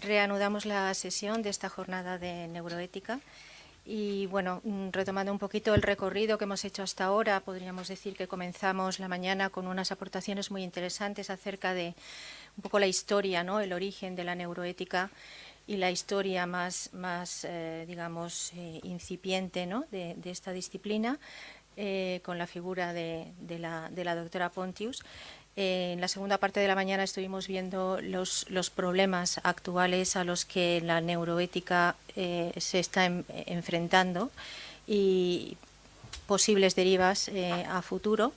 Reanudamos la sesión de esta jornada de neuroética y, bueno, retomando un poquito el recorrido que hemos hecho hasta ahora, podríamos decir que comenzamos la mañana con unas aportaciones muy interesantes acerca de un poco la historia, ¿no?, el origen de la neuroética y la historia más digamos, incipiente, ¿no?, de esta disciplina, con la figura de la doctora Pontius. En la segunda parte de la mañana estuvimos viendo los problemas actuales a los que la neuroética se está enfrentando y posibles derivas a futuro.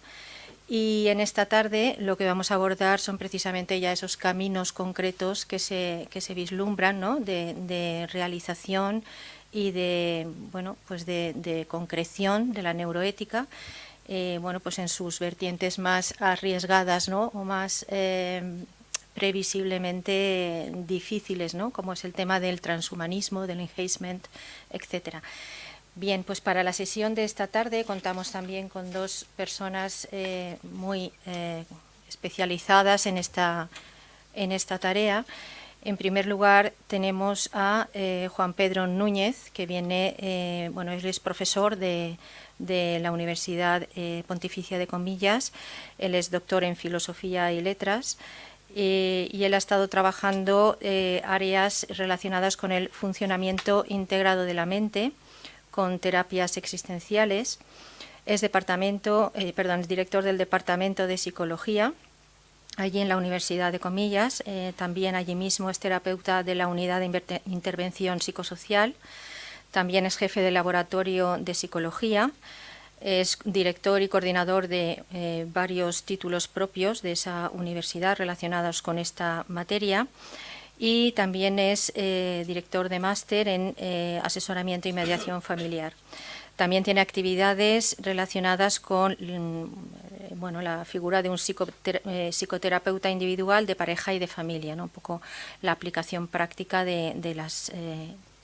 Y en esta tarde lo que vamos a abordar son precisamente ya esos caminos concretos que se vislumbran, ¿no?, de realización y de, bueno, pues de concreción de la neuroética. Bueno, pues en sus vertientes más arriesgadas, ¿no?, o más previsiblemente difíciles, ¿no?, como es el tema del transhumanismo, del enhancement, etcétera. Bien, pues para la sesión de esta tarde contamos también con dos personas muy especializadas en esta tarea. En primer lugar, tenemos a Juan Pedro Núñez, que viene, bueno, él es profesor de la Universidad Pontificia de Comillas. Él es doctor en Filosofía y Letras y él ha estado trabajando áreas relacionadas con el funcionamiento integrado de la mente, con terapias existenciales. Es director del Departamento de Psicología allí en la Universidad de Comillas. También allí mismo es terapeuta de la Unidad de Intervención Psicosocial. También es jefe de laboratorio de psicología. Es director y coordinador de varios títulos propios de esa universidad relacionados con esta materia. Y también es director de máster en asesoramiento y mediación familiar. También tiene actividades relacionadas con bueno, la figura de un psicoterapeuta individual de pareja y de familia, ¿no?, un poco la aplicación práctica de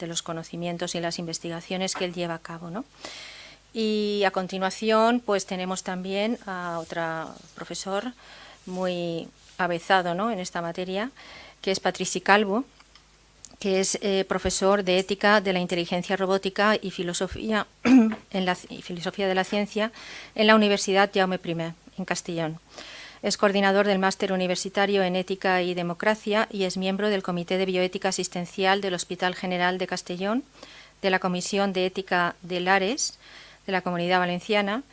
los conocimientos y las investigaciones que él lleva a cabo, ¿no? Y a continuación, pues tenemos también a otro profesor muy avezado, ¿no?, en esta materia, que es Patrici Calvo, que es profesor de Ética de la Inteligencia Robótica y Filosofía de la Ciencia en la Universidad Jaume I, en Castellón. Es coordinador del Máster Universitario en Ética y Democracia y es miembro del Comité de Bioética Asistencial del Hospital General de Castellón, de la Comisión de Ética del ARES, de la Comunidad Valenciana,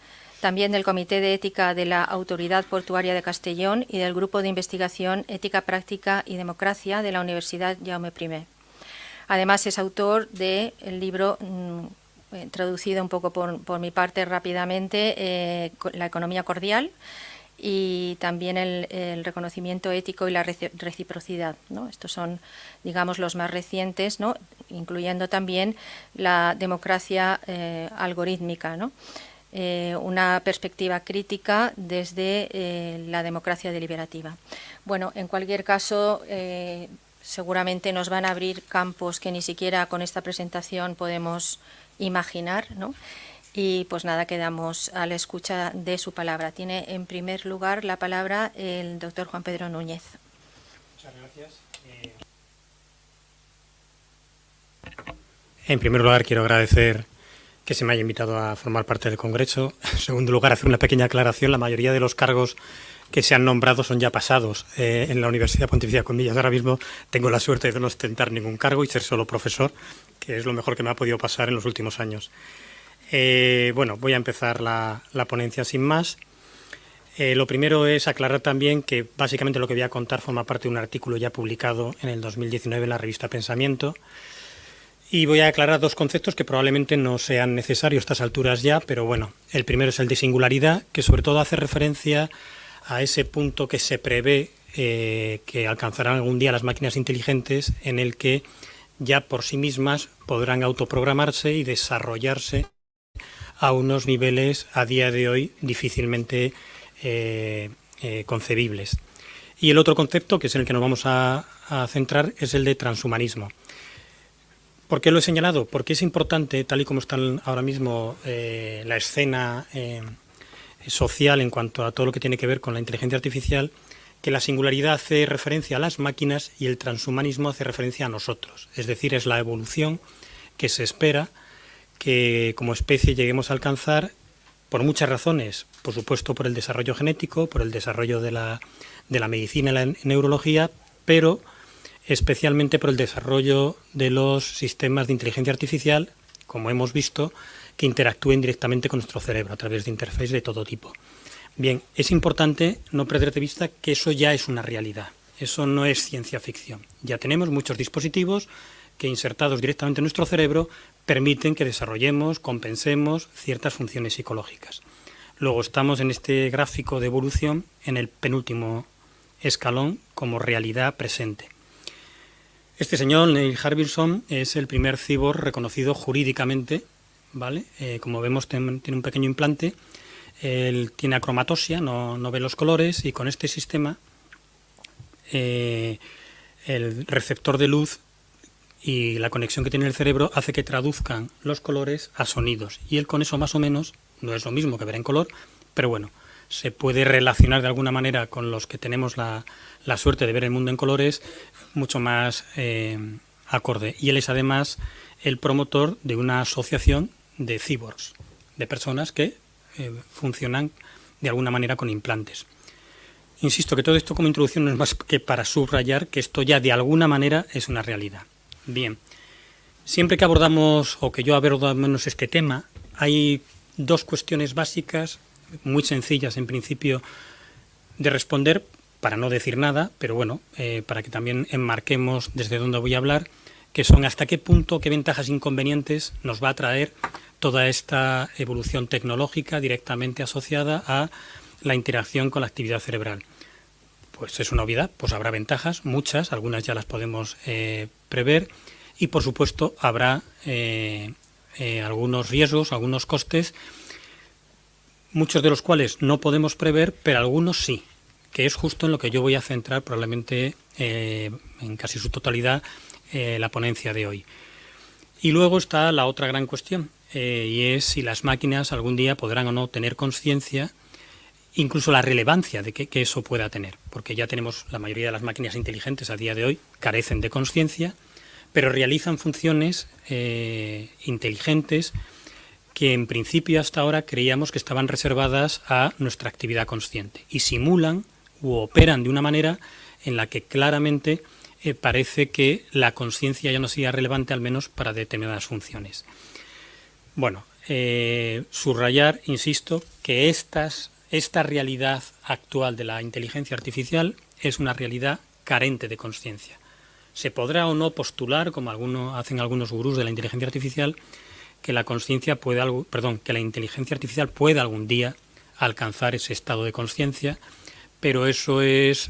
también del Comité de Ética de la Autoridad Portuaria de Castellón y del Grupo de Investigación Ética Práctica y Democracia de la Universidad Jaume I. Además, es autor del libro, traducido un poco por mi parte rápidamente, La economía cordial, y también el reconocimiento ético y la reciprocidad, ¿no? Estos son, digamos, los más recientes, ¿no?, incluyendo también la democracia algorítmica, ¿no?, una perspectiva crítica desde la democracia deliberativa. Bueno, en cualquier caso, seguramente nos van a abrir campos que ni siquiera con esta presentación podemos imaginar, ¿no? Y pues nada, quedamos a la escucha de su palabra. Tiene en primer lugar la palabra el doctor Juan Pedro Núñez. Muchas gracias. En primer lugar, quiero agradecer que se me haya invitado a formar parte del Congreso. En segundo lugar, hacer una pequeña aclaración. La mayoría de los cargos que se han nombrado son ya pasados en la Universidad Pontificia de Comillas. Ahora mismo tengo la suerte de no ostentar ningún cargo y ser solo profesor, que es lo mejor que me ha podido pasar en los últimos años. Bueno, voy a empezar la ponencia sin más. Lo primero es aclarar también que básicamente lo que voy a contar forma parte de un artículo ya publicado en el 2019 en la revista Pensamiento. Y voy a aclarar dos conceptos que probablemente no sean necesarios a estas alturas ya, pero bueno, el primero es el de singularidad, que sobre todo hace referencia a ese punto que se prevé que alcanzarán algún día las máquinas inteligentes, en el que ya por sí mismas podrán autoprogramarse y desarrollarse a unos niveles a día de hoy difícilmente concebibles. Y el otro concepto, que es en el que nos vamos a centrar, es el de transhumanismo. ¿Por qué lo he señalado? Porque es importante, tal y como está ahora mismo la escena social en cuanto a todo lo que tiene que ver con la inteligencia artificial, que la singularidad hace referencia a las máquinas y el transhumanismo hace referencia a nosotros. Es decir, es la evolución que se espera que como especie lleguemos a alcanzar por muchas razones. Por supuesto, por el desarrollo genético, por el desarrollo de la medicina y la neurología, pero especialmente por el desarrollo de los sistemas de inteligencia artificial, como hemos visto, que interactúen directamente con nuestro cerebro a través de interfaces de todo tipo. Bien, es importante no perder de vista que eso ya es una realidad, eso no es ciencia ficción. Ya tenemos muchos dispositivos que insertados directamente en nuestro cerebro permiten que desarrollemos, compensemos ciertas funciones psicológicas. Luego estamos en este gráfico de evolución en el penúltimo escalón como realidad presente. Este señor, Neil Harbinson, es el primer cyborg reconocido jurídicamente, ¿vale? Como vemos, tiene un pequeño implante. Él tiene acromatosia, no ve los colores, y con este sistema el receptor de luz y la conexión que tiene el cerebro hace que traduzcan los colores a sonidos. Y él con eso más o menos, no es lo mismo que ver en color, pero bueno, se puede relacionar de alguna manera con los que tenemos la suerte de ver el mundo en colores mucho más acorde. Y él es además el promotor de una asociación de cyborgs, de personas que funcionan de alguna manera con implantes. Insisto que todo esto como introducción no es más que para subrayar que esto ya de alguna manera es una realidad. Bien, siempre que abordamos, o que yo abordo al menos este tema, hay dos cuestiones básicas, muy sencillas en principio de responder, para no decir nada, pero bueno, para que también enmarquemos desde dónde voy a hablar, que son hasta qué punto, qué ventajas e inconvenientes nos va a traer toda esta evolución tecnológica directamente asociada a la interacción con la actividad cerebral. Pues es una obviedad, pues habrá ventajas, muchas, algunas ya las podemos prever, y por supuesto habrá algunos riesgos, algunos costes, muchos de los cuales no podemos prever, pero algunos sí, que es justo en lo que yo voy a centrar probablemente en casi su totalidad la ponencia de hoy. Y luego está la otra gran cuestión, y es si las máquinas algún día podrán o no tener conciencia, incluso la relevancia de que eso pueda tener, porque ya tenemos la mayoría de las máquinas inteligentes a día de hoy carecen de conciencia, pero realizan funciones inteligentes que en principio hasta ahora creíamos que estaban reservadas a nuestra actividad consciente y simulan u operan de una manera en la que claramente parece que la conciencia ya no sería relevante, al menos para determinadas funciones. Bueno, subrayar, insisto, que esta realidad actual de la inteligencia artificial es una realidad carente de conciencia. Se podrá o no postular, como hacen algunos gurús de la inteligencia artificial, que la inteligencia artificial pueda algún día alcanzar ese estado de conciencia, pero eso es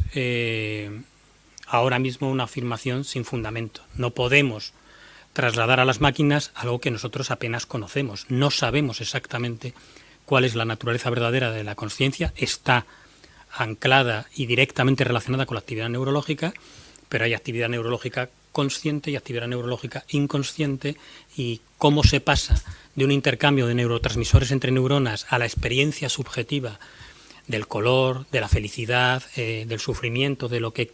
ahora mismo una afirmación sin fundamento. No podemos trasladar a las máquinas algo que nosotros apenas conocemos. No sabemos exactamente cuál es la naturaleza verdadera de la conciencia. Está anclada y directamente relacionada con la actividad neurológica, pero hay actividad neurológica consciente y actividad neurológica inconsciente, y cómo se pasa de un intercambio de neurotransmisores entre neuronas a la experiencia subjetiva del color, de la felicidad, del sufrimiento, de lo que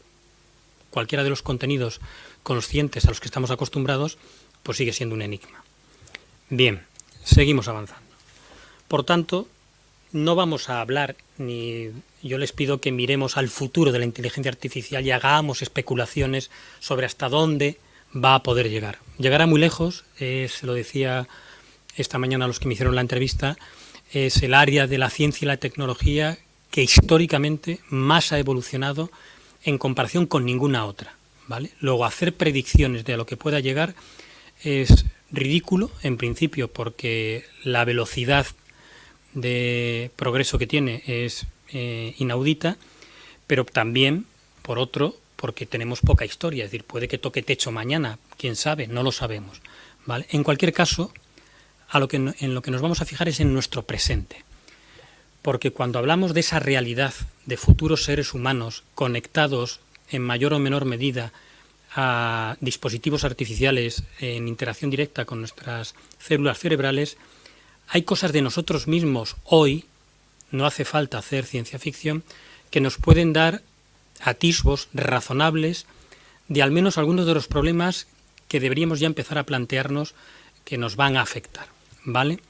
cualquiera de los contenidos conscientes a los que estamos acostumbrados, pues sigue siendo un enigma. Bien, seguimos avanzando. Por tanto, no vamos a hablar, ni yo les pido que miremos al futuro de la inteligencia artificial y hagamos especulaciones sobre hasta dónde va a poder llegar. Llegará muy lejos, se lo decía esta mañana a los que me hicieron la entrevista, es el área de la ciencia y la tecnología que históricamente más ha evolucionado en comparación con ninguna otra, ¿vale? Luego, hacer predicciones de a lo que pueda llegar es ridículo, en principio, porque la velocidad de progreso que tiene es inaudita, pero también, por otro, porque tenemos poca historia, es decir, puede que toque techo mañana, quién sabe, no lo sabemos, ¿vale? En cualquier caso, en lo que nos vamos a fijar es en nuestro presente, porque cuando hablamos de esa realidad de futuros seres humanos conectados en mayor o menor medida a dispositivos artificiales en interacción directa con nuestras células cerebrales, hay cosas de nosotros mismos hoy, no hace falta hacer ciencia ficción, que nos pueden dar atisbos razonables de al menos algunos de los problemas que deberíamos ya empezar a plantearnos que nos van a afectar, ¿vale?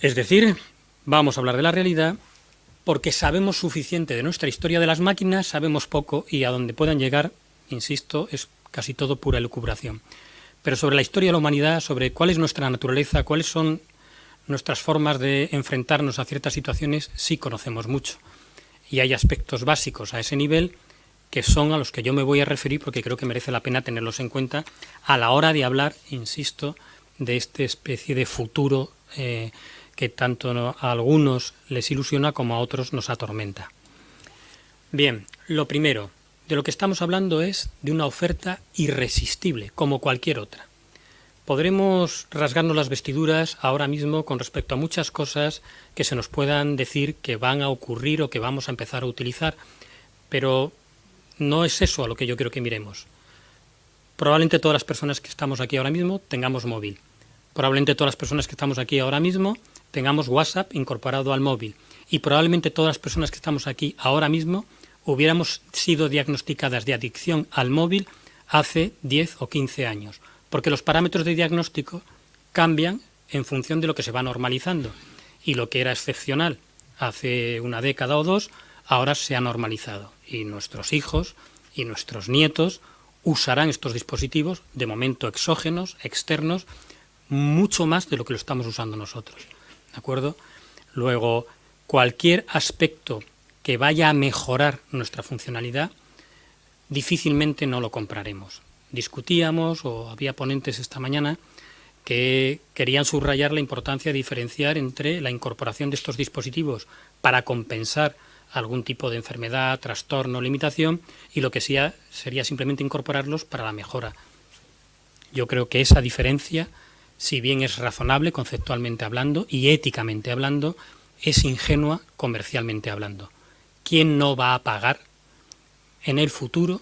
Es decir, vamos a hablar de la realidad porque sabemos suficiente de nuestra historia de las máquinas, sabemos poco y a donde puedan llegar, insisto, es casi todo pura elucubración. Pero sobre la historia de la humanidad, sobre cuál es nuestra naturaleza, cuáles son nuestras formas de enfrentarnos a ciertas situaciones, sí conocemos mucho. Y hay aspectos básicos a ese nivel que son a los que yo me voy a referir porque creo que merece la pena tenerlos en cuenta a la hora de hablar, insisto, de esta especie de futuro que tanto a algunos les ilusiona como a otros nos atormenta. Bien, lo primero, de lo que estamos hablando es de una oferta irresistible, como cualquier otra. Podremos rasgarnos las vestiduras ahora mismo con respecto a muchas cosas que se nos puedan decir que van a ocurrir o que vamos a empezar a utilizar, pero no es eso a lo que yo quiero que miremos. Probablemente todas las personas que estamos aquí ahora mismo tengamos móvil. Probablemente todas las personas que estamos aquí ahora mismo tengamos WhatsApp incorporado al móvil. Y probablemente todas las personas que estamos aquí ahora mismo hubiéramos sido diagnosticadas de adicción al móvil hace 10 o 15 años. Porque los parámetros de diagnóstico cambian en función de lo que se va normalizando. Y lo que era excepcional hace una década o dos, ahora se ha normalizado. Y nuestros hijos y nuestros nietos usarán estos dispositivos, de momento exógenos, externos, mucho más de lo que lo estamos usando nosotros. ¿De acuerdo? Luego, cualquier aspecto que vaya a mejorar nuestra funcionalidad, difícilmente no lo compraremos. Discutíamos, o había ponentes esta mañana, que querían subrayar la importancia de diferenciar entre la incorporación de estos dispositivos para compensar algún tipo de enfermedad, trastorno, limitación, y lo que sería simplemente incorporarlos para la mejora. Yo creo que esa diferencia, si bien es razonable conceptualmente hablando y éticamente hablando, es ingenua comercialmente hablando. ¿Quién no va a pagar en el futuro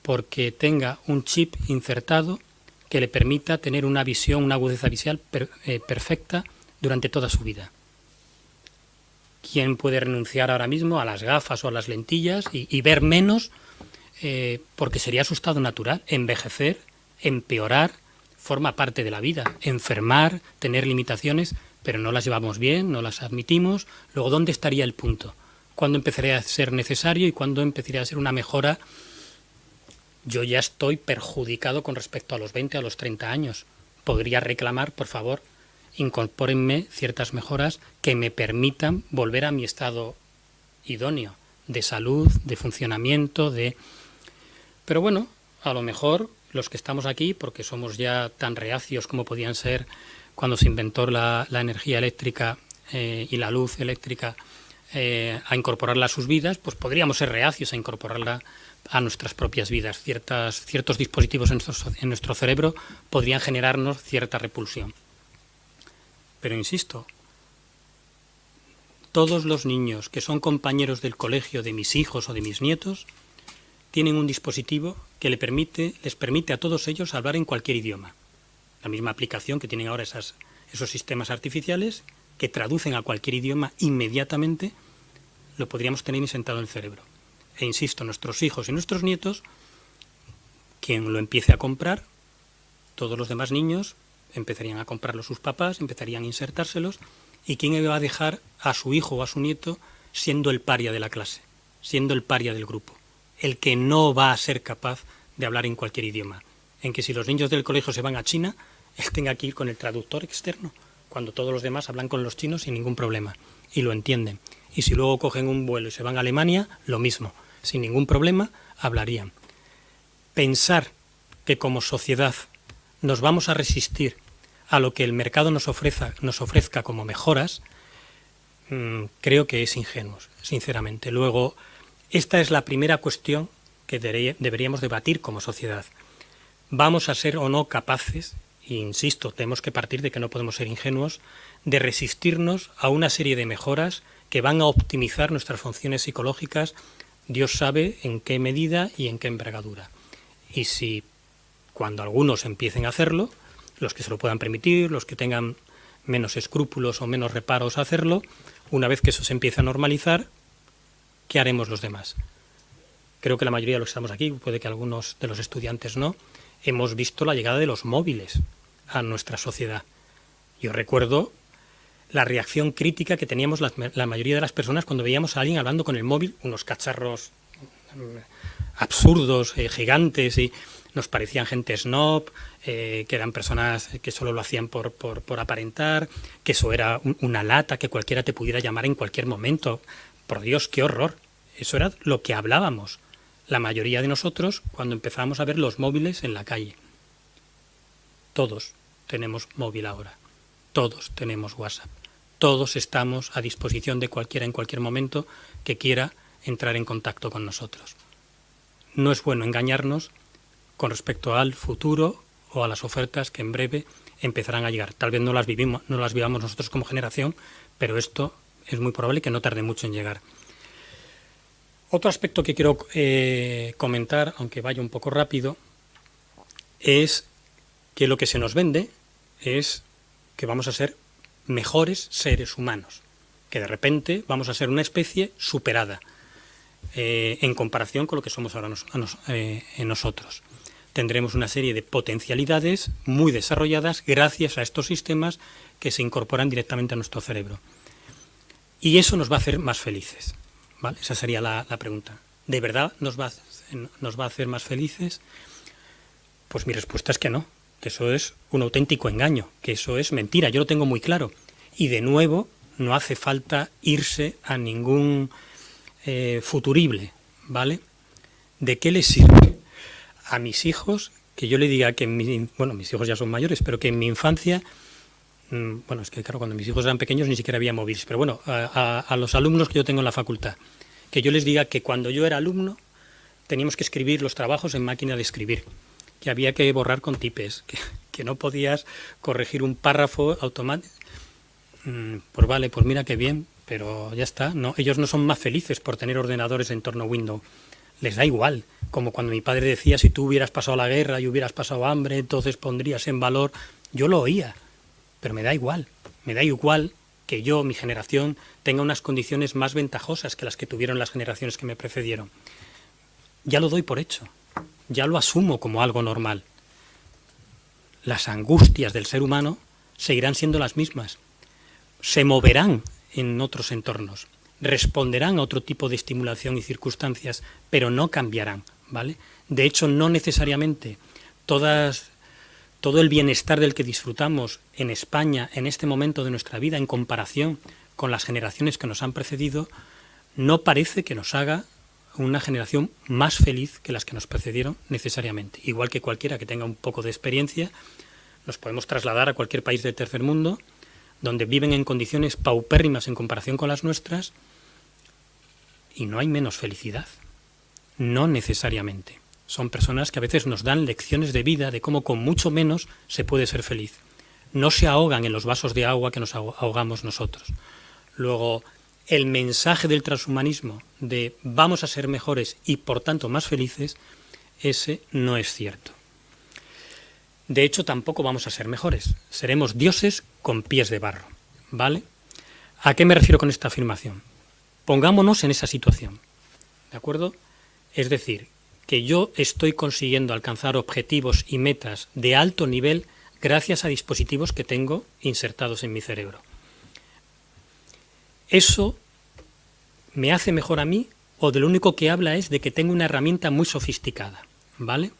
porque tenga un chip insertado que le permita tener una visión, una agudeza visual perfecta durante toda su vida? ¿Quién puede renunciar ahora mismo a las gafas o a las lentillas y ver menos porque sería su estado natural? Envejecer, empeorar, forma parte de la vida. Enfermar, tener limitaciones, pero no las llevamos bien, no las admitimos. Luego, ¿dónde estaría el punto? ¿Cuándo empezaría a ser necesario y cuándo empezaría a ser una mejora? Yo ya estoy perjudicado con respecto a los 20, a los 30 años. Podría reclamar, por favor, incorpórenme ciertas mejoras que me permitan volver a mi estado idóneo, de salud, de funcionamiento, Pero bueno, a lo mejor los que estamos aquí, porque somos ya tan reacios como podían ser cuando se inventó la energía eléctrica y la luz eléctrica, a incorporarla a sus vidas, pues podríamos ser reacios a incorporarla a nuestras propias vidas. Ciertos dispositivos en nuestro cerebro podrían generarnos cierta repulsión. Pero insisto, todos los niños que son compañeros del colegio de mis hijos o de mis nietos tienen un dispositivo que les permite a todos ellos hablar en cualquier idioma. La misma aplicación que tienen ahora esos sistemas artificiales que traducen a cualquier idioma inmediatamente, lo podríamos tener insentado en el cerebro. E insisto, nuestros hijos y nuestros nietos, quien lo empiece a comprar, todos los demás niños empezarían a comprarlo sus papás, empezarían a insertárselos, y quién va a dejar a su hijo o a su nieto siendo el paria de la clase, siendo el paria del grupo, el que no va a ser capaz de hablar en cualquier idioma, en que si los niños del colegio se van a China, él tenga que ir con el traductor externo, cuando todos los demás hablan con los chinos sin ningún problema, y lo entienden. Y si luego cogen un vuelo y se van a Alemania, lo mismo, sin ningún problema, hablarían. Pensar que como sociedad nos vamos a resistir a lo que el mercado nos ofrezca como mejoras, creo que es ingenuo, sinceramente. Luego, esta es la primera cuestión que deberíamos debatir como sociedad. ¿Vamos a ser o no capaces, e insisto, tenemos que partir de que no podemos ser ingenuos, de resistirnos a una serie de mejoras que van a optimizar nuestras funciones psicológicas, Dios sabe en qué medida y en qué envergadura? Y si cuando algunos empiecen a hacerlo, los que se lo puedan permitir, los que tengan menos escrúpulos o menos reparos a hacerlo, una vez que eso se empiece a normalizar, ¿qué haremos los demás? creo que la mayoría de los que estamos aquí, puede que algunos de los estudiantes no, hemos visto la llegada de los móviles a nuestra sociedad. Yo recuerdo la reacción crítica que teníamos la mayoría de las personas cuando veíamos a alguien hablando con el móvil, unos cacharros absurdos, gigantes, y nos parecían gente snob, que eran personas que solo lo hacían por aparentar, que eso era una lata, que cualquiera te pudiera llamar en cualquier momento. Por Dios, qué horror. Eso era lo que hablábamos la mayoría de nosotros cuando empezábamos a ver los móviles en la calle. Todos tenemos móvil ahora, todos tenemos WhatsApp, todos estamos a disposición de cualquiera en cualquier momento que quiera entrar en contacto con nosotros. No es bueno engañarnos con respecto al futuro o a las ofertas que en breve empezarán a llegar. Tal vez no las vivamos nosotros como generación, pero esto es muy probable que no tarde mucho en llegar. Otro aspecto que quiero comentar, aunque vaya un poco rápido, es que lo que se nos vende es que vamos a ser mejores seres humanos, que de repente vamos a ser una especie superada en comparación con lo que somos ahora nosotros. Tendremos una serie de potencialidades muy desarrolladas gracias a estos sistemas que se incorporan directamente a nuestro cerebro. Y eso nos va a hacer más felices, ¿vale? Esa sería la pregunta. ¿De verdad nos va a hacer más felices? Pues mi respuesta es que no, que eso es un auténtico engaño, que eso es mentira, yo lo tengo muy claro. Y de nuevo, no hace falta irse a ningún futurible, ¿vale? ¿De qué les sirve a mis hijos que yo le diga que, mis hijos ya son mayores, pero que en mi infancia, bueno, es que claro, cuando mis hijos eran pequeños ni siquiera había móviles, pero bueno, a los alumnos que yo tengo en la facultad, que yo les diga que cuando yo era alumno teníamos que escribir los trabajos en máquina de escribir, que había que borrar con tipes, que no podías corregir un párrafo automático. Pues vale, pues mira qué bien, pero ya está. No, ellos no son más felices por tener ordenadores en entorno Windows. Les da igual. Como cuando mi padre decía, si tú hubieras pasado la guerra y hubieras pasado hambre, entonces pondrías en valor. Yo lo oía, pero me da igual. Me da igual que yo, mi generación, tenga unas condiciones más ventajosas que las que tuvieron las generaciones que me precedieron. Ya lo doy por hecho. Ya lo asumo como algo normal. Las angustias del ser humano seguirán siendo las mismas. Se moverán en otros entornos, responderán a otro tipo de estimulación y circunstancias, pero no cambiarán, ¿vale? De hecho, no necesariamente todo el bienestar del que disfrutamos en España en este momento de nuestra vida en comparación con las generaciones que nos han precedido, no parece que nos haga una generación más feliz que las que nos precedieron necesariamente. Igual que cualquiera que tenga un poco de experiencia, nos podemos trasladar a cualquier país del tercer mundo donde viven en condiciones paupérrimas en comparación con las nuestras y no hay menos felicidad. No necesariamente. Son personas que a veces nos dan lecciones de vida de cómo con mucho menos se puede ser feliz. No se ahogan en los vasos de agua que nos ahogamos nosotros. Luego, el mensaje del transhumanismo de vamos a ser mejores y por tanto más felices, ese no es cierto. De hecho, tampoco vamos a ser mejores. Seremos dioses con pies de barro, ¿vale? ¿A qué me refiero con esta afirmación? Pongámonos en esa situación, ¿de acuerdo? Es decir, que yo estoy consiguiendo alcanzar objetivos y metas de alto nivel gracias a dispositivos que tengo insertados en mi cerebro. ¿Eso me hace mejor a mí o de lo único que habla es de que tengo una herramienta muy sofisticada, ¿vale?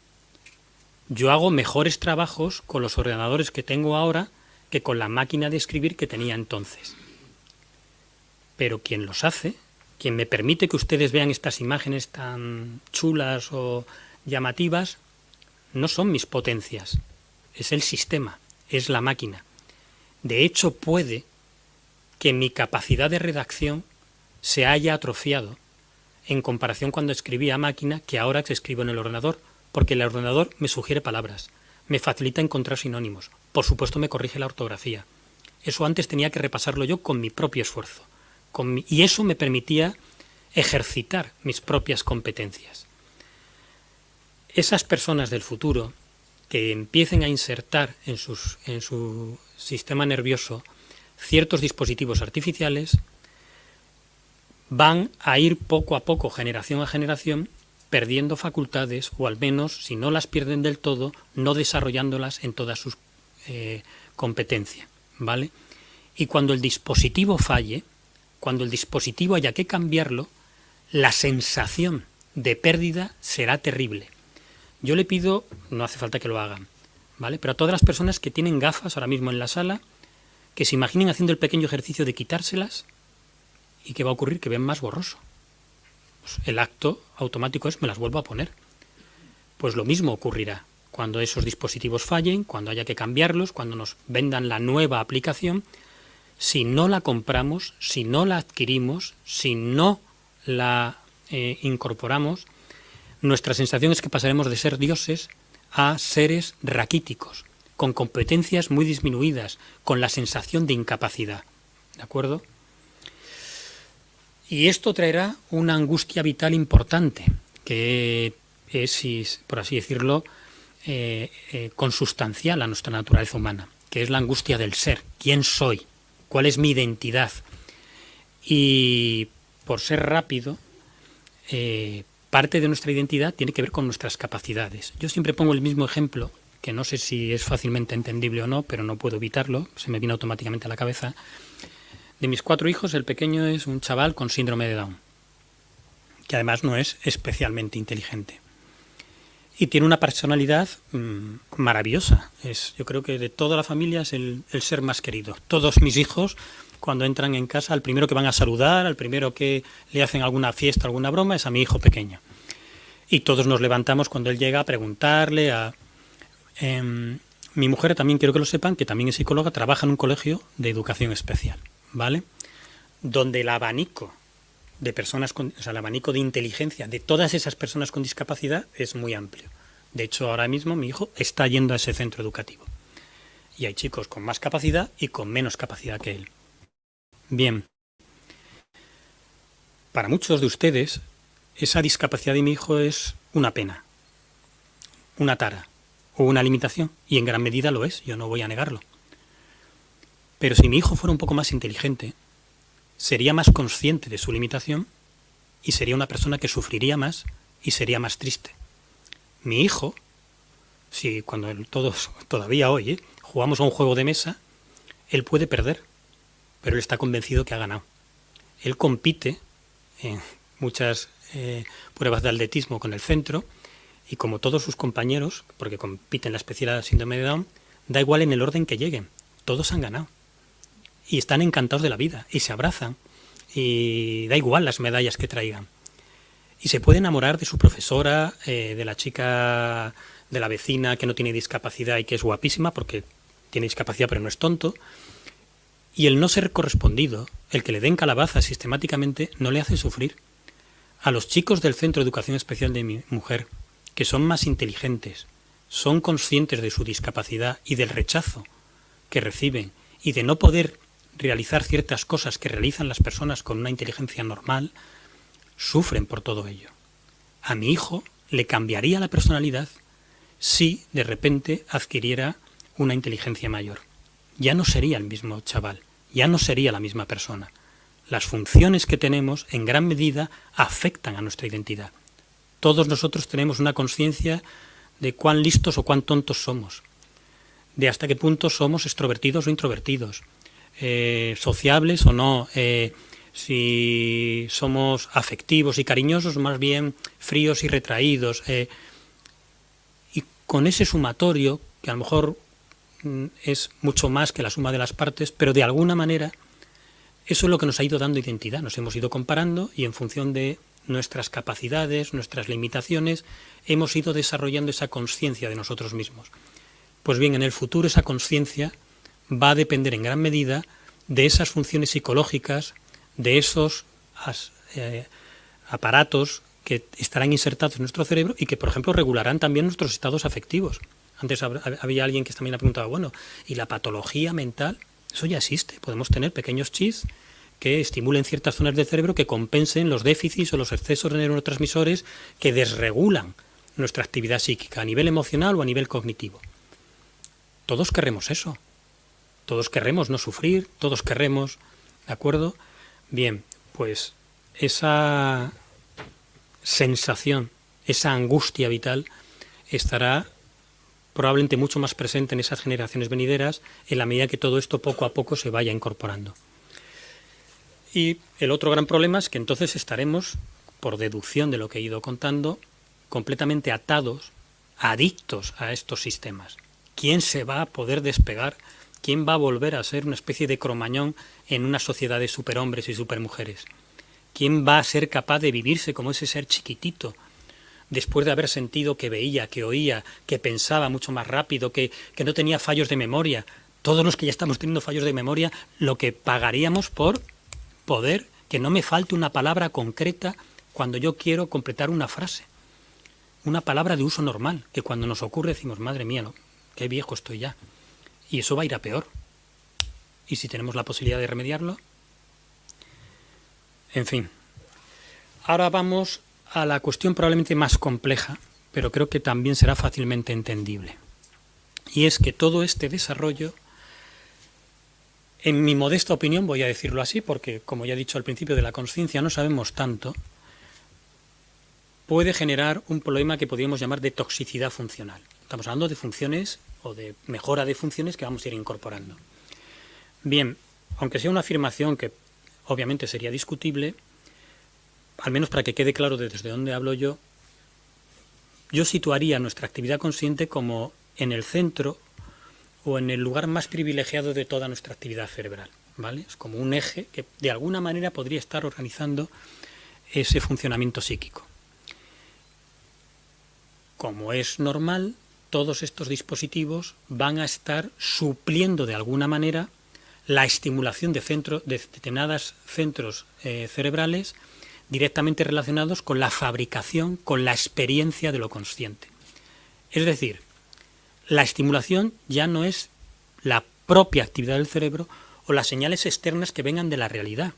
Yo hago mejores trabajos con los ordenadores que tengo ahora que con la máquina de escribir que tenía entonces. Pero quien los hace, quien me permite que ustedes vean estas imágenes tan chulas o llamativas, no son mis potencias, es el sistema, es la máquina. De hecho, puede que mi capacidad de redacción se haya atrofiado en comparación cuando escribía a máquina que ahora que escribo en el ordenador, porque el ordenador me sugiere palabras, me facilita encontrar sinónimos, por supuesto me corrige la ortografía. Eso antes tenía que repasarlo yo con mi propio esfuerzo, y eso me permitía ejercitar mis propias competencias. Esas personas del futuro que empiecen a insertar en su sistema nervioso ciertos dispositivos artificiales van a ir poco a poco, generación a generación, perdiendo facultades, o al menos, si no las pierden del todo, no desarrollándolas en toda su competencia, ¿vale? Y cuando el dispositivo falle, cuando el dispositivo haya que cambiarlo, la sensación de pérdida será terrible. Yo le pido, no hace falta que lo hagan, ¿vale? Pero a todas las personas que tienen gafas ahora mismo en la sala, que se imaginen haciendo el pequeño ejercicio de quitárselas, y ¿qué va a ocurrir? Que ven más borroso. Pues el acto automático es: me las vuelvo a poner. Pues lo mismo ocurrirá cuando esos dispositivos fallen, cuando haya que cambiarlos, cuando nos vendan la nueva aplicación. Si no la compramos, si no la adquirimos, si no la incorporamos, nuestra sensación es que pasaremos de ser dioses a seres raquíticos, con competencias muy disminuidas, con la sensación de incapacidad. ¿De acuerdo? Y esto traerá una angustia vital importante, que es, por así decirlo, consustancial a nuestra naturaleza humana, que es la angustia del ser. ¿Quién soy? ¿Cuál es mi identidad? Y por ser rápido, parte de nuestra identidad tiene que ver con nuestras capacidades. Yo siempre pongo el mismo ejemplo, que no sé si es fácilmente entendible o no, pero no puedo evitarlo, se me viene automáticamente a la cabeza. De mis 4 hijos, el pequeño es un chaval con síndrome de Down, que además no es especialmente inteligente. Y tiene una personalidad maravillosa. Yo creo que de toda la familia es el ser más querido. Todos mis hijos, cuando entran en casa, al primero que van a saludar, al primero que le hacen alguna fiesta, alguna broma, es a mi hijo pequeño. Y todos nos levantamos cuando él llega a preguntarle. Mi mujer, también quiero que lo sepan, que también es psicóloga, trabaja en un colegio de educación especial, ¿vale? Donde el abanico de personas el abanico de inteligencia de todas esas personas con discapacidad es muy amplio. De hecho, ahora mismo mi hijo está yendo a ese centro educativo. Y hay chicos con más capacidad y con menos capacidad que él. Bien. Para muchos de ustedes, esa discapacidad de mi hijo es una pena, una tara o una limitación. Y en gran medida lo es, yo no voy a negarlo. Pero si mi hijo fuera un poco más inteligente, sería más consciente de su limitación y sería una persona que sufriría más y sería más triste. Mi hijo, si cuando todos todavía hoy jugamos a un juego de mesa, él puede perder, pero él está convencido que ha ganado. Él compite en muchas pruebas de atletismo con el centro y como todos sus compañeros, porque compiten en la especialidad síndrome de Down, da igual en el orden que lleguen, todos han ganado. Y están encantados de la vida, y se abrazan, y da igual las medallas que traigan. Y se puede enamorar de su profesora, de la chica, de la vecina que no tiene discapacidad y que es guapísima, porque tiene discapacidad pero no es tonto. Y el no ser correspondido, el que le den calabazas sistemáticamente, no le hace sufrir. A los chicos del Centro de Educación Especial de mi mujer, que son más inteligentes, son conscientes de su discapacidad y del rechazo que reciben, y de no poder realizar ciertas cosas que realizan las personas con una inteligencia normal, sufren por todo ello. A mi hijo le cambiaría la personalidad si de repente adquiriera una inteligencia mayor. Ya no sería el mismo chaval, ya no sería la misma persona. Las funciones que tenemos en gran medida afectan a nuestra identidad. Todos nosotros tenemos una conciencia de cuán listos o cuán tontos somos, de hasta qué punto somos extrovertidos o introvertidos, sociables o no, si somos afectivos y cariñosos, más bien fríos y retraídos. Y con ese sumatorio, que a lo mejor es mucho más que la suma de las partes, pero de alguna manera eso es lo que nos ha ido dando identidad. Nos hemos ido comparando y en función de nuestras capacidades, nuestras limitaciones, hemos ido desarrollando esa conciencia de nosotros mismos. Pues bien, en el futuro esa conciencia va a depender en gran medida de esas funciones psicológicas, de esos aparatos que estarán insertados en nuestro cerebro y que, por ejemplo, regularán también nuestros estados afectivos. Antes había alguien que también ha preguntado, bueno, ¿y la patología mental? Eso ya existe. Podemos tener pequeños chips que estimulen ciertas zonas del cerebro que compensen los déficits o los excesos de neurotransmisores que desregulan nuestra actividad psíquica a nivel emocional o a nivel cognitivo. Todos querremos eso. Todos querremos no sufrir, todos querremos, ¿de acuerdo? Bien, pues esa sensación, esa angustia vital estará probablemente mucho más presente en esas generaciones venideras en la medida que todo esto poco a poco se vaya incorporando. Y el otro gran problema es que entonces estaremos, por deducción de lo que he ido contando, completamente atados, adictos a estos sistemas. ¿Quién se va a poder despegar? ¿Quién va a volver a ser una especie de cromañón en una sociedad de superhombres y supermujeres? ¿Quién va a ser capaz de vivirse como ese ser chiquitito, después de haber sentido que veía, que oía, que pensaba mucho más rápido, que no tenía fallos de memoria? Todos los que ya estamos teniendo fallos de memoria, lo que pagaríamos por poder que no me falte una palabra concreta cuando yo quiero completar una frase. Una palabra de uso normal, que cuando nos ocurre decimos, madre mía, no, qué viejo estoy ya. Y eso va a ir a peor. ¿Y si tenemos la posibilidad de remediarlo? En fin. Ahora vamos a la cuestión probablemente más compleja, pero creo que también será fácilmente entendible. Y es que todo este desarrollo, en mi modesta opinión, voy a decirlo así, porque como ya he dicho al principio de la conciencia no sabemos tanto, puede generar un problema que podríamos llamar de toxicidad funcional. Estamos hablando de funciones o de mejora de funciones que vamos a ir incorporando. Bien, aunque sea una afirmación que obviamente sería discutible, al menos para que quede claro desde dónde hablo yo situaría nuestra actividad consciente como en el centro o en el lugar más privilegiado de toda nuestra actividad cerebral, ¿vale? Es como un eje que de alguna manera podría estar organizando ese funcionamiento psíquico. Como es normal, todos estos dispositivos van a estar supliendo de alguna manera la estimulación de determinados centros cerebrales directamente relacionados con la fabricación, con la experiencia de lo consciente. Es decir, la estimulación ya no es la propia actividad del cerebro o las señales externas que vengan de la realidad.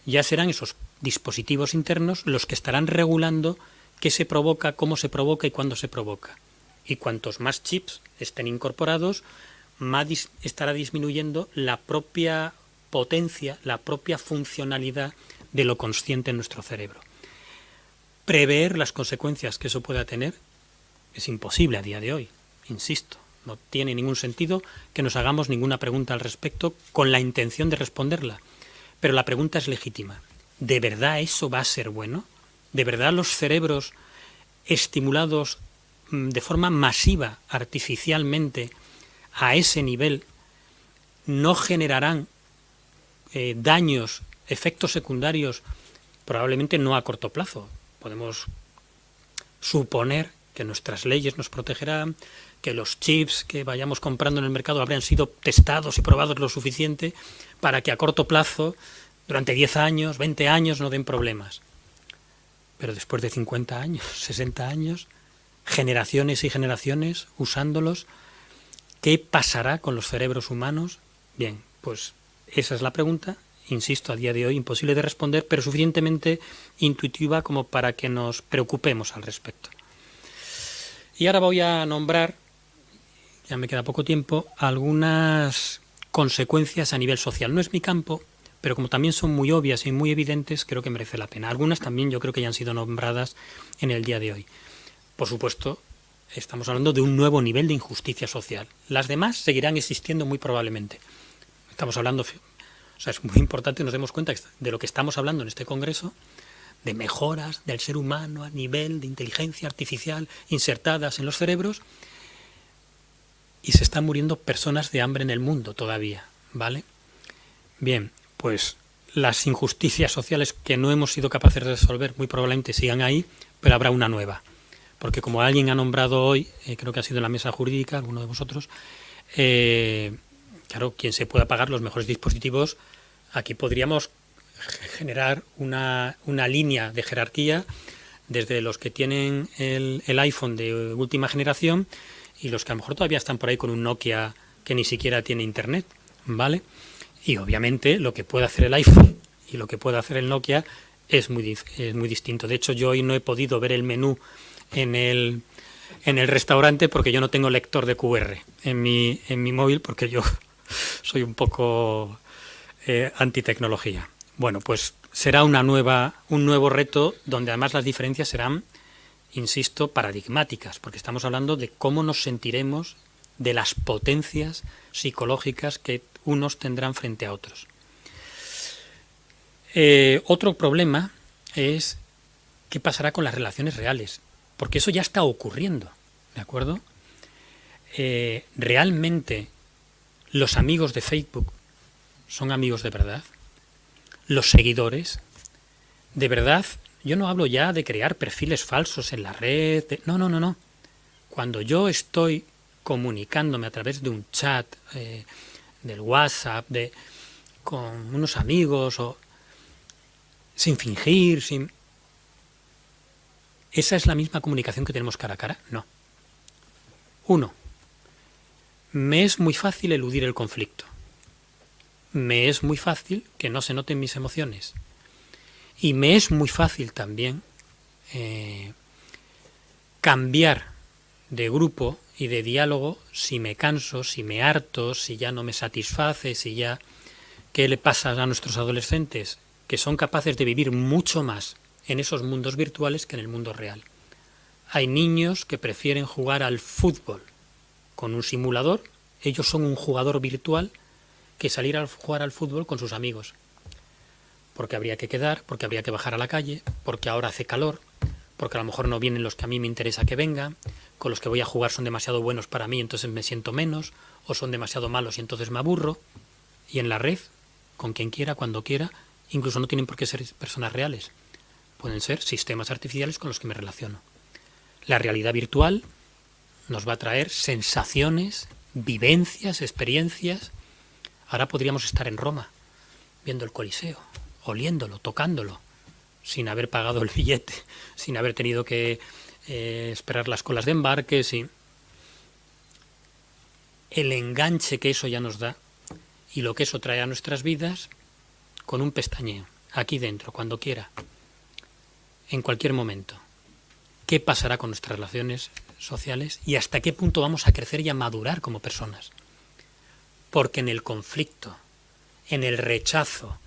Ya serán esos dispositivos internos los que estarán regulando qué se provoca, cómo se provoca y cuándo se provoca. Y cuantos más chips estén incorporados, más estará disminuyendo la propia potencia, la propia funcionalidad de lo consciente en nuestro cerebro. Prever las consecuencias que eso pueda tener es imposible a día de hoy, insisto. No tiene ningún sentido que nos hagamos ninguna pregunta al respecto con la intención de responderla. Pero la pregunta es legítima. ¿De verdad eso va a ser bueno? ¿De verdad los cerebros estimulados de forma masiva, artificialmente, a ese nivel, no generarán daños, efectos secundarios, probablemente no a corto plazo? Podemos suponer que nuestras leyes nos protegerán, que los chips que vayamos comprando en el mercado habrán sido testados y probados lo suficiente para que a corto plazo, durante 10 años, 20 años, no den problemas. Pero después de 50 años, 60 años, generaciones y generaciones usándolos, ¿qué pasará con los cerebros humanos? Bien, pues esa es la pregunta, insisto, a día de hoy imposible de responder, pero suficientemente intuitiva como para que nos preocupemos al respecto. Y ahora voy a nombrar, ya me queda poco tiempo, algunas consecuencias a nivel social. No es mi campo, pero como también son muy obvias y muy evidentes, creo que merece la pena. Algunas también yo creo que ya han sido nombradas en el día de hoy. Por supuesto, estamos hablando de un nuevo nivel de injusticia social. Las demás seguirán existiendo muy probablemente. Estamos hablando, o sea, es muy importante que nos demos cuenta de lo que estamos hablando en este congreso, de mejoras del ser humano a nivel de inteligencia artificial insertadas en los cerebros, y se están muriendo personas de hambre en el mundo todavía, ¿vale? Bien, pues las injusticias sociales que no hemos sido capaces de resolver muy probablemente sigan ahí, pero habrá una nueva. Porque como alguien ha nombrado hoy, creo que ha sido en la mesa jurídica, alguno de vosotros, claro, quien se pueda pagar los mejores dispositivos, aquí podríamos generar una línea de jerarquía desde los que tienen el iPhone de última generación y los que a lo mejor todavía están por ahí con un Nokia que ni siquiera tiene internet, ¿vale? Y obviamente lo que puede hacer el iPhone y lo que puede hacer el Nokia es muy distinto. De hecho, yo hoy no he podido ver el menú en el restaurante porque yo no tengo lector de QR en mi móvil, porque yo soy un poco antitecnología. Bueno, pues será un nuevo reto donde además las diferencias serán insisto, paradigmáticas, porque estamos hablando de cómo nos sentiremos, de las potencias psicológicas que unos tendrán frente a otros. Otro problema es qué pasará con las relaciones reales, porque eso ya está ocurriendo, ¿de acuerdo? ¿Realmente los amigos de Facebook son amigos de verdad? ¿Los seguidores? ¿De verdad? Yo no hablo ya de crear perfiles falsos en la red. No. Cuando yo estoy comunicándome a través de un chat, del WhatsApp, con unos amigos, o sin fingir, ¿esa es la misma comunicación que tenemos cara a cara? No. 1. Me es muy fácil eludir el conflicto. Me es muy fácil que no se noten mis emociones. Y me es muy fácil también cambiar de grupo y de diálogo si me canso, si me harto, si ya no me satisface, si ya... ¿Qué le pasa a nuestros adolescentes? Que son capaces de vivir mucho más en esos mundos virtuales que en el mundo real. Hay niños que prefieren jugar al fútbol con un simulador, ellos son un jugador virtual, que salir a jugar al fútbol con sus amigos. Porque habría que quedar, porque habría que bajar a la calle, porque ahora hace calor, porque a lo mejor no vienen los que a mí me interesa que vengan, con los que voy a jugar son demasiado buenos para mí, entonces me siento menos, o son demasiado malos y entonces me aburro. Y en la red, con quien quiera, cuando quiera, incluso no tienen por qué ser personas reales. Pueden ser sistemas artificiales con los que me relaciono. La realidad virtual nos va a traer sensaciones, vivencias, experiencias. Ahora podríamos estar en Roma, viendo el Coliseo, oliéndolo, tocándolo, sin haber pagado el billete, sin haber tenido que esperar las colas de embarque, sin... El enganche que eso ya nos da y lo que eso trae a nuestras vidas con un pestañeo, aquí dentro, cuando quiera, en cualquier momento. ¿Qué pasará con nuestras relaciones sociales y hasta qué punto vamos a crecer y a madurar como personas? Porque en el conflicto, en el rechazo,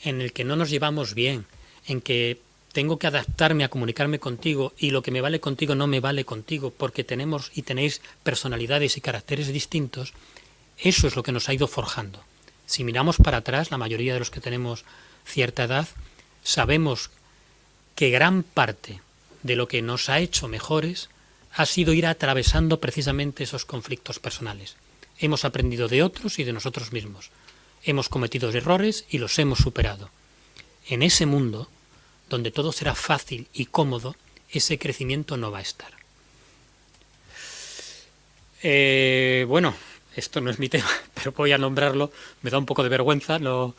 en el que no nos llevamos bien, en que tengo que adaptarme a comunicarme contigo y lo que me vale contigo no me vale contigo porque tenemos y tenéis personalidades y caracteres distintos, eso es lo que nos ha ido forjando. Si miramos para atrás, la mayoría de los que tenemos cierta edad, sabemos que gran parte de lo que nos ha hecho mejores ha sido ir atravesando precisamente esos conflictos personales. Hemos aprendido de otros y de nosotros mismos. Hemos cometido errores y los hemos superado. En ese mundo, donde todo será fácil y cómodo, ese crecimiento no va a estar. Bueno, esto no es mi tema, pero voy a nombrarlo. Me da un poco de vergüenza, no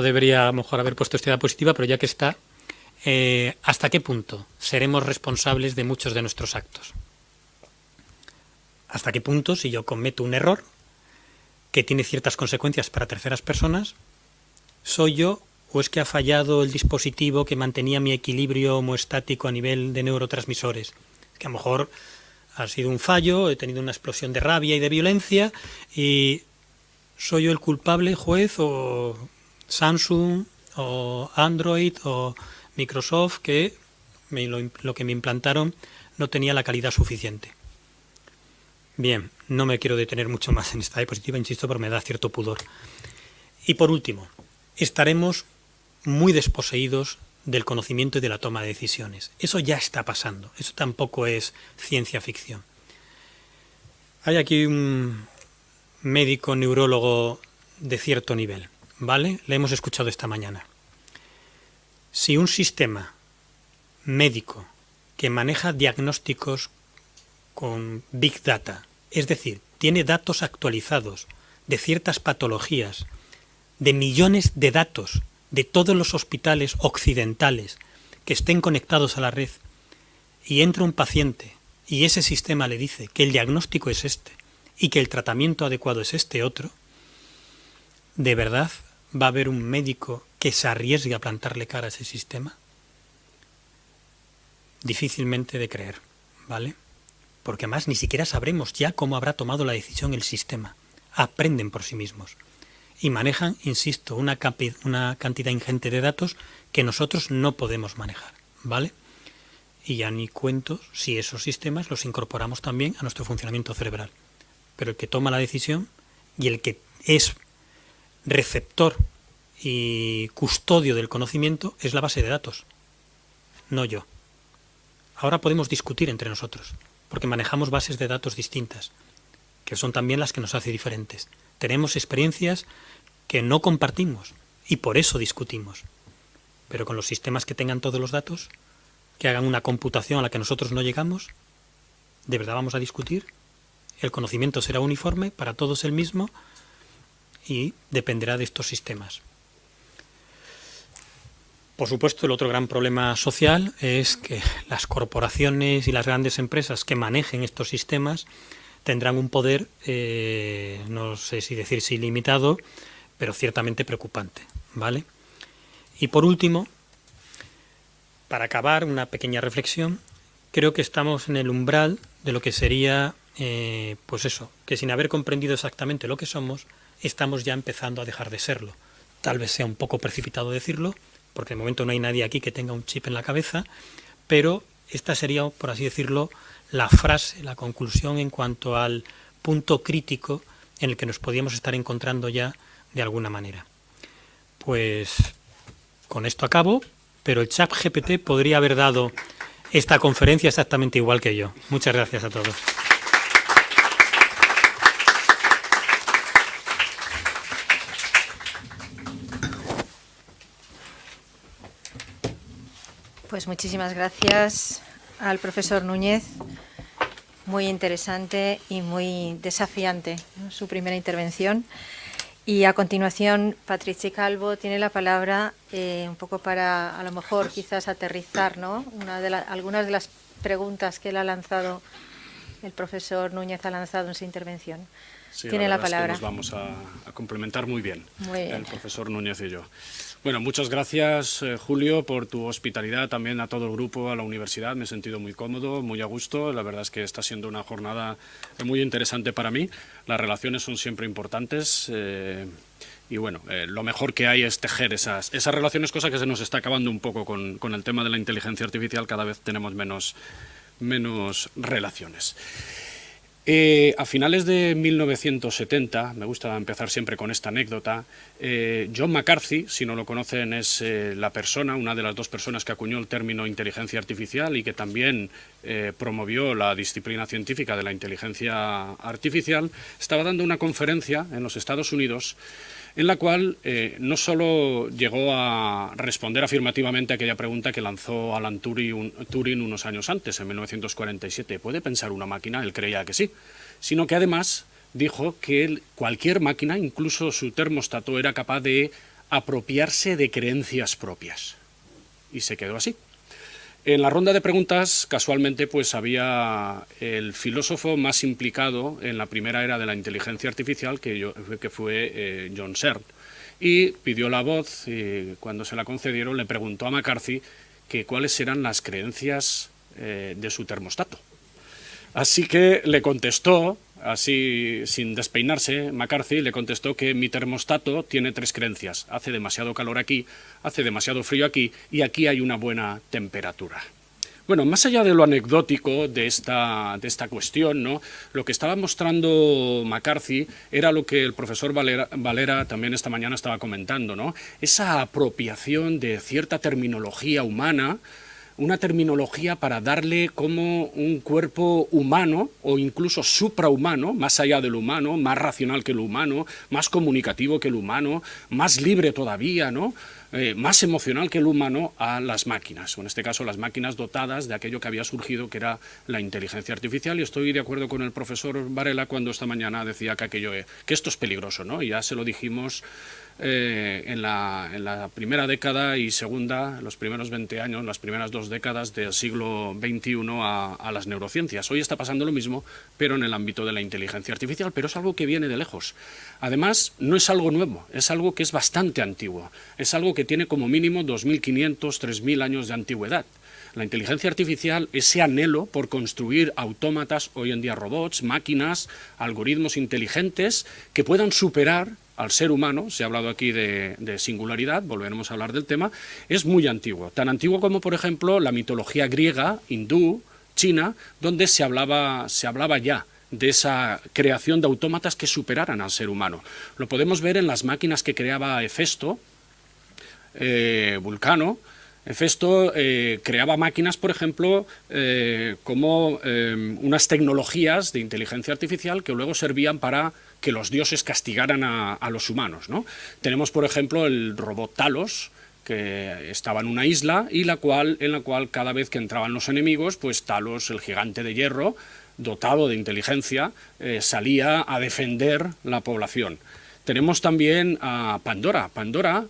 debería a lo mejor haber puesto esta diapositiva, pero ya que está, ¿hasta qué punto seremos responsables de muchos de nuestros actos? ¿Hasta qué punto, si yo cometo un error que tiene ciertas consecuencias para terceras personas, soy yo o es que ha fallado el dispositivo que mantenía mi equilibrio homeostático a nivel de neurotransmisores? Que a lo mejor ha sido un fallo, he tenido una explosión de rabia y de violencia y soy yo el culpable, juez, o Samsung, o Android, o Microsoft, que lo que me implantaron no tenía la calidad suficiente. Bien, no me quiero detener mucho más en esta diapositiva, insisto, pero me da cierto pudor. Y por último, estaremos muy desposeídos del conocimiento y de la toma de decisiones. Eso ya está pasando, eso tampoco es ciencia ficción. Hay aquí un médico neurólogo de cierto nivel, ¿vale? Le hemos escuchado esta mañana. Si un sistema médico que maneja diagnósticos con Big Data, es decir, tiene datos actualizados de ciertas patologías, de millones de datos de todos los hospitales occidentales que estén conectados a la red, y entra un paciente y ese sistema le dice que el diagnóstico es este y que el tratamiento adecuado es este otro, ¿de verdad va a haber un médico que se arriesgue a plantarle cara a ese sistema? Difícilmente de creer, ¿vale? Porque además ni siquiera sabremos ya cómo habrá tomado la decisión el sistema. Aprenden por sí mismos. Y manejan, insisto, una cantidad ingente de datos que nosotros no podemos manejar, ¿vale? Y ya ni cuento si esos sistemas los incorporamos también a nuestro funcionamiento cerebral. Pero el que toma la decisión y el que es receptor y custodio del conocimiento es la base de datos, no yo. Ahora podemos discutir entre nosotros, porque manejamos bases de datos distintas, que son también las que nos hacen diferentes. Tenemos experiencias que no compartimos y por eso discutimos. Pero con los sistemas que tengan todos los datos, que hagan una computación a la que nosotros no llegamos, ¿de verdad vamos a discutir? El conocimiento será uniforme, para todos el mismo, y dependerá de estos sistemas. Por supuesto, el otro gran problema social es que las corporaciones y las grandes empresas que manejen estos sistemas tendrán un poder, no sé si decir si ilimitado, pero ciertamente preocupante, ¿vale? Y por último, para acabar, una pequeña reflexión, creo que estamos en el umbral de lo que sería, pues eso, que sin haber comprendido exactamente lo que somos, estamos ya empezando a dejar de serlo. Tal vez sea un poco precipitado decirlo, porque de momento no hay nadie aquí que tenga un chip en la cabeza, pero esta sería, por así decirlo, la frase, la conclusión en cuanto al punto crítico en el que nos podíamos estar encontrando ya de alguna manera. Pues con esto acabo, pero el ChatGPT podría haber dado esta conferencia exactamente igual que yo. Muchas gracias a todos. Pues muchísimas gracias al profesor Núñez. Muy interesante y muy desafiante, ¿no?, su primera intervención. Y a continuación, Patricia Calvo tiene la palabra un poco para, a lo mejor, quizás aterrizar, ¿no?, algunas de las preguntas que él ha lanzado, el profesor Núñez ha lanzado en su intervención. Sí, tiene la Es palabra. que nos vamos a complementar muy bien, Muy bien, el profesor Núñez y yo. Bueno, muchas gracias, Julio, por tu hospitalidad, también a todo el grupo, a la universidad. Me he sentido muy cómodo, muy a gusto. La verdad es que está siendo una jornada muy interesante para mí. Las relaciones son siempre importantes y bueno, lo mejor que hay es tejer esas relaciones, cosa que se nos está acabando un poco con el tema de la inteligencia artificial. Cada vez tenemos menos relaciones. A finales de 1970, me gusta empezar siempre con esta anécdota, John McCarthy, si no lo conocen, es una de las dos personas que acuñó el término inteligencia artificial y que también promovió la disciplina científica de la inteligencia artificial, estaba dando una conferencia en los Estados Unidos en la cual no solo llegó a responder afirmativamente a aquella pregunta que lanzó Alan Turing unos años antes, en 1947, ¿puede pensar una máquina? Él creía que sí, sino que además dijo que cualquier máquina, incluso su termostato, era capaz de apropiarse de creencias propias. Y se quedó así. En la ronda de preguntas, casualmente, pues había el filósofo más implicado en la primera era de la inteligencia artificial, que fue John Searle, y pidió la voz, y cuando se la concedieron le preguntó a McCarthy que cuáles eran las creencias de su termostato. Así que le contestó, así sin despeinarse, McCarthy le contestó que mi termostato tiene 3 creencias. Hace demasiado calor aquí, hace demasiado frío aquí y aquí hay una buena temperatura. Bueno, más allá de lo anecdótico de esta cuestión, ¿no?, lo que estaba mostrando McCarthy era lo que el profesor Valera también esta mañana estaba comentando, ¿no?, esa apropiación de cierta terminología humana, una terminología para darle como un cuerpo humano o incluso suprahumano, más allá del humano, más racional que el humano, más comunicativo que el humano, más libre todavía, ¿no?, más emocional que el humano, a las máquinas, o en este caso las máquinas dotadas de aquello que había surgido, que era la inteligencia artificial. Y estoy de acuerdo con el profesor Varela cuando esta mañana decía que esto es peligroso, ¿no? Y ya se lo dijimos en la primera década y segunda, los primeros 20 años, las primeras 2 décadas del siglo XXI a las neurociencias. Hoy está pasando lo mismo, pero en el ámbito de la inteligencia artificial, pero es algo que viene de lejos. Además, no es algo nuevo, es algo que es bastante antiguo, es algo que tiene como mínimo 2.500, 3.000 años de antigüedad. La inteligencia artificial, ese anhelo por construir autómatas, hoy en día robots, máquinas, algoritmos inteligentes que puedan superar al ser humano, se ha hablado aquí de singularidad, volveremos a hablar del tema, es muy antiguo. Tan antiguo como, por ejemplo, la mitología griega, hindú, china, donde se hablaba ya de esa creación de autómatas que superaran al ser humano. Lo podemos ver en las máquinas que creaba Hefesto, Vulcano. Hefesto creaba máquinas, por ejemplo, como unas tecnologías de inteligencia artificial que luego servían para que los dioses castigaran a los humanos, ¿no? Tenemos, por ejemplo, el robot Talos, que estaba en una isla y en la cual cada vez que entraban los enemigos, pues Talos, el gigante de hierro, dotado de inteligencia, salía a defender la población. Tenemos también a Pandora. Pandora,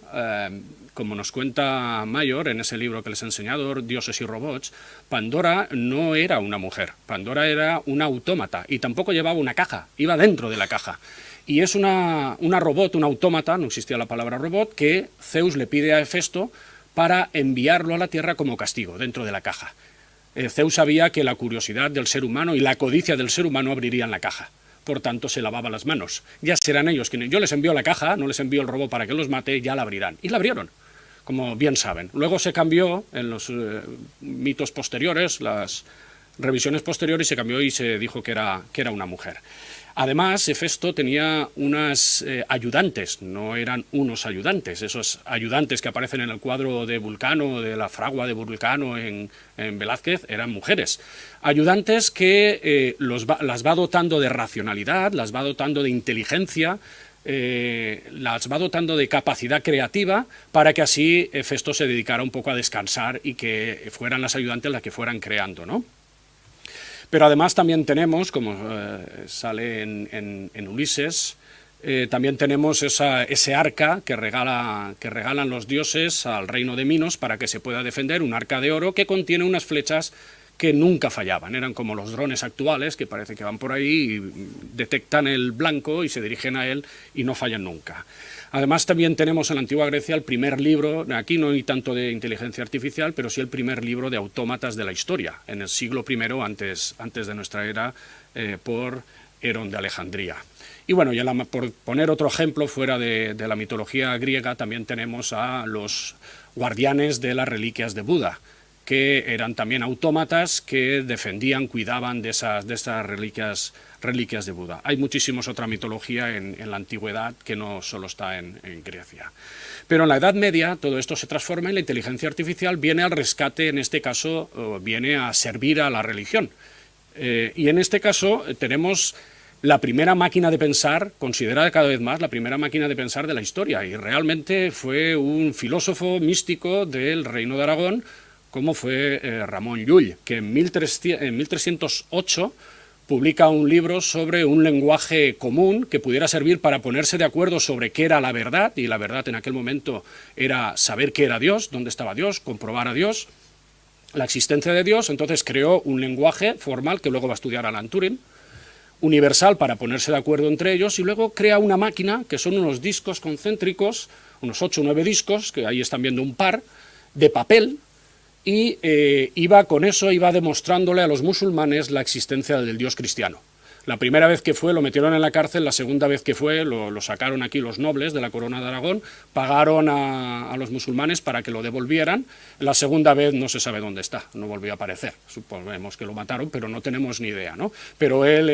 como nos cuenta Mayor en ese libro que les he enseñado, Dioses y Robots, Pandora no era una mujer, Pandora era una autómata y tampoco llevaba una caja, iba dentro de la caja. Y es una robot, una autómata, no existía la palabra robot, que Zeus le pide a Hefesto para enviarlo a la Tierra como castigo, dentro de la caja. Zeus sabía que la curiosidad del ser humano y la codicia del ser humano abrirían la caja. Por tanto, se lavaba las manos. Ya serán ellos quienes... Yo les envío la caja, no les envío el robot para que los mate, ya la abrirán. Y la abrieron, como bien saben. Luego se cambió en los mitos posteriores, las revisiones posteriores, se cambió y se dijo que era una mujer. Además, Hefesto tenía unas ayudantes, no eran unos ayudantes, esos ayudantes que aparecen en el cuadro de Vulcano, de la fragua de Vulcano en Velázquez, eran mujeres. Ayudantes que las va dotando de racionalidad, las va dotando de inteligencia, las va dotando de capacidad creativa para que así Hefesto se dedicara un poco a descansar y que fueran las ayudantes las que fueran creando, ¿no? Pero además también tenemos, como sale en Ulises, también tenemos ese arca que regalan los dioses al reino de Minos para que se pueda defender, un arca de oro que contiene unas flechas que nunca fallaban. Eran como los drones actuales, que parece que van por ahí y detectan el blanco y se dirigen a él y no fallan nunca. Además también tenemos en la antigua Grecia el primer libro, aquí no hay tanto de inteligencia artificial, pero sí el primer libro de autómatas de la historia, en el siglo I antes de nuestra era, por Herón de Alejandría. Y bueno, por poner otro ejemplo fuera de la mitología griega, también tenemos a los guardianes de las reliquias de Buda, que eran también autómatas que defendían, cuidaban de esas reliquias de Buda. Hay muchísimas otra mitología en la antigüedad que no solo está en Grecia. Pero en la Edad Media todo esto se transforma y la inteligencia artificial viene al rescate, en este caso viene a servir a la religión. Y en este caso tenemos la primera máquina de pensar, considerada cada vez más la primera máquina de pensar de la historia, y realmente fue un filósofo místico del Reino de Aragón, como fue Ramon Llull, que en 1308 publica un libro sobre un lenguaje común que pudiera servir para ponerse de acuerdo sobre qué era la verdad, y la verdad en aquel momento era saber qué era Dios, dónde estaba Dios, comprobar a Dios, la existencia de Dios. Entonces creó un lenguaje formal que luego va a estudiar Alan Turing, universal para ponerse de acuerdo entre ellos, y luego crea una máquina que son unos discos concéntricos, unos 8 o 9 discos, que ahí están viendo un par, de papel, y iba demostrándole a los musulmanes la existencia del Dios cristiano. La primera vez que fue lo metieron en la cárcel, la segunda vez que fue lo sacaron aquí los nobles de la corona de Aragón, pagaron a los musulmanes para que lo devolvieran. La segunda vez no se sabe dónde está, no volvió a aparecer. Suponemos que lo mataron, pero no tenemos ni idea, ¿no? Pero él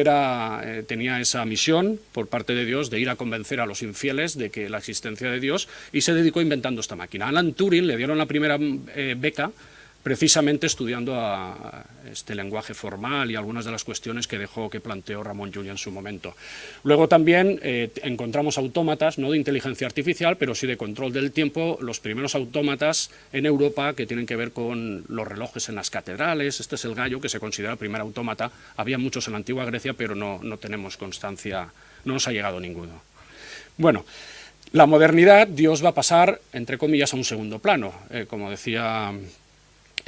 tenía esa misión por parte de Dios de ir a convencer a los infieles de que la existencia de Dios, y se dedicó inventando esta máquina. A Alan Turing le dieron la primera beca precisamente estudiando a este lenguaje formal y algunas de las cuestiones que planteó Ramon Llull en su momento. Luego también encontramos autómatas, no de inteligencia artificial, pero sí de control del tiempo, los primeros autómatas en Europa que tienen que ver con los relojes en las catedrales. Este es el Gallo, que se considera el primer autómata. Había muchos en la antigua Grecia, pero no tenemos constancia, no nos ha llegado ninguno. Bueno, la modernidad, Dios va a pasar, entre comillas, a un segundo plano, como decía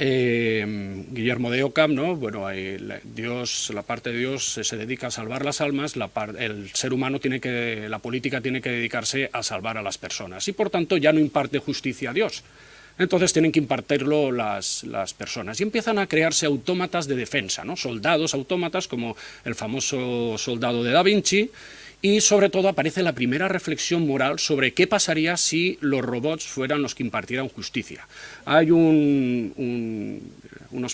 Guillermo de Ockham, ¿no? Bueno, la parte de Dios se dedica a salvar las almas, el ser humano la política tiene que dedicarse a salvar a las personas, y por tanto ya no imparte justicia a Dios. Entonces tienen que impartirlo las personas, y empiezan a crearse autómatas de defensa, ¿no? Soldados autómatas, como el famoso soldado de Da Vinci, y sobre todo aparece la primera reflexión moral sobre qué pasaría si los robots fueran los que impartieran justicia. Hay unos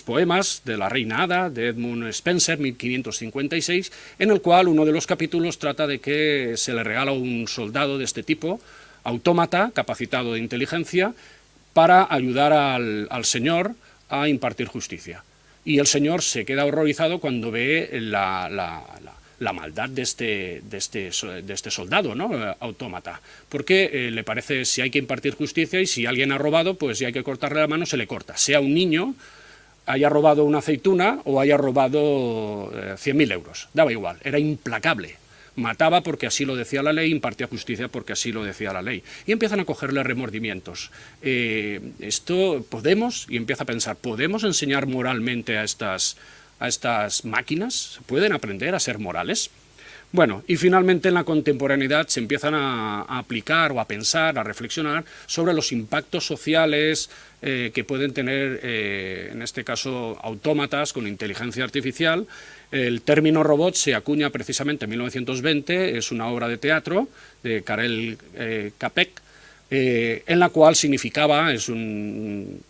poemas de la Reina Hada, de Edmund Spenser, 1556, en el cual uno de los capítulos trata de que se le regala un soldado de este tipo, autómata, capacitado de inteligencia, para ayudar al señor a impartir justicia. Y el señor se queda horrorizado cuando ve la maldad de este soldado, ¿no? Autómata, porque le parece, si hay que impartir justicia y si alguien ha robado, pues si hay que cortarle la mano, se le corta, sea un niño, haya robado una aceituna o haya robado 100.000 euros, daba igual, era implacable. Mataba porque así lo decía la ley, impartía justicia porque así lo decía la ley. Y empiezan a cogerle remordimientos. Esto podemos, y empieza a pensar, ¿podemos enseñar moralmente a estas máquinas? ¿Pueden aprender a ser morales? Bueno, y finalmente en la contemporaneidad se empiezan a aplicar o a pensar, a reflexionar sobre los impactos sociales que pueden tener, en este caso, autómatas con inteligencia artificial. El término robot se acuña precisamente en 1920, es una obra de teatro de Karel Capek, en la cual significaba, es un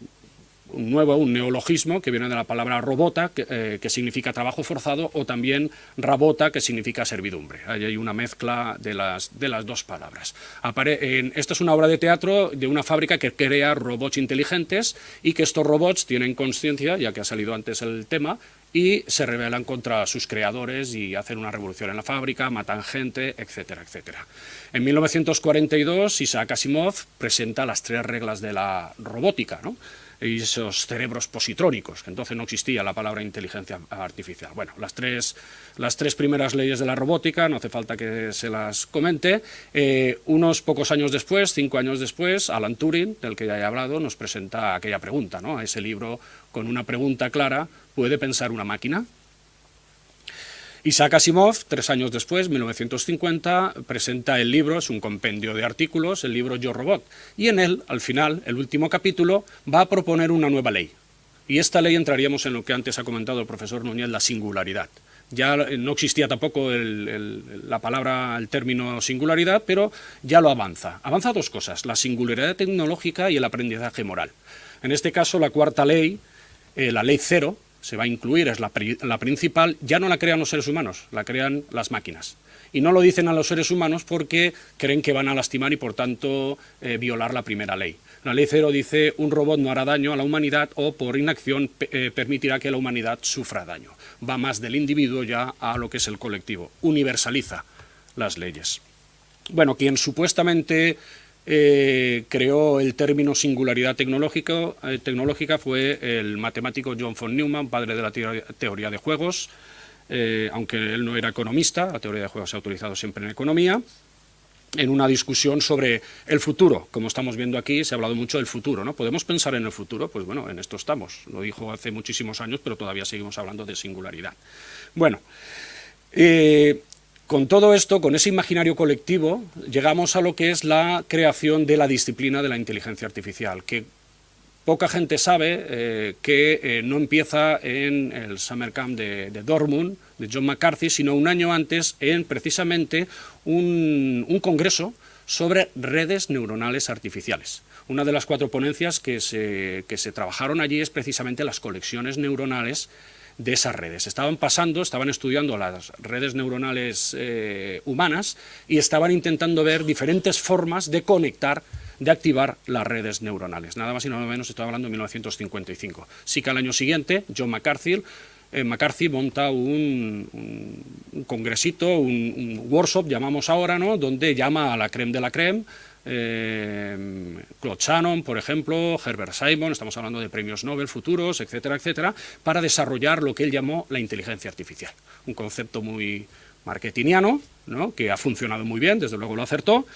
neologismo que viene de la palabra robota, que significa trabajo forzado, o también rabota, que significa servidumbre. Ahí hay una mezcla de las dos palabras. Esta es una obra de teatro de una fábrica que crea robots inteligentes y que estos robots tienen conciencia, ya que ha salido antes el tema, y se rebelan contra sus creadores y hacen una revolución en la fábrica, matan gente, etcétera, etcétera. En 1942, Isaac Asimov presenta las 3 reglas de la robótica, ¿no? Y esos cerebros positrónicos, que entonces no existía la palabra inteligencia artificial. Bueno, las tres primeras leyes de la robótica, no hace falta que se las comente. Unos pocos años después, 5 años después, Alan Turing, del que ya he hablado, nos presenta aquella pregunta, ¿no? Ese libro con una pregunta clara: ¿puede pensar una máquina? Isaac Asimov, 3 años después, 1950, presenta el libro, es un compendio de artículos, el libro Yo, Robot, y en él, al final, el último capítulo, va a proponer una nueva ley. Y esta ley entraríamos en lo que antes ha comentado el profesor Núñez, la singularidad. Ya no existía tampoco el término singularidad, pero ya lo avanza. Avanza 2 cosas, la singularidad tecnológica y el aprendizaje moral. En este caso, la cuarta ley, la ley 0, se va a incluir, es la principal, ya no la crean los seres humanos, la crean las máquinas. Y no lo dicen a los seres humanos porque creen que van a lastimar y por tanto violar la primera ley. La ley 0 dice: un robot no hará daño a la humanidad o por inacción permitirá que la humanidad sufra daño. Va más del individuo ya a lo que es el colectivo, universaliza las leyes. Bueno, quien supuestamente creó el término singularidad tecnológica fue el matemático John von Neumann, padre de la teoría de juegos, aunque él no era economista, la teoría de juegos se ha utilizado siempre en economía, en una discusión sobre el futuro. Como estamos viendo aquí, se ha hablado mucho del futuro, ¿no? ¿Podemos pensar en el futuro? Pues bueno, en esto estamos. Lo dijo hace muchísimos años, pero todavía seguimos hablando de singularidad. Bueno, con todo esto, con ese imaginario colectivo, llegamos a lo que es la creación de la disciplina de la inteligencia artificial, que poca gente sabe que no empieza en el Summer Camp de Dortmund, de John McCarthy, sino un año antes en precisamente un congreso sobre redes neuronales artificiales. Una de las 4 ponencias que se trabajaron allí es precisamente las conexiones neuronales de esas redes. Estaban estudiando las redes neuronales humanas y estaban intentando ver diferentes formas de conectar, de activar las redes neuronales. Nada más y nada menos, estoy hablando de 1955. Sí que al año siguiente, John McCarthy monta un congresito, un workshop, llamamos ahora, ¿no?, donde llama a la crème de la crème, Claude Shannon, por ejemplo, Herbert Simon, estamos hablando de premios Nobel futuros, etcétera, etcétera, para desarrollar lo que él llamó la inteligencia artificial. Un concepto muy marketingiano, ¿no?, que ha funcionado muy bien, desde luego lo acertó,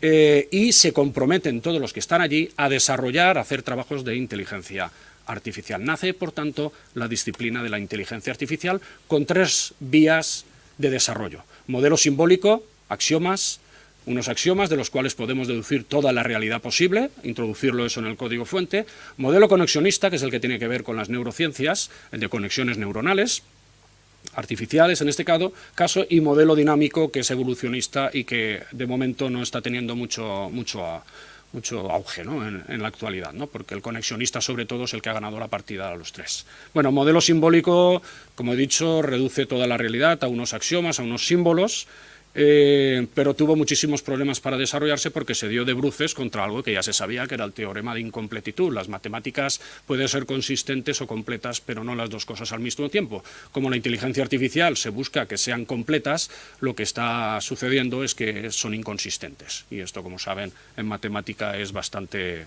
y se comprometen todos los que están allí a desarrollar, a hacer trabajos de inteligencia artificial. Nace, por tanto, la disciplina de la inteligencia artificial con 3 vías de desarrollo. Modelo simbólico, axiomas, unos axiomas de los cuales podemos deducir toda la realidad posible, introducirlo eso en el código fuente. Modelo conexionista, que es el que tiene que ver con las neurociencias, el de conexiones neuronales. artificiales en este caso, y modelo dinámico, que es evolucionista y que de momento no está teniendo mucho auge, ¿no?, en la actualidad, ¿no?, porque el conexionista sobre todo es el que ha ganado la partida a los tres. Bueno, modelo simbólico, como he dicho, reduce toda la realidad a unos axiomas, a unos símbolos, pero tuvo muchísimos problemas para desarrollarse porque se dio de bruces contra algo que ya se sabía, que era el teorema de incompletitud. Las matemáticas pueden ser consistentes o completas, pero no las dos cosas al mismo tiempo. Como la inteligencia artificial se busca que sean completas, lo que está sucediendo es que son inconsistentes. Y esto, como saben, en matemática es bastante...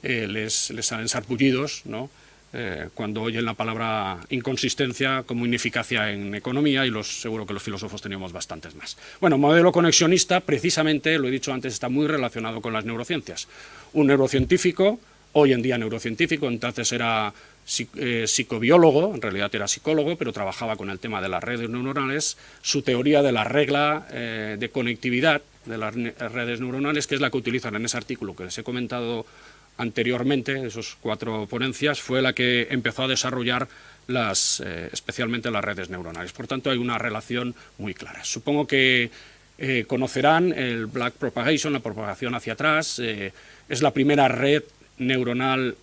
les salen sarpullidos, ¿no?, cuando oyen la palabra inconsistencia como ineficacia en economía, y seguro que los filósofos teníamos bastantes más. Bueno, modelo conexionista, precisamente, lo he dicho antes, está muy relacionado con las neurociencias. Un neurocientífico, hoy en día neurocientífico, entonces era psicobiólogo, en realidad era psicólogo, pero trabajaba con el tema de las redes neuronales. Su teoría de la regla de conectividad de las redes neuronales, que es la que utilizan en ese artículo que les he comentado anteriormente, esos 4 ponencias, fue la que empezó a desarrollar especialmente las redes neuronales. Por tanto, hay una relación muy clara. Supongo que conocerán el Back Propagation, la propagación hacia atrás. Es la primera red neuronal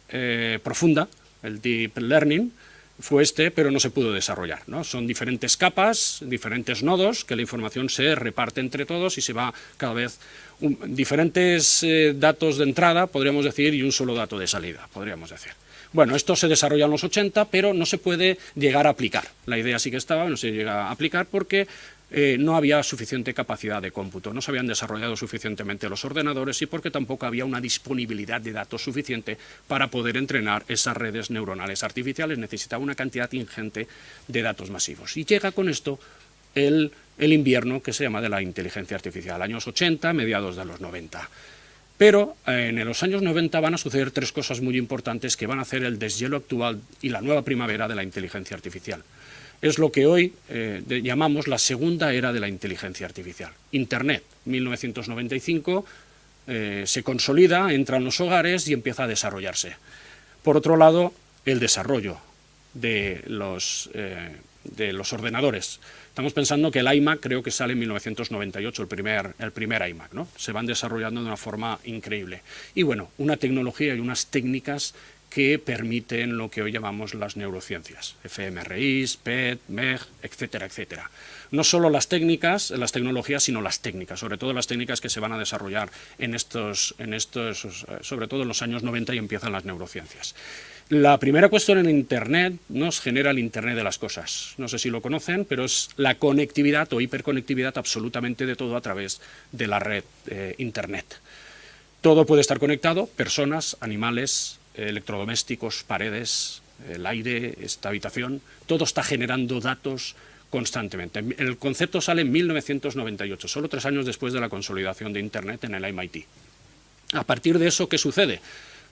profunda, el Deep Learning, fue pero no se pudo desarrollar, ¿no? Son diferentes capas, diferentes nodos, que la información se reparte entre todos y se va cada vez diferentes datos de entrada, podríamos decir, y un solo dato de salida, podríamos decir. Bueno, esto se desarrolla en los 80, pero no se puede llegar a aplicar. La idea sí que estaba, no se llega a aplicar porque no había suficiente capacidad de cómputo, no se habían desarrollado suficientemente los ordenadores y porque tampoco había una disponibilidad de datos suficiente para poder entrenar esas redes neuronales artificiales. Necesitaba una cantidad ingente de datos masivos. Y llega con esto el invierno que se llama de la inteligencia artificial, años 80, mediados de los 90. Pero en los años 90 van a suceder 3 cosas muy importantes que van a hacer el deshielo actual y la nueva primavera de la inteligencia artificial. Es lo que hoy llamamos la segunda era de la inteligencia artificial. Internet, 1995, se consolida, entra en los hogares y empieza a desarrollarse. Por otro lado, el desarrollo de los ordenadores. Estamos pensando que el iMac creo que sale en 1998, el primer iMac, ¿no? Se van desarrollando de una forma increíble. Y bueno, una tecnología y unas técnicas que permiten lo que hoy llamamos las neurociencias, fMRIs, PET, MEG, etcétera, etcétera. No solo las técnicas, las tecnologías, sino las técnicas, sobre todo las técnicas que se van a desarrollar sobre todo en los años 90 y empiezan las neurociencias. La primera cuestión en Internet nos genera el Internet de las cosas. No sé si lo conocen, pero es la conectividad o hiperconectividad absolutamente de todo a través de la red Internet. Todo puede estar conectado, personas, animales, electrodomésticos, paredes, el aire, esta habitación, todo está generando datos constantemente. El concepto sale en 1998, solo 3 años después de la consolidación de Internet en el MIT. A partir de eso, ¿qué sucede?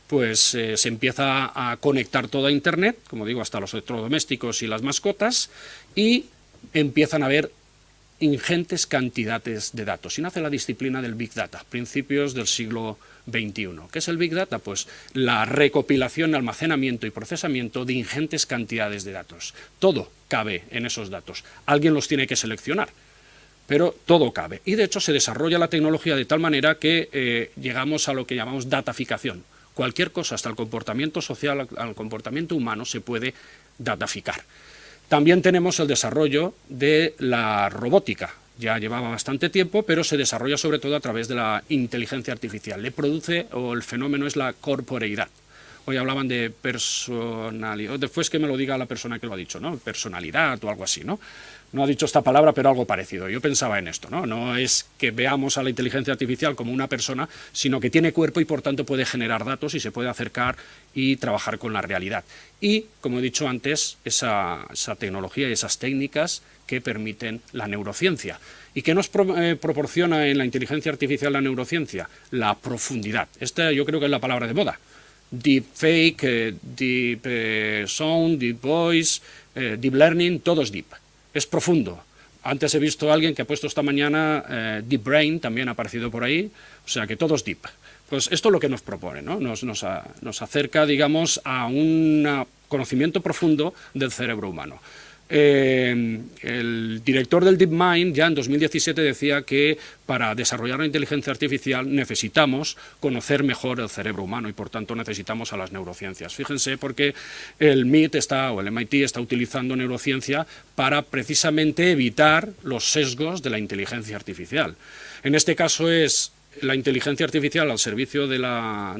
Pues se empieza a conectar toda Internet, como digo, hasta los electrodomésticos y las mascotas, y empiezan a haber ingentes cantidades de datos. Y nace la disciplina del Big Data, principios del siglo XXI. ¿Qué es el Big Data? Pues la recopilación, almacenamiento y procesamiento de ingentes cantidades de datos. Todo cabe en esos datos. Alguien los tiene que seleccionar, pero todo cabe. Y de hecho se desarrolla la tecnología de tal manera que llegamos a lo que llamamos dataficación. Cualquier cosa, hasta el comportamiento social, al comportamiento humano, se puede dataficar. También tenemos el desarrollo de la robótica. Ya llevaba bastante tiempo, pero se desarrolla sobre todo a través de la inteligencia artificial. Le produce, o el fenómeno es la corporeidad. Hoy hablaban de personalidad, después que me lo diga la persona que lo ha dicho, ¿no? Personalidad o algo así, ¿no? No ha dicho esta palabra, pero algo parecido. Yo pensaba en esto, ¿no? No es que veamos a la inteligencia artificial como una persona, sino que tiene cuerpo y por tanto puede generar datos y se puede acercar y trabajar con la realidad. Y, como he dicho antes, esa tecnología y esas técnicas que permiten la neurociencia. ¿Y qué nos proporciona en la inteligencia artificial la neurociencia? La profundidad. Esta yo creo que es la palabra de moda. Deep fake, deep sound, deep voice, deep learning, todo es deep. Es profundo. Antes he visto a alguien que ha puesto esta mañana Deep Brain, también ha aparecido por ahí, o sea que todo es deep. Pues esto es lo que nos propone, ¿no? Nos acerca, digamos, a un conocimiento profundo del cerebro humano. el director del DeepMind ya en 2017 decía que para desarrollar la inteligencia artificial necesitamos conocer mejor el cerebro humano y por tanto necesitamos a las neurociencias. Fíjense porque el MIT o el MIT está utilizando neurociencia para precisamente evitar los sesgos de la inteligencia artificial. En este caso es la inteligencia artificial al servicio de las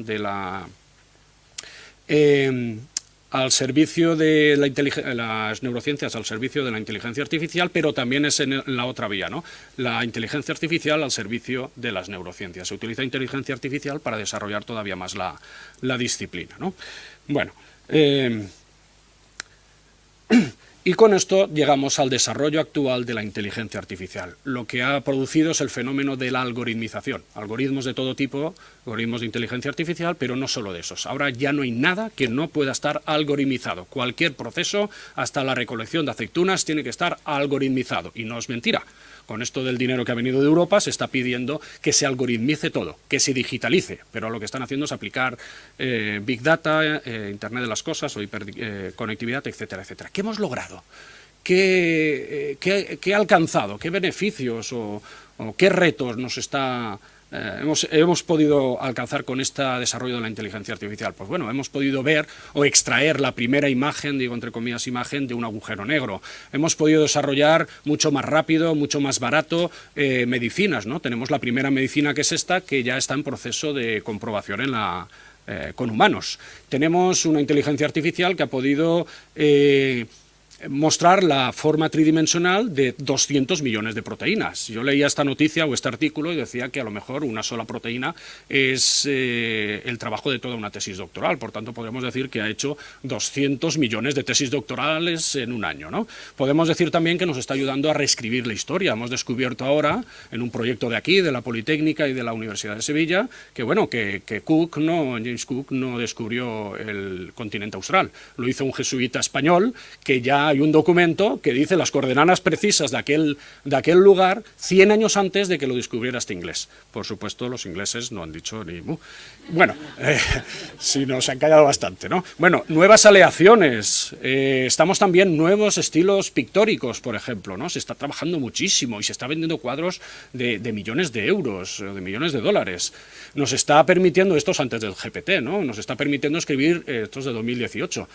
neurociencias al servicio de la inteligencia artificial, pero también es en la otra vía, ¿no? La inteligencia artificial al servicio de las neurociencias. Se utiliza inteligencia artificial para desarrollar todavía más la disciplina, ¿no? Bueno, y con esto llegamos al desarrollo actual de la inteligencia artificial. Lo que ha producido es el fenómeno de la algoritmización. Algoritmos de todo tipo, algoritmos de inteligencia artificial, pero no solo de esos. Ahora ya no hay nada que no pueda estar algoritmizado. Cualquier proceso, hasta la recolección de aceitunas, tiene que estar algoritmizado. Y no es mentira. Con esto del dinero que ha venido de Europa se está pidiendo que se algoritmice todo, que se digitalice, pero lo que están haciendo es aplicar Big Data, Internet de las Cosas o hiperconectividad, etcétera, etcétera. ¿Qué hemos logrado? ¿Qué ha alcanzado? ¿Qué beneficios o qué retos hemos podido alcanzar con este desarrollo de la inteligencia artificial? Pues bueno, hemos podido ver o extraer la primera imagen, digo entre comillas imagen, de un agujero negro. Hemos podido desarrollar mucho más rápido, mucho más barato medicinas, ¿no? Tenemos la primera medicina que es esta, que ya está en proceso de comprobación con humanos. Tenemos una inteligencia artificial que ha podido mostrar la forma tridimensional de 200 millones de proteínas. Yo leía esta noticia o este artículo y decía que a lo mejor una sola proteína es el trabajo de toda una tesis doctoral. Por tanto, podemos decir que ha hecho 200 millones de tesis doctorales en un año, ¿no? Podemos decir también que nos está ayudando a reescribir la historia. Hemos descubierto ahora, en un proyecto de aquí, de la Politécnica y de la Universidad de Sevilla, que bueno, que James Cook no descubrió el continente austral. Lo hizo un jesuita español que ya hay un documento que dice las coordenadas precisas de aquel lugar 100 años antes de que lo descubriera este inglés. Por supuesto, los ingleses no han dicho ni mu. Bueno, si no, se han callado bastante, ¿no? Bueno, nuevas aleaciones. Estamos también nuevos estilos pictóricos, por ejemplo, ¿no? Se está trabajando muchísimo y se está vendiendo cuadros de millones de euros, de millones de dólares. Nos está permitiendo, estos antes del GPT, ¿no? Nos está permitiendo escribir, estos de 2018,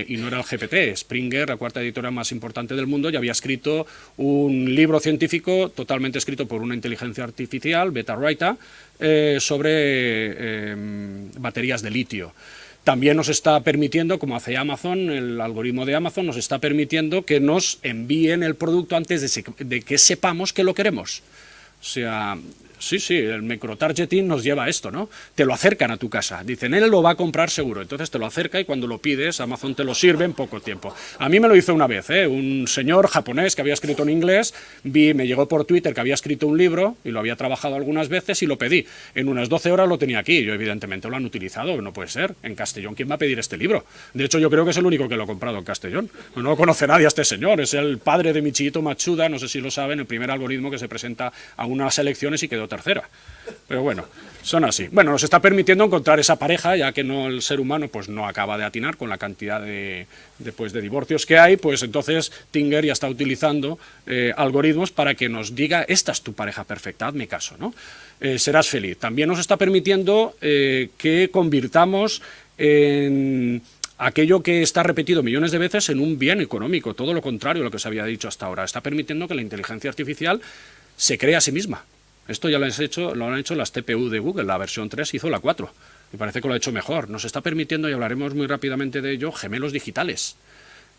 y no era el GPT, Springer, la cuarta editora más importante del mundo, ya había escrito un libro científico totalmente escrito por una inteligencia artificial, Beta Writer, sobre baterías de litio. También nos está permitiendo, como hace Amazon, el algoritmo de Amazon, nos está permitiendo que nos envíen el producto antes de que sepamos que lo queremos. O sea, sí, el microtargeting nos lleva a esto, ¿no? Te lo acercan a tu casa, dicen, él lo va a comprar seguro, entonces te lo acerca y cuando lo pides, Amazon te lo sirve en poco tiempo. A mí me lo hizo una vez, un señor japonés que había escrito en inglés, me llegó por Twitter que había escrito un libro y lo había trabajado algunas veces y lo pedí. En unas 12 horas lo tenía aquí, yo evidentemente lo han utilizado, no puede ser. En Castellón, ¿quién va a pedir este libro? De hecho, yo creo que es el único que lo ha comprado en Castellón. No lo conoce nadie a este señor, es el padre de Michihito Matsuda, no sé si lo saben, el primer algoritmo que se presenta a unas elecciones y quedó tercera. Pero bueno, son así. Bueno, nos está permitiendo encontrar esa pareja, ya que el ser humano pues no acaba de atinar con la cantidad de divorcios que hay, pues entonces Tinger ya está utilizando algoritmos para que nos diga, esta es tu pareja perfecta, hazme caso, ¿no? Serás feliz. También nos está permitiendo que convirtamos en aquello que está repetido millones de veces en un bien económico, todo lo contrario a lo que se había dicho hasta ahora. Está permitiendo que la inteligencia artificial se cree a sí misma. Esto ya lo han hecho las TPU de Google, la versión 3 hizo la 4, y parece que lo ha hecho mejor. Nos está permitiendo, y hablaremos muy rápidamente de ello, gemelos digitales,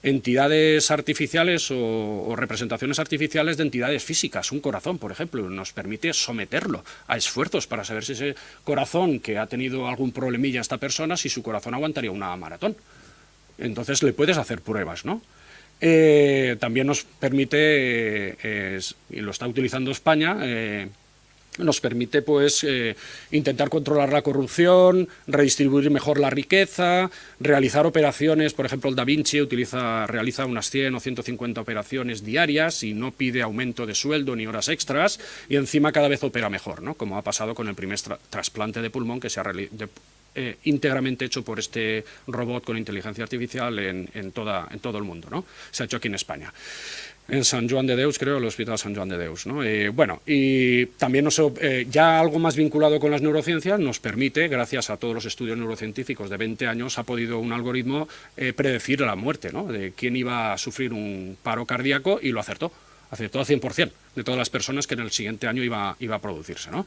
entidades artificiales o representaciones artificiales de entidades físicas. Un corazón, por ejemplo, nos permite someterlo a esfuerzos para saber si ese corazón que ha tenido algún problemilla a esta persona, si su corazón aguantaría una maratón. Entonces le puedes hacer pruebas, ¿no? También nos permite, y lo está utilizando España, nos permite pues intentar controlar la corrupción, redistribuir mejor la riqueza, realizar operaciones, por ejemplo el Da Vinci realiza unas 100 o 150 operaciones diarias y no pide aumento de sueldo ni horas extras y encima cada vez opera mejor, ¿no? Como ha pasado con el primer trasplante de pulmón que se ha íntegramente hecho por este robot con inteligencia artificial en todo el mundo, ¿no? Se ha hecho aquí en España. En San Joan de Deus, creo, el Hospital San Joan de Deus, ¿no? Bueno, y también ya algo más vinculado con las neurociencias nos permite, gracias a todos los estudios neurocientíficos de 20 años, ha podido un algoritmo predecir la muerte, ¿no? De quién iba a sufrir un paro cardíaco, y lo acertó al 100% de todas las personas que en el siguiente año iba a producirse, ¿no?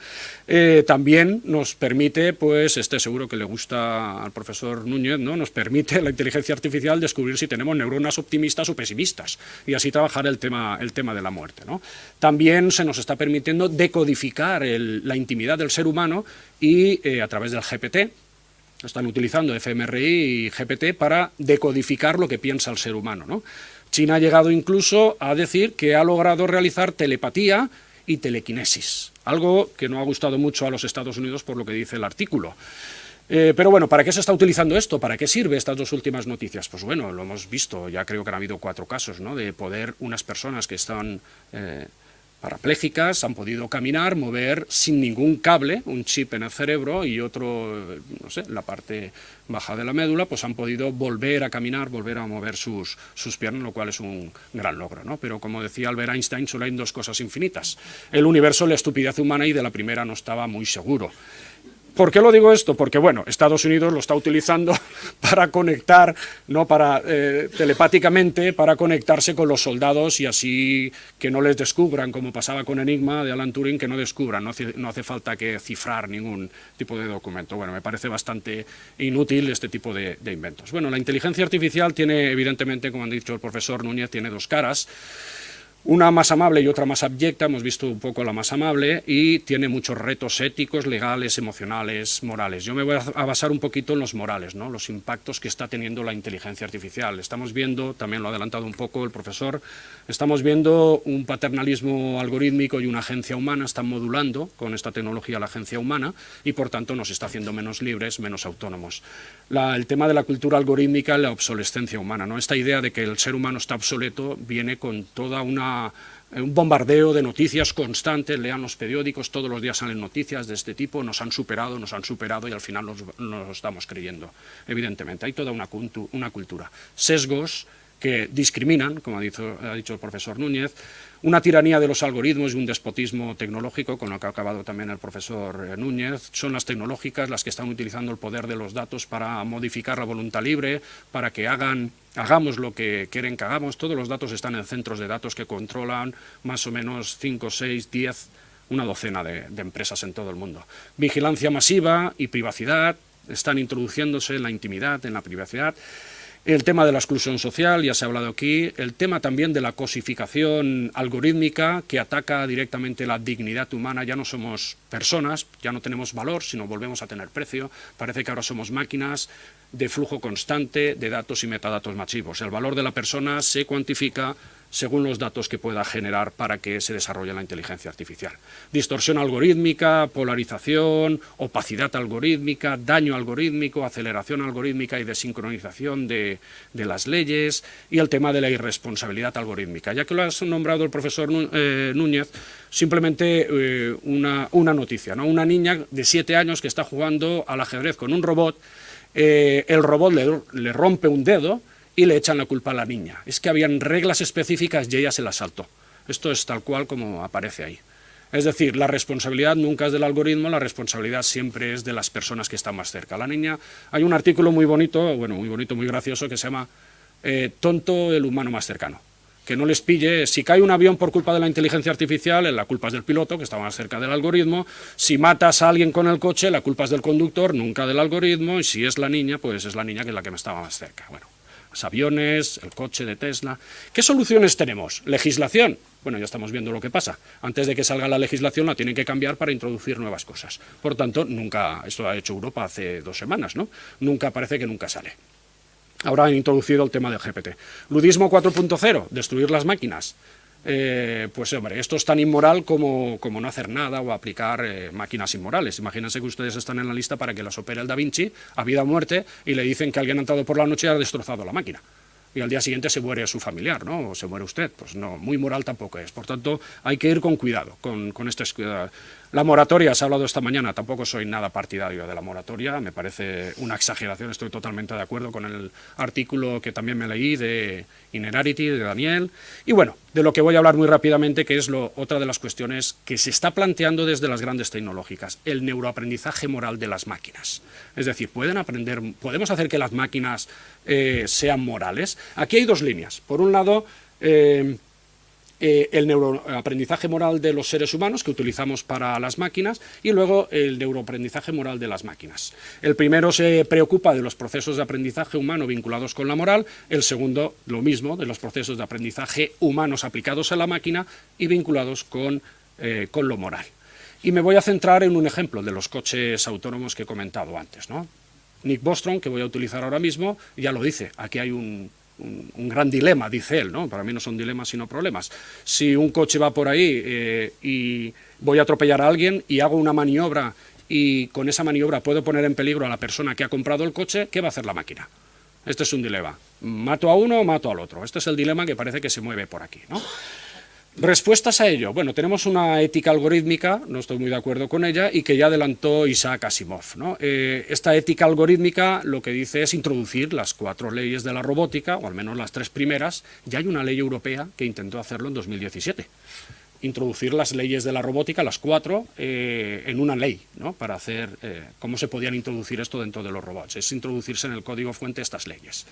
También nos permite, pues seguro que le gusta al profesor Núñez, ¿no? Nos permite la inteligencia artificial descubrir si tenemos neuronas optimistas o pesimistas, y así trabajar el tema de la muerte, ¿no? También se nos está permitiendo decodificar la intimidad del ser humano, y a través del GPT, están utilizando fMRI y GPT para decodificar lo que piensa el ser humano, ¿no? China ha llegado incluso a decir que ha logrado realizar telepatía y telequinesis, algo que no ha gustado mucho a los Estados Unidos por lo que dice el artículo. Pero bueno, ¿para qué se está utilizando esto? ¿Para qué sirve estas dos últimas noticias? Pues bueno, lo hemos visto, ya creo que han habido 4 casos, ¿no? De poder unas personas que están parapléjicas han podido caminar, mover sin ningún cable, un chip en el cerebro y otro, no sé, la parte baja de la médula, pues han podido volver a caminar, volver a mover sus piernas, lo cual es un gran logro, ¿no? Pero como decía Albert Einstein, solo hay 2 cosas infinitas: el universo, la estupidez humana, y de la primera no estaba muy seguro. ¿Por qué lo digo esto? Porque, bueno, Estados Unidos lo está utilizando para conectar, ¿no? Telepáticamente, para conectarse con los soldados, y así que no les descubran, como pasaba con Enigma de Alan Turing, que no descubran, no hace falta que cifrar ningún tipo de documento. Bueno, me parece bastante inútil este tipo de inventos. Bueno, la inteligencia artificial tiene, evidentemente, como han dicho el profesor Núñez, tiene 2 caras. Una más amable y otra más abyecta. Hemos visto un poco la más amable, y tiene muchos retos éticos, legales, emocionales, morales. Yo me voy a basar un poquito en los morales, ¿no? Los impactos que está teniendo la inteligencia artificial. Estamos viendo, también lo ha adelantado un poco el profesor, estamos viendo un paternalismo algorítmico, y una agencia humana está modulando con esta tecnología la agencia humana, y por tanto nos está haciendo menos libres, menos autónomos. El tema de la cultura algorítmica, la obsolescencia humana, ¿no? Esta idea de que el ser humano está obsoleto viene con toda un bombardeo de noticias constantes. Lean los periódicos, todos los días salen noticias de este tipo: nos han superado, y al final nos lo estamos creyendo. Evidentemente, hay toda una cultura. Sesgos que discriminan, como ha dicho el profesor Núñez, una tiranía de los algoritmos y un despotismo tecnológico, con lo que ha acabado también el profesor Núñez. Son las tecnológicas las que están utilizando el poder de los datos para modificar la voluntad libre, para que hagamos lo que quieren que hagamos. Todos los datos están en centros de datos que controlan más o menos 5, 6, 10, una docena de empresas en todo el mundo. Vigilancia masiva y privacidad están introduciéndose en la intimidad, en la privacidad. El tema de la exclusión social, ya se ha hablado aquí. El tema también de la cosificación algorítmica, que ataca directamente la dignidad humana. Ya no somos personas, ya no tenemos valor, sino volvemos a tener precio. Parece que ahora somos máquinas de flujo constante de datos y metadatos masivos. El valor de la persona se cuantifica según los datos que pueda generar para que se desarrolle la inteligencia artificial. Distorsión algorítmica, polarización, opacidad algorítmica, daño algorítmico, aceleración algorítmica y desincronización de las leyes, y el tema de la irresponsabilidad algorítmica. Ya que lo ha nombrado el profesor Núñez, simplemente una noticia, ¿no? Una niña de 7 años que está jugando al ajedrez con un robot, el robot le rompe un dedo y le echan la culpa a la niña. Es que habían reglas específicas y ella se las saltó. Esto es tal cual como aparece ahí. Es decir, la responsabilidad nunca es del algoritmo, la responsabilidad siempre es de las personas que están más cerca. La niña, hay un artículo muy bonito, muy gracioso, que se llama Tonto el humano más cercano. Que no les pille, si cae un avión por culpa de la inteligencia artificial, la culpa es del piloto, que está más cerca del algoritmo. Si matas a alguien con el coche, la culpa es del conductor, nunca del algoritmo. Y si es la niña, pues es la niña que es la que me estaba más cerca. Bueno, los aviones, el coche de Tesla. ¿Qué soluciones tenemos? ¿Legislación? Bueno, ya estamos viendo lo que pasa. Antes de que salga la legislación la tienen que cambiar para introducir nuevas cosas. Por tanto, nunca, esto ha hecho Europa hace 2 semanas, ¿no? Parece que nunca sale. Ahora han introducido el tema del GPT. Ludismo 4.0, destruir las máquinas. Pues hombre, esto es tan inmoral como no hacer nada o aplicar máquinas inmorales. Imagínense que ustedes están en la lista para que las opere el Da Vinci a vida o muerte y le dicen que alguien ha entrado por la noche y ha destrozado la máquina. Y al día siguiente se muere su familiar, ¿no? O se muere usted. Pues no, muy moral tampoco es. Por tanto, hay que ir con cuidado con estas La moratoria, se ha hablado esta mañana, tampoco soy nada partidario de la moratoria, me parece una exageración, estoy totalmente de acuerdo con el artículo que también me leí de Inerarity, de Daniel, y bueno, de lo que voy a hablar muy rápidamente, que es otra de las cuestiones que se está planteando desde las grandes tecnológicas, el neuroaprendizaje moral de las máquinas. Es decir, ¿podemos hacer que las máquinas sean morales? Aquí hay dos líneas. Por un lado, el neuroaprendizaje moral de los seres humanos que utilizamos para las máquinas y luego el neuroaprendizaje moral de las máquinas. El primero se preocupa de los procesos de aprendizaje humano vinculados con la moral, el segundo lo mismo, de los procesos de aprendizaje humanos aplicados a la máquina y vinculados con lo moral. Y me voy a centrar en un ejemplo de los coches autónomos que he comentado antes, ¿no? Nick Bostrom, que voy a utilizar ahora mismo, ya lo dice, aquí hay un gran dilema, dice él, ¿no? Para mí no son dilemas sino problemas. Si un coche va por ahí y voy a atropellar a alguien y hago una maniobra y con esa maniobra puedo poner en peligro a la persona que ha comprado el coche, ¿qué va a hacer la máquina? Este es un dilema. ¿Mato a uno o mato al otro? Este es el dilema que parece que se mueve por aquí, ¿no? Respuestas a ello. Bueno, tenemos una ética algorítmica, no estoy muy de acuerdo con ella, y que ya adelantó Isaac Asimov, ¿no? Esta ética algorítmica lo que dice es introducir las 4 leyes de la robótica, o al menos las 3 primeras. Ya hay una ley europea que intentó hacerlo en 2017. Introducir las leyes de la robótica, las 4, en una ley, ¿no? Para hacer cómo se podían introducir esto dentro de los robots. Es introducirse en el código fuente estas leyes.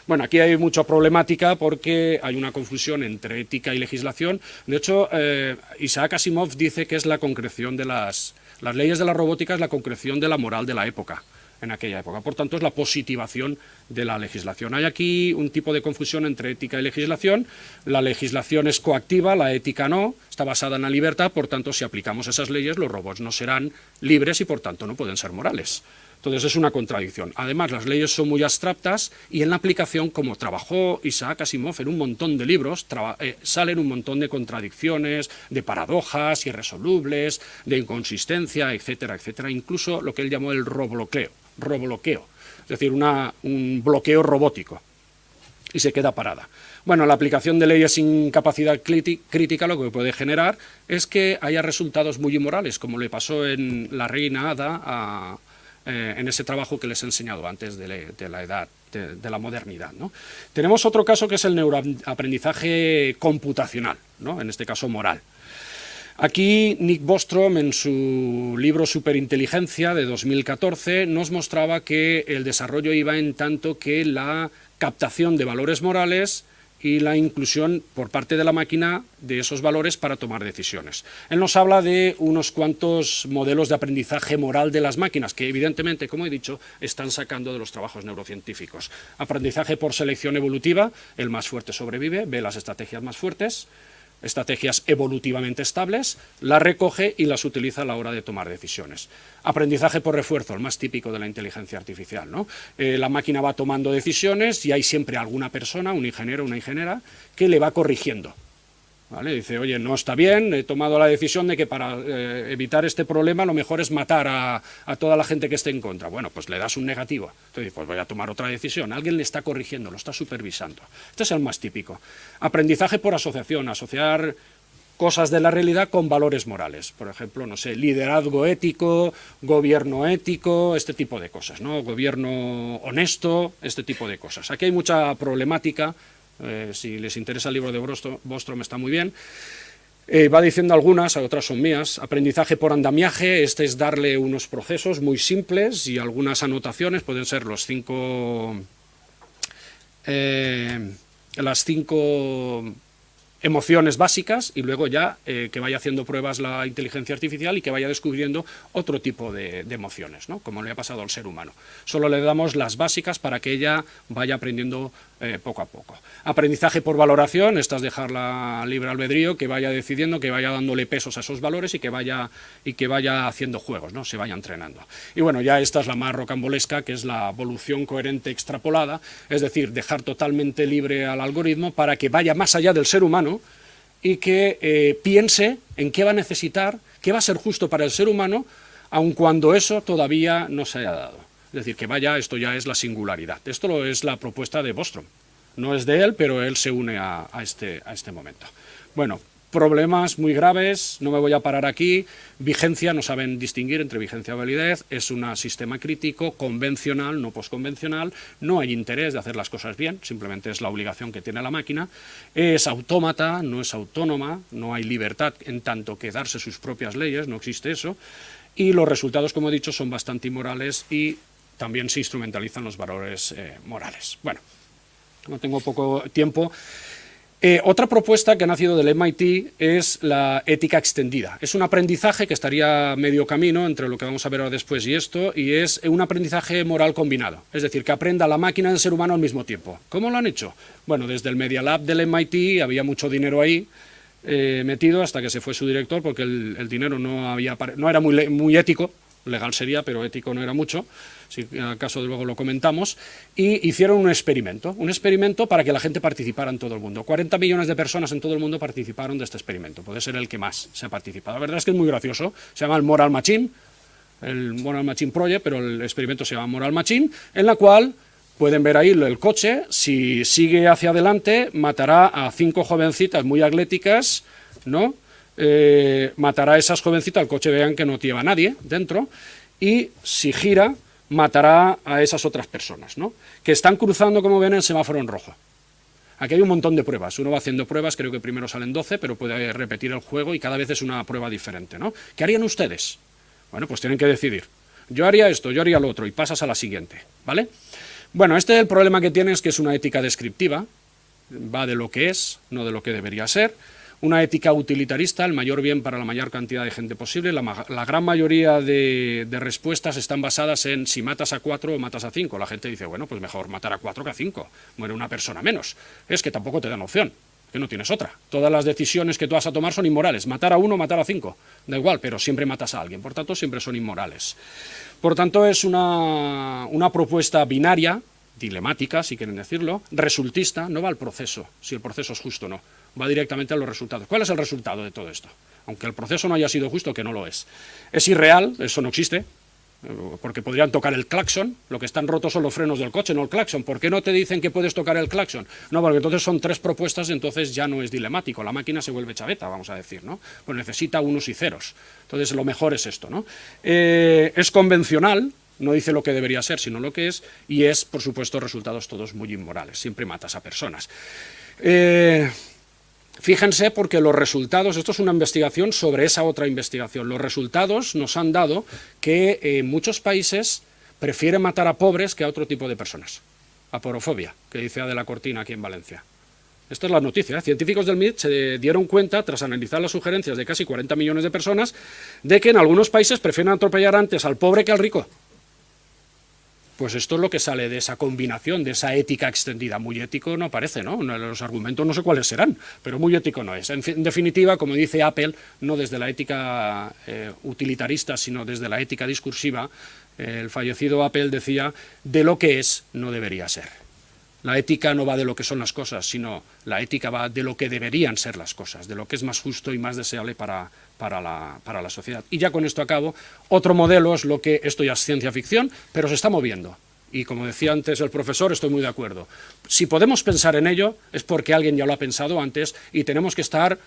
Bueno, aquí hay mucha problemática porque hay una confusión entre ética y legislación. De hecho, Isaac Asimov dice que es la concreción de las leyes de la robótica, es la concreción de la moral de la época, en aquella época. Por tanto, es la positivación de la legislación. Hay aquí un tipo de confusión entre ética y legislación. La legislación es coactiva, la ética no, está basada en la libertad, por tanto, si aplicamos esas leyes, los robots no serán libres y, por tanto, no pueden ser morales. Entonces, es una contradicción. Además, las leyes son muy abstractas y en la aplicación, como trabajó Isaac Asimov en un montón de libros, salen un montón de contradicciones, de paradojas irresolubles, de inconsistencia, etcétera, etcétera. Incluso lo que él llamó el robloqueo, es decir, un bloqueo robótico, y se queda parada. Bueno, la aplicación de leyes sin capacidad crítica lo que puede generar es que haya resultados muy inmorales, como le pasó en La Reina Hada en ese trabajo que les he enseñado antes de la edad, de la modernidad, ¿no? Tenemos otro caso que es el neuroaprendizaje computacional, ¿no? En este caso moral. Aquí Nick Bostrom, en su libro Superinteligencia de 2014, nos mostraba que el desarrollo iba en tanto que la captación de valores morales y la inclusión por parte de la máquina de esos valores para tomar decisiones. Él nos habla de unos cuantos modelos de aprendizaje moral de las máquinas, que evidentemente, como he dicho, están sacando de los trabajos neurocientíficos. Aprendizaje por selección evolutiva, el más fuerte sobrevive, ve las estrategias más fuertes, estrategias evolutivamente estables, las recoge y las utiliza a la hora de tomar decisiones. Aprendizaje por refuerzo, el más típico de la inteligencia artificial, ¿no? La máquina va tomando decisiones y hay siempre alguna persona, un ingeniero, una ingeniera, que le va corrigiendo. ¿Vale? Dice, oye, no está bien, he tomado la decisión de que para evitar este problema lo mejor es matar a toda la gente que esté en contra. Bueno, pues le das un negativo. Entonces, pues voy a tomar otra decisión. Alguien le está corrigiendo, lo está supervisando. Este es el más típico. Aprendizaje por asociación, asociar cosas de la realidad con valores morales. Por ejemplo, no sé, liderazgo ético, gobierno ético, este tipo de cosas, ¿no? Gobierno honesto, este tipo de cosas. Aquí hay mucha problemática. Si les interesa el libro de Bostrom está muy bien. Va diciendo algunas, otras son mías. Aprendizaje por andamiaje, este es darle unos procesos muy simples y algunas anotaciones, pueden ser las 5 emociones básicas y luego ya que vaya haciendo pruebas la inteligencia artificial y que vaya descubriendo otro tipo de emociones, ¿no? Como le ha pasado al ser humano. Solo le damos las básicas para que ella vaya aprendiendo poco a poco. Aprendizaje por valoración, esta es dejarla libre albedrío, que vaya decidiendo, que vaya dándole pesos a esos valores y que vaya haciendo juegos, ¿no? Se vaya entrenando. Y bueno, ya esta es la más rocambolesca, que es la evolución coherente extrapolada, es decir, dejar totalmente libre al algoritmo para que vaya más allá del ser humano y que piense en qué va a necesitar, qué va a ser justo para el ser humano, aun cuando eso todavía no se haya dado. Es decir, que vaya, esto ya es la singularidad. Esto es la propuesta de Bostrom. No es de él, pero él se une a este momento. Bueno, problemas muy graves, no me voy a parar aquí, vigencia, no saben distinguir entre vigencia y validez, es un sistema crítico, convencional, no postconvencional, no hay interés de hacer las cosas bien, simplemente es la obligación que tiene la máquina, es autómata, no es autónoma, no hay libertad en tanto que darse sus propias leyes, no existe eso, y los resultados, como he dicho, son bastante inmorales y también se instrumentalizan los valores morales. Bueno, no tengo poco tiempo. Otra propuesta que ha nacido del MIT es la ética extendida. Es un aprendizaje que estaría medio camino entre lo que vamos a ver ahora después y esto, y es un aprendizaje moral combinado. Es decir, que aprenda la máquina y el ser humano al mismo tiempo. ¿Cómo lo han hecho? Bueno, desde el Media Lab del MIT había mucho dinero ahí metido hasta que se fue su director porque el dinero no era muy ético. Legal sería, pero ético no era mucho, si acaso luego lo comentamos, y hicieron un experimento para que la gente participara en todo el mundo. 40 millones de personas en todo el mundo participaron de este experimento, puede ser el que más se ha participado. La verdad es que es muy gracioso, se llama el Moral Machine Project, pero el experimento se llama Moral Machine, en la cual pueden ver ahí el coche, si sigue hacia adelante, matará a 5 jovencitas muy atléticas, ¿no?, matará a esas jovencitas, el coche vean que no lleva a nadie dentro, y si gira, matará a esas otras personas, ¿no?, que están cruzando, como ven, el semáforo en rojo. Aquí hay un montón de pruebas, uno va haciendo pruebas, creo que primero salen 12, pero puede repetir el juego y cada vez es una prueba diferente, ¿no? ¿Qué harían ustedes? Bueno, pues tienen que decidir. Yo haría esto, yo haría lo otro, y pasas a la siguiente, ¿vale? Bueno, el problema que tiene es que es una ética descriptiva, va de lo que es, no de lo que debería ser. Una ética utilitarista, el mayor bien para la mayor cantidad de gente posible. La gran mayoría de respuestas están basadas en si matas a 4 o matas a 5. La gente dice, bueno, pues mejor matar a 4 que a 5, muere una persona menos. Es que tampoco te dan opción, que no tienes otra. Todas las decisiones que tú vas a tomar son inmorales, matar a 1 o matar a 5, da igual, pero siempre matas a alguien, por tanto siempre son inmorales. Por tanto es una propuesta binaria, dilemática, si quieren decirlo, resultista, no va al proceso, si el proceso es justo o no, va directamente a los resultados. ¿Cuál es el resultado de todo esto? Aunque el proceso no haya sido justo, que no lo es. Es irreal, eso no existe, porque podrían tocar el claxon, lo que están rotos son los frenos del coche, no el claxon. ¿Por qué no te dicen que puedes tocar el claxon? No, porque entonces son 3 propuestas, entonces ya no es dilemático, la máquina se vuelve chaveta, vamos a decir, ¿no? Pues necesita unos y ceros. Entonces lo mejor es esto, ¿no? Es convencional, no dice lo que debería ser, sino lo que es, y es, por supuesto, resultados todos muy inmorales, siempre matas a personas. Fíjense, porque los resultados, esto es una investigación sobre esa otra investigación, los resultados nos han dado que en muchos países prefieren matar a pobres que a otro tipo de personas. Aporofobia, que dice Adela Cortina aquí en Valencia. Esta es la noticia, ¿eh? Científicos del MIT se dieron cuenta, tras analizar las sugerencias de casi 40 millones de personas, de que en algunos países prefieren atropellar antes al pobre que al rico. Pues esto es lo que sale de esa combinación, de esa ética extendida. Muy ético no parece, ¿no? Los argumentos no sé cuáles serán, pero muy ético no es. En definitiva, como dice Apple, no desde la ética utilitarista, sino desde la ética discursiva, el fallecido Apple decía, de lo que es, no debería ser. La ética no va de lo que son las cosas, sino la ética va de lo que deberían ser las cosas, de lo que es más justo y más deseable para la sociedad. Y ya con esto acabo. Otro modelo es lo que, esto ya es ciencia ficción, pero se está moviendo. Y como decía antes el profesor, estoy muy de acuerdo. Si podemos pensar en ello, es porque alguien ya lo ha pensado antes y tenemos que estar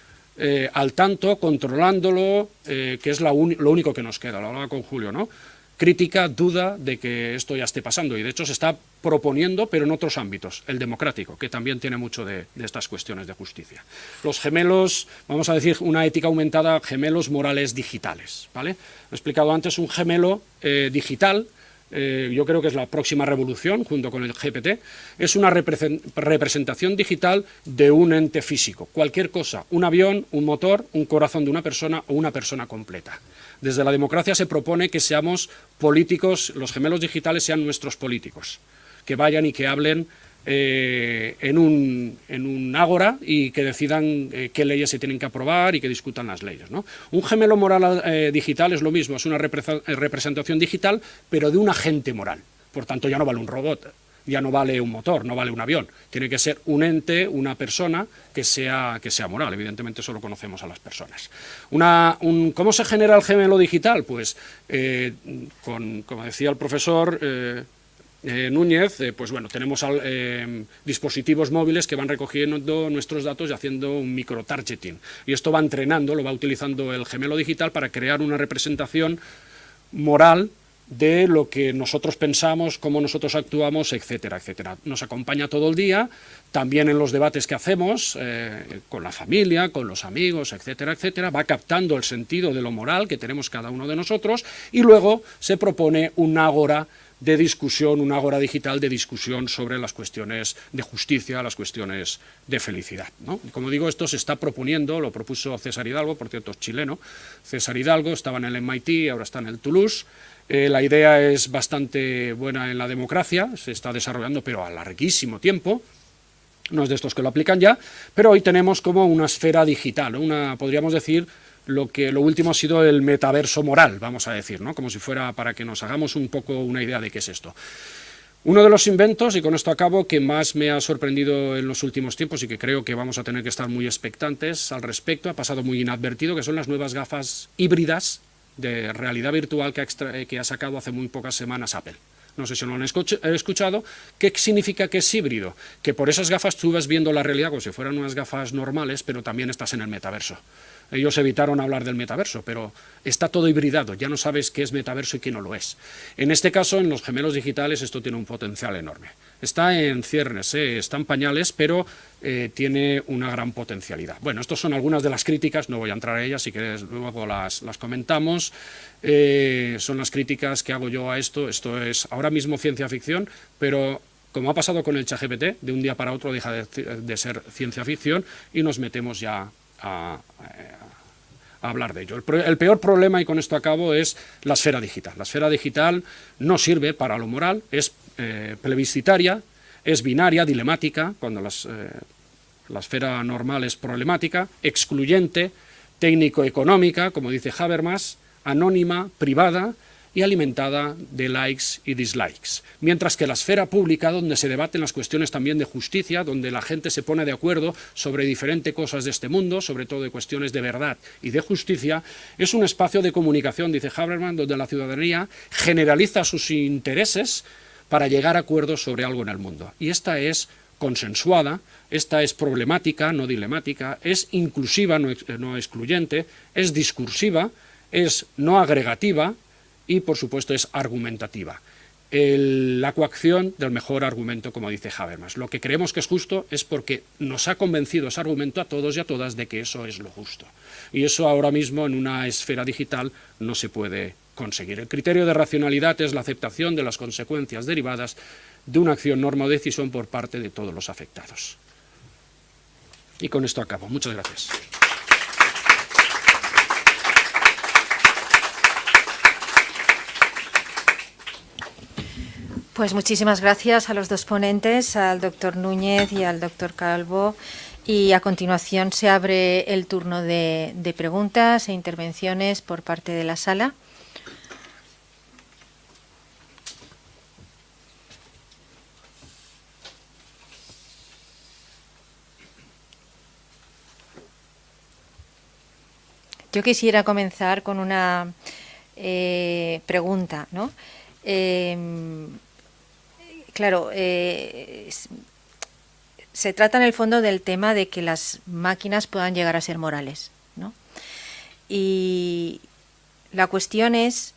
al tanto, controlándolo, que es lo único que nos queda. Lo hablaba con Julio, ¿no? Crítica, duda de que esto ya esté pasando, y de hecho se está proponiendo, pero en otros ámbitos, el democrático, que también tiene mucho de estas cuestiones de justicia. Los gemelos, vamos a decir una ética aumentada, gemelos morales digitales, ¿vale? He explicado antes un gemelo digital, yo creo que es la próxima revolución, junto con el GPT, es una representación digital de un ente físico, cualquier cosa, un avión, un motor, un corazón de una persona o una persona completa. Desde la democracia se propone que seamos políticos, los gemelos digitales sean nuestros políticos, que vayan y que hablen en un ágora y que decidan qué leyes se tienen que aprobar y que discutan las leyes, ¿no? Un gemelo moral digital es lo mismo, es una representación digital, pero de un agente moral. Por tanto, ya no vale un robot, ya no vale un motor, no vale un avión. Tiene que ser un ente, una persona que sea moral. Evidentemente solo conocemos a las personas. ¿Cómo se genera el gemelo digital? Pues, como decía el profesor, Núñez, pues bueno, tenemos dispositivos móviles que van recogiendo nuestros datos y haciendo un micro-targeting. Y esto va entrenando, lo va utilizando el gemelo digital para crear una representación moral de lo que nosotros pensamos, cómo nosotros actuamos, etcétera, etcétera. Nos acompaña todo el día, también en los debates que hacemos, con la familia, con los amigos, etcétera, etcétera, va captando el sentido de lo moral que tenemos cada uno de nosotros y luego se propone un ágora de discusión, un ágora digital de discusión sobre las cuestiones de justicia, las cuestiones de felicidad, ¿no? Como digo, esto se está proponiendo, lo propuso César Hidalgo, por cierto es chileno, César Hidalgo, estaba en el MIT, ahora está en el Toulouse. La idea es bastante buena en la democracia, se está desarrollando pero a larguísimo tiempo, no es de estos que lo aplican ya, pero hoy tenemos como una esfera digital, podríamos decir, lo último ha sido el metaverso moral, vamos a decir, ¿no? Como si fuera para que nos hagamos un poco una idea de qué es esto. Uno de los inventos, y con esto acabo, que más me ha sorprendido en los últimos tiempos y que creo que vamos a tener que estar muy expectantes al respecto, ha pasado muy inadvertido, que son las nuevas gafas híbridas de realidad virtual que ha sacado hace muy pocas semanas Apple. No sé si lo han escuchado. ¿Qué significa que es híbrido? Que por esas gafas tú vas viendo la realidad como si fueran unas gafas normales, pero también estás en el metaverso. Ellos evitaron hablar del metaverso, pero está todo hibridado, ya no sabes qué es metaverso y qué no lo es. En este caso, en los gemelos digitales, esto tiene un potencial enorme. Está en ciernes, está en pañales, pero tiene una gran potencialidad. Bueno, estas son algunas de las críticas, no voy a entrar a ellas, si quieres luego las comentamos. Son las críticas que hago yo a esto. Esto es ahora mismo ciencia ficción, pero como ha pasado con el ChatGPT, de un día para otro deja de ser ciencia ficción y nos metemos ya a hablar de ello. El peor problema, y con esto acabo, es la esfera digital. La esfera digital no sirve para lo moral, es plebiscitaria, es binaria, dilemática, cuando la esfera normal es problemática, excluyente, técnico-económica, como dice Habermas, anónima, privada y alimentada de likes y dislikes. Mientras que la esfera pública, donde se debaten las cuestiones también de justicia, donde la gente se pone de acuerdo sobre diferentes cosas de este mundo, sobre todo de cuestiones de verdad y de justicia, es un espacio de comunicación, dice Habermas, donde la ciudadanía generaliza sus intereses para llegar a acuerdos sobre algo en el mundo. Y esta es consensuada, esta es problemática, no dilemática, es inclusiva, no excluyente, es discursiva, es no agregativa, y, por supuesto, es argumentativa. La coacción del mejor argumento, como dice Habermas. Lo que creemos que es justo es porque nos ha convencido ese argumento a todos y a todas de que eso es lo justo. Y eso ahora mismo en una esfera digital no se puede conseguir. El criterio de racionalidad es la aceptación de las consecuencias derivadas de una acción, norma o decisión por parte de todos los afectados. Y con esto acabo. Muchas gracias. Pues muchísimas gracias a los dos ponentes, al doctor Núñez y al doctor Calvo. Y a continuación se abre el turno de preguntas e intervenciones por parte de la sala. Yo quisiera comenzar con una pregunta, ¿no? Claro, se trata en el fondo del tema de que las máquinas puedan llegar a ser morales, ¿no? Y la cuestión es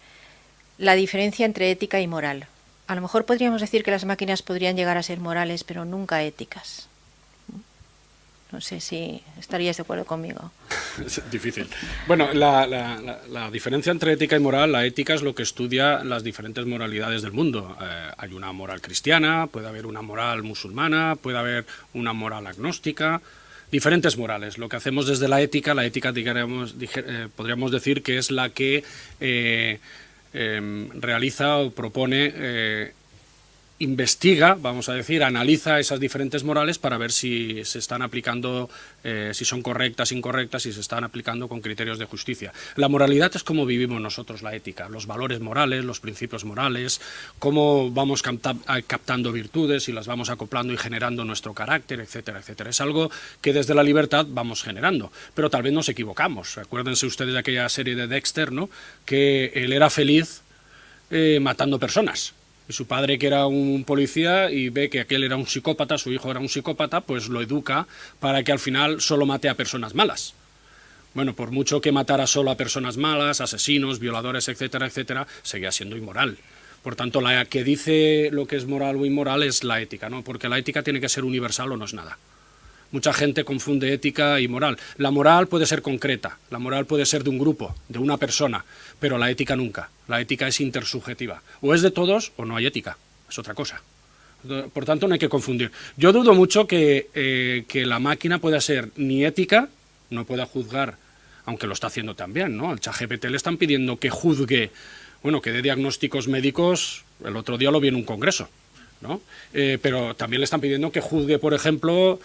la diferencia entre ética y moral. A lo mejor podríamos decir que las máquinas podrían llegar a ser morales, pero nunca éticas. No sé si estarías de acuerdo conmigo. Es difícil. Bueno, la diferencia entre ética y moral, la ética es lo que estudia las diferentes moralidades del mundo. Hay una moral cristiana, puede haber una moral musulmana, puede haber una moral agnóstica, diferentes morales. Lo que hacemos desde la ética podríamos decir que es la que realiza o propone investiga, vamos a decir, analiza esas diferentes morales para ver si se están aplicando, si son correctas, incorrectas, si se están aplicando con criterios de justicia. La moralidad es cómo vivimos nosotros la ética, los valores morales, los principios morales, cómo vamos captando virtudes y las vamos acoplando y generando nuestro carácter, etcétera, etcétera. Es algo que desde la libertad vamos generando, pero tal vez nos equivocamos. Acuérdense ustedes de aquella serie de Dexter, ¿no?, que él era feliz matando personas. Y su padre, que era un policía, y ve que aquel era un psicópata, su hijo era un psicópata, pues lo educa para que al final solo mate a personas malas. Bueno, por mucho que matara solo a personas malas, asesinos, violadores, etcétera, etcétera, seguía siendo inmoral. Por tanto, la que dice lo que es moral o inmoral es la ética, ¿no? Porque la ética tiene que ser universal o no es nada. Mucha gente confunde ética y moral. La moral puede ser concreta, la moral puede ser de un grupo, de una persona, pero la ética nunca. La ética es intersubjetiva. O es de todos o no hay ética, es otra cosa. Por tanto, no hay que confundir. Yo dudo mucho que la máquina pueda ser ni ética, no pueda juzgar, aunque lo está haciendo también, ¿no? Al ChatGPT le están pidiendo que juzgue, bueno, que dé diagnósticos médicos, el otro día lo vi en un congreso, ¿no? Pero también le están pidiendo que juzgue, por ejemplo,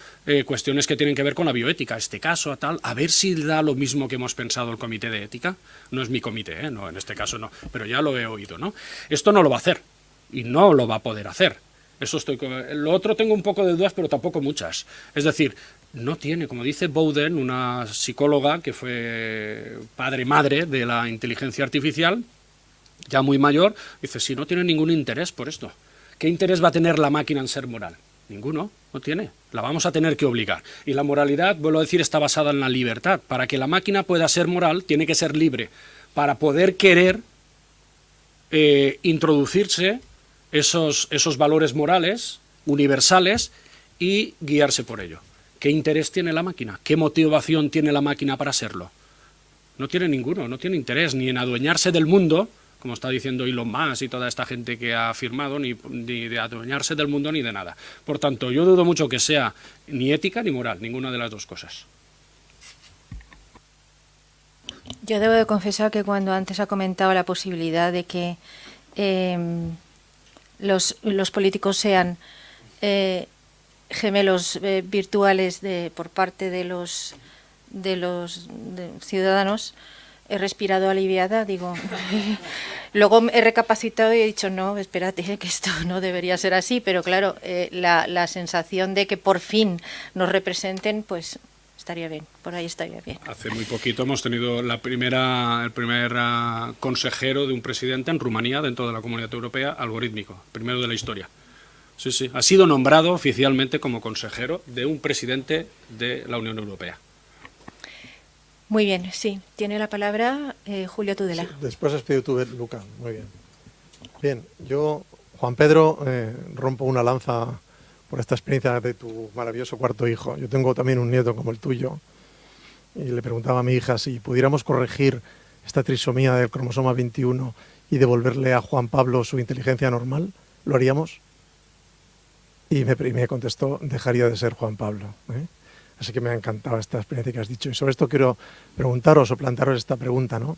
cuestiones que tienen que ver con la bioética, este caso, a ver si da lo mismo que hemos pensado el comité de ética. No es mi comité, no, en este caso no, pero ya lo he oído, ¿no? Esto no lo va a hacer y no lo va a poder hacer. Lo otro tengo un poco de dudas, pero tampoco muchas. Es decir, no tiene, como dice Bowden, una psicóloga que fue padre-madre de la inteligencia artificial, ya muy mayor, dice, si no tiene ningún interés por esto. ¿Qué interés va a tener la máquina en ser moral? Ninguno, no tiene. La vamos a tener que obligar. Y la moralidad, vuelvo a decir, está basada en la libertad. Para que la máquina pueda ser moral, tiene que ser libre. Para poder querer introducirse esos valores morales universales y guiarse por ello. ¿Qué interés tiene la máquina? ¿Qué motivación tiene la máquina para serlo? No tiene ninguno, no tiene interés ni en adueñarse del mundo, como está diciendo Elon Musk y toda esta gente que ha firmado, ni de adueñarse del mundo ni de nada. Por tanto, yo dudo mucho que sea ni ética ni moral, ninguna de las dos cosas. Yo debo de confesar que cuando antes ha comentado la posibilidad de que los políticos sean gemelos virtuales por parte de los ciudadanos, he respirado aliviada, digo. Luego he recapacitado y he dicho, no, espérate, que esto no debería ser así, pero claro, la sensación de que por fin nos representen, pues estaría bien, por ahí estaría bien. Hace muy poquito hemos tenido el primer consejero de un presidente en Rumanía, dentro de la Comunidad Europea, algorítmico, primero de la historia. Sí, sí, ha sido nombrado oficialmente como consejero de un presidente de la Unión Europea. Muy bien, sí. Tiene la palabra Julio Tudela. Sí, después has pedido tú, Luca. Muy bien. Bien, yo, Juan Pedro, rompo una lanza por esta experiencia de tu maravilloso cuarto hijo. Yo tengo también un nieto como el tuyo y le preguntaba a mi hija si pudiéramos corregir esta trisomía del cromosoma 21 y devolverle a Juan Pablo su inteligencia normal, ¿lo haríamos? Y me contestó, dejaría de ser Juan Pablo, ¿eh? Así que me ha encantado esta experiencia que has dicho. Y sobre esto quiero preguntaros o plantearos esta pregunta, ¿no?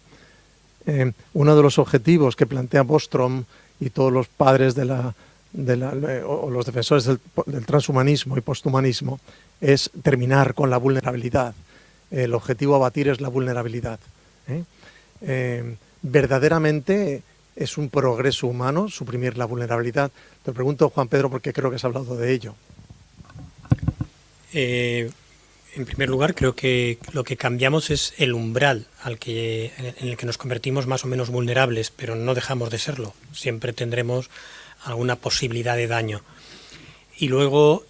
Uno de los objetivos que plantea Bostrom y todos los padres o los defensores del transhumanismo y posthumanismo es terminar con la vulnerabilidad. El objetivo a batir es la vulnerabilidad, ¿eh? Verdaderamente es un progreso humano suprimir la vulnerabilidad. Te pregunto, Juan Pedro, porque creo que has hablado de ello. En primer lugar, creo que lo que cambiamos es el umbral en el que nos convertimos más o menos vulnerables, pero no dejamos de serlo. Siempre tendremos alguna posibilidad de daño. Y luego,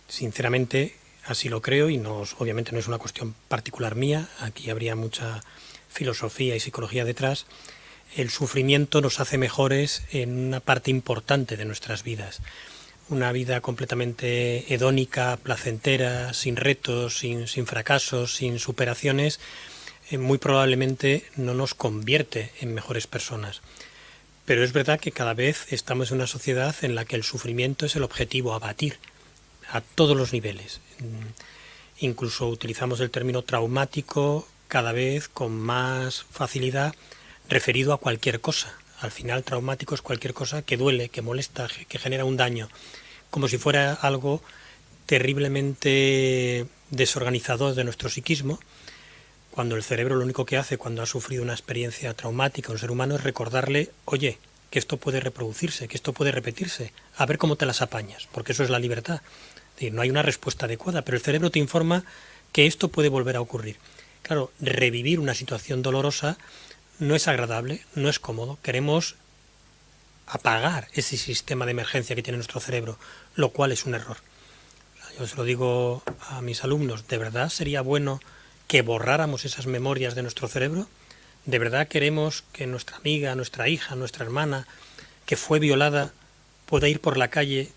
sinceramente, así lo creo, y obviamente no es una cuestión particular mía, aquí habría mucha filosofía y psicología detrás. El sufrimiento nos hace mejores en una parte importante de nuestras vidas. Una vida completamente hedónica, placentera, sin retos, sin fracasos, sin superaciones, muy probablemente no nos convierte en mejores personas. Pero es verdad que cada vez estamos en una sociedad en la que el sufrimiento es el objetivo a batir a todos los niveles. Incluso utilizamos el término traumático cada vez con más facilidad referido a cualquier cosa. Al final, traumático es cualquier cosa que duele, que molesta, que genera un daño, como si fuera algo terriblemente desorganizador de nuestro psiquismo, cuando el cerebro lo único que hace cuando ha sufrido una experiencia traumática a un ser humano es recordarle, oye, que esto puede reproducirse, que esto puede repetirse, a ver cómo te las apañas, porque eso es la libertad. Es decir, no hay una respuesta adecuada, pero el cerebro te informa que esto puede volver a ocurrir. Claro, revivir una situación dolorosa no es agradable, no es cómodo. Queremos apagar ese sistema de emergencia que tiene nuestro cerebro, lo cual es un error. Yo se lo digo a mis alumnos, ¿de verdad sería bueno que borráramos esas memorias de nuestro cerebro? ¿De verdad queremos que nuestra amiga, nuestra hija, nuestra hermana, que fue violada, pueda ir por la calle,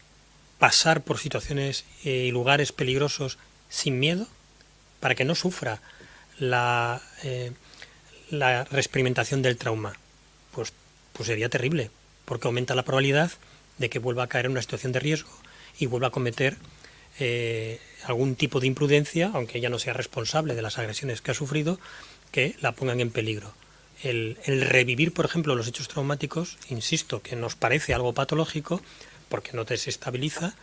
pasar por situaciones y lugares peligrosos sin miedo, para que no sufra la reexperimentación del trauma? Pues sería terrible, porque aumenta la probabilidad de que vuelva a caer en una situación de riesgo y vuelva a cometer algún tipo de imprudencia, aunque ella no sea responsable de las agresiones que ha sufrido, que la pongan en peligro. El revivir, por ejemplo, los hechos traumáticos, insisto, que nos parece algo patológico, porque no te desestabiliza,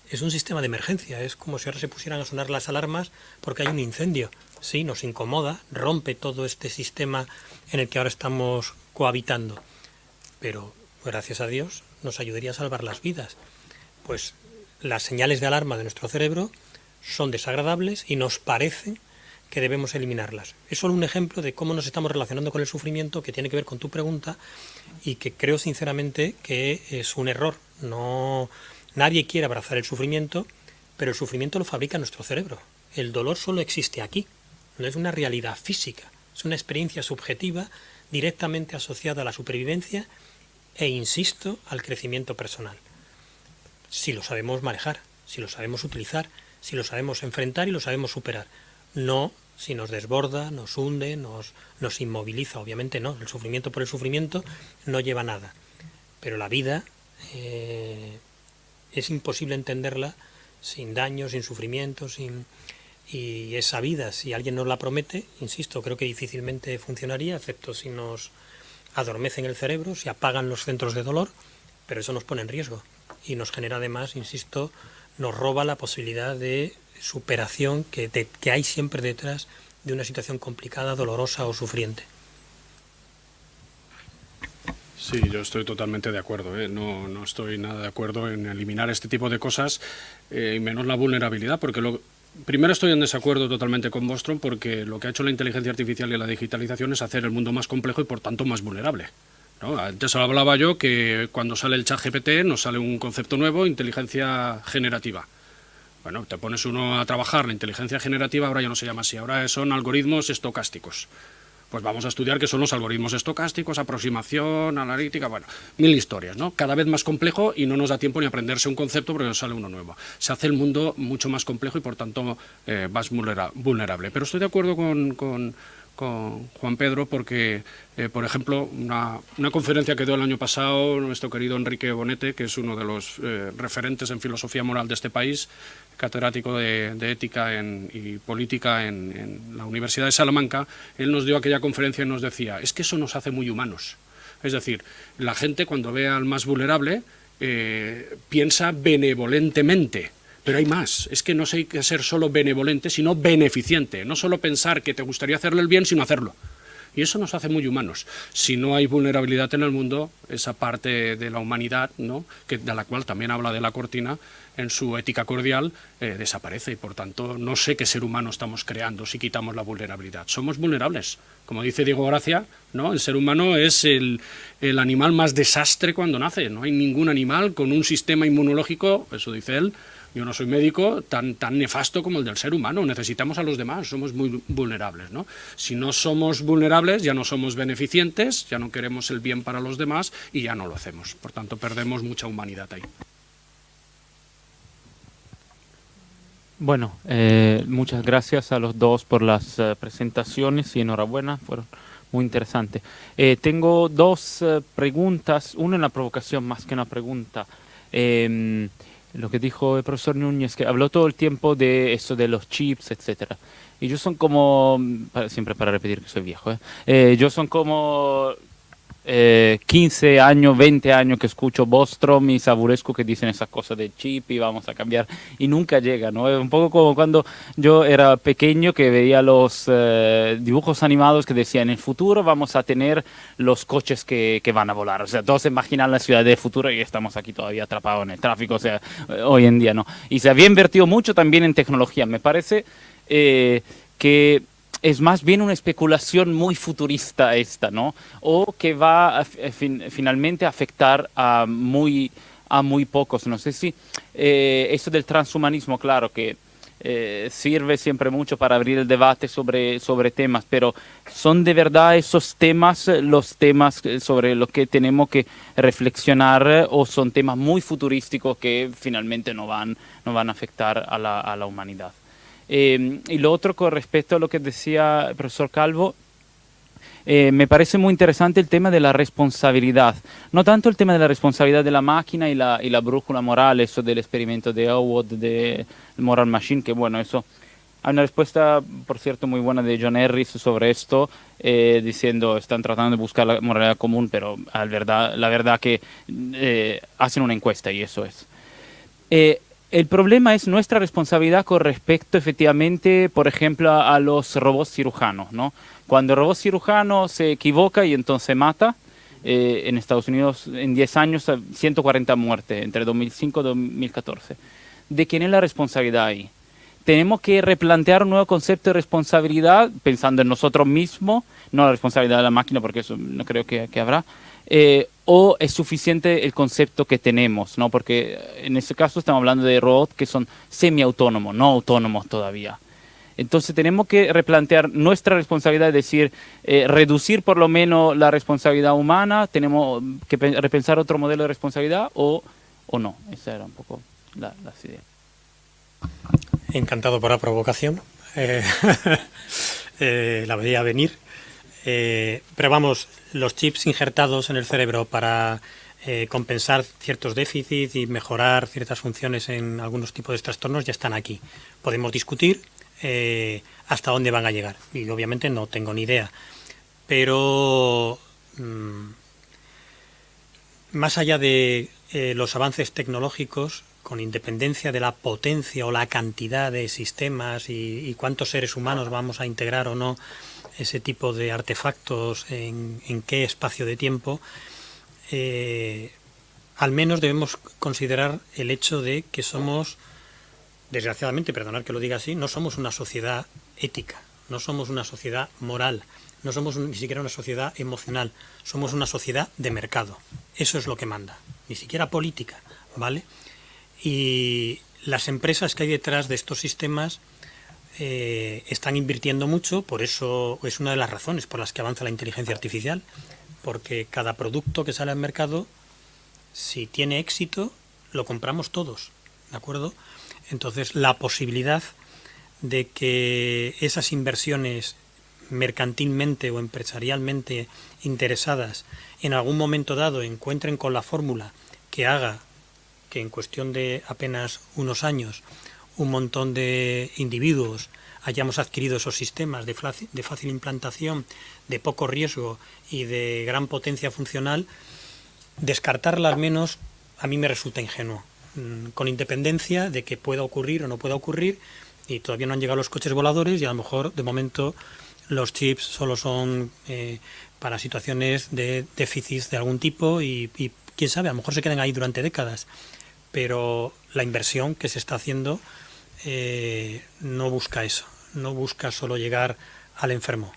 es un sistema de emergencia. Es como si ahora se pusieran a sonar las alarmas porque hay un incendio. Sí, nos incomoda, rompe todo este sistema en el que ahora estamos cohabitando. Pero, gracias a Dios, nos ayudaría a salvar las vidas. Pues las señales de alarma de nuestro cerebro son desagradables y nos parece que debemos eliminarlas. Es solo un ejemplo de cómo nos estamos relacionando con el sufrimiento, que tiene que ver con tu pregunta, y que creo sinceramente que es un error. Nadie quiere abrazar el sufrimiento, pero el sufrimiento lo fabrica nuestro cerebro. El dolor solo existe aquí, no es una realidad física, es una experiencia subjetiva directamente asociada a la supervivencia e, insisto, al crecimiento personal. Si lo sabemos manejar, si lo sabemos utilizar, si lo sabemos enfrentar y lo sabemos superar. No si nos desborda, nos hunde, nos inmoviliza. Obviamente no, el sufrimiento por el sufrimiento no lleva a nada. Pero la vida es imposible entenderla sin daño, sin sufrimiento, y esa vida, si alguien nos la promete, insisto, creo que difícilmente funcionaría, excepto si nos adormecen el cerebro, si apagan los centros de dolor, pero eso nos pone en riesgo y nos genera además, insisto, nos roba la posibilidad de superación que hay siempre detrás de una situación complicada, dolorosa o sufriente. Sí, yo estoy totalmente de acuerdo, no estoy nada de acuerdo en eliminar este tipo de cosas, y menos la vulnerabilidad, porque primero estoy en desacuerdo totalmente con Bostrom, porque lo que ha hecho la inteligencia artificial y la digitalización es hacer el mundo más complejo y por tanto más vulnerable, ¿no? Antes hablaba yo que cuando sale el ChatGPT nos sale un concepto nuevo, inteligencia generativa. Bueno, te pones uno a trabajar, la inteligencia generativa ahora ya no se llama así, ahora son algoritmos estocásticos. Pues vamos a estudiar qué son los algoritmos estocásticos, aproximación, analítica, bueno, 1000 historias, ¿no? Cada vez más complejo y no nos da tiempo ni aprenderse un concepto porque nos sale uno nuevo. Se hace el mundo mucho más complejo y por tanto más vulnerable. Pero estoy de acuerdo con Juan Pedro porque, por ejemplo, una conferencia que dio el año pasado nuestro querido Enrique Bonete, que es uno de los referentes en filosofía moral de este país, catedrático de ética y política en la Universidad de Salamanca, él nos dio aquella conferencia y nos decía, es que eso nos hace muy humanos. Es decir, la gente cuando ve al más vulnerable piensa benevolentemente. Pero hay más, es que no hay que ser solo benevolente, sino beneficiente. No solo pensar que te gustaría hacerle el bien, sino hacerlo. Y eso nos hace muy humanos. Si no hay vulnerabilidad en el mundo, esa parte de la humanidad, ¿no?, de la cual también habla de la Cortina en su Ética Cordial, desaparece. Y por tanto, no sé qué ser humano estamos creando si quitamos la vulnerabilidad. Somos vulnerables. Como dice Diego Gracia, ¿no?, el ser humano es el animal más desastre cuando nace. No hay ningún animal con un sistema inmunológico, eso dice él, yo no soy médico, tan nefasto como el del ser humano. Necesitamos a los demás, somos muy vulnerables, ¿no? Si no somos vulnerables, ya no somos beneficientes, ya no queremos el bien para los demás y ya no lo hacemos. Por tanto, perdemos mucha humanidad ahí. Bueno, muchas gracias a los dos por las presentaciones y enhorabuena, fueron muy interesantes. Tengo dos preguntas, una en la provocación más que una pregunta. Lo que dijo el profesor Núñez, que habló todo el tiempo de eso de los chips, etcétera. Y yo son como, siempre para repetir que soy viejo, yo son como 15 años, 20 años que escucho Bostrom y Saburescu que dicen esas cosas de chip y vamos a cambiar y nunca llega, ¿no? Es un poco como cuando yo era pequeño que veía los dibujos animados que decían en el futuro vamos a tener los coches que van a volar, o sea, todos se imaginan la ciudad del futuro y estamos aquí todavía atrapados en el tráfico, o sea, hoy en día no. Y se había invertido mucho también en tecnología, me parece que es más bien una especulación muy futurista esta, ¿no? O que va a, finalmente a afectar a muy pocos. No sé si eso del transhumanismo, claro que sirve siempre mucho para abrir el debate sobre temas, pero ¿son de verdad esos temas los temas sobre los que tenemos que reflexionar o son temas muy futurísticos que finalmente no van a afectar a la humanidad? Y lo otro con respecto a lo que decía el profesor Calvo, me parece muy interesante el tema de la responsabilidad. No tanto el tema de la responsabilidad de la máquina y la brújula moral, eso del experimento de Howard, de Moral Machine, que bueno, eso... Hay una respuesta, por cierto, muy buena de John Harris sobre esto, diciendo están tratando de buscar la moralidad común, pero la verdad que hacen una encuesta y eso es. El problema es nuestra responsabilidad con respecto, efectivamente, por ejemplo, a los robots cirujanos, ¿no? Cuando el robot cirujano se equivoca y entonces mata, en Estados Unidos en 10 años 140 muertes entre 2005 y 2014. ¿De quién es la responsabilidad ahí? Tenemos que replantear un nuevo concepto de responsabilidad pensando en nosotros mismos, no la responsabilidad de la máquina, porque eso no creo que habrá, o es suficiente el concepto que tenemos, ¿no? Porque en este caso estamos hablando de robots que son semiautónomos, no autónomos todavía. Entonces tenemos que replantear nuestra responsabilidad, es decir, reducir por lo menos la responsabilidad humana, tenemos que repensar otro modelo de responsabilidad o no. Esa era un poco las ideas. Encantado por la provocación. La veía venir. Pero vamos, los chips injertados en el cerebro para compensar ciertos déficits y mejorar ciertas funciones en algunos tipos de trastornos ya están aquí. Podemos discutir hasta dónde van a llegar. Y obviamente no tengo ni idea. Pero más allá de los avances tecnológicos, con independencia de la potencia o la cantidad de sistemas y cuántos seres humanos vamos a integrar o no ese tipo de artefactos en qué espacio de tiempo, al menos debemos considerar el hecho de que somos, desgraciadamente, perdonad que lo diga así, no somos una sociedad ética, no somos una sociedad moral, no somos ni siquiera una sociedad emocional, somos una sociedad de mercado. Eso es lo que manda, ni siquiera política, ¿vale? Y las empresas que hay detrás de estos sistemas están invirtiendo mucho, por eso es una de las razones por las que avanza la inteligencia artificial, porque cada producto que sale al mercado, si tiene éxito, lo compramos todos, ¿de acuerdo? Entonces, la posibilidad de que esas inversiones mercantilmente o empresarialmente interesadas en algún momento dado encuentren con la fórmula que haga que en cuestión de apenas unos años un montón de individuos hayamos adquirido esos sistemas de fácil implantación, de poco riesgo y de gran potencia funcional, descartarla al menos a mí me resulta ingenuo, con independencia de que pueda ocurrir o no pueda ocurrir, y todavía no han llegado los coches voladores y a lo mejor de momento los chips solo son para situaciones de déficits de algún tipo y quién sabe, a lo mejor se quedan ahí durante décadas. Pero la inversión que se está haciendo no busca eso, no busca solo llegar al enfermo.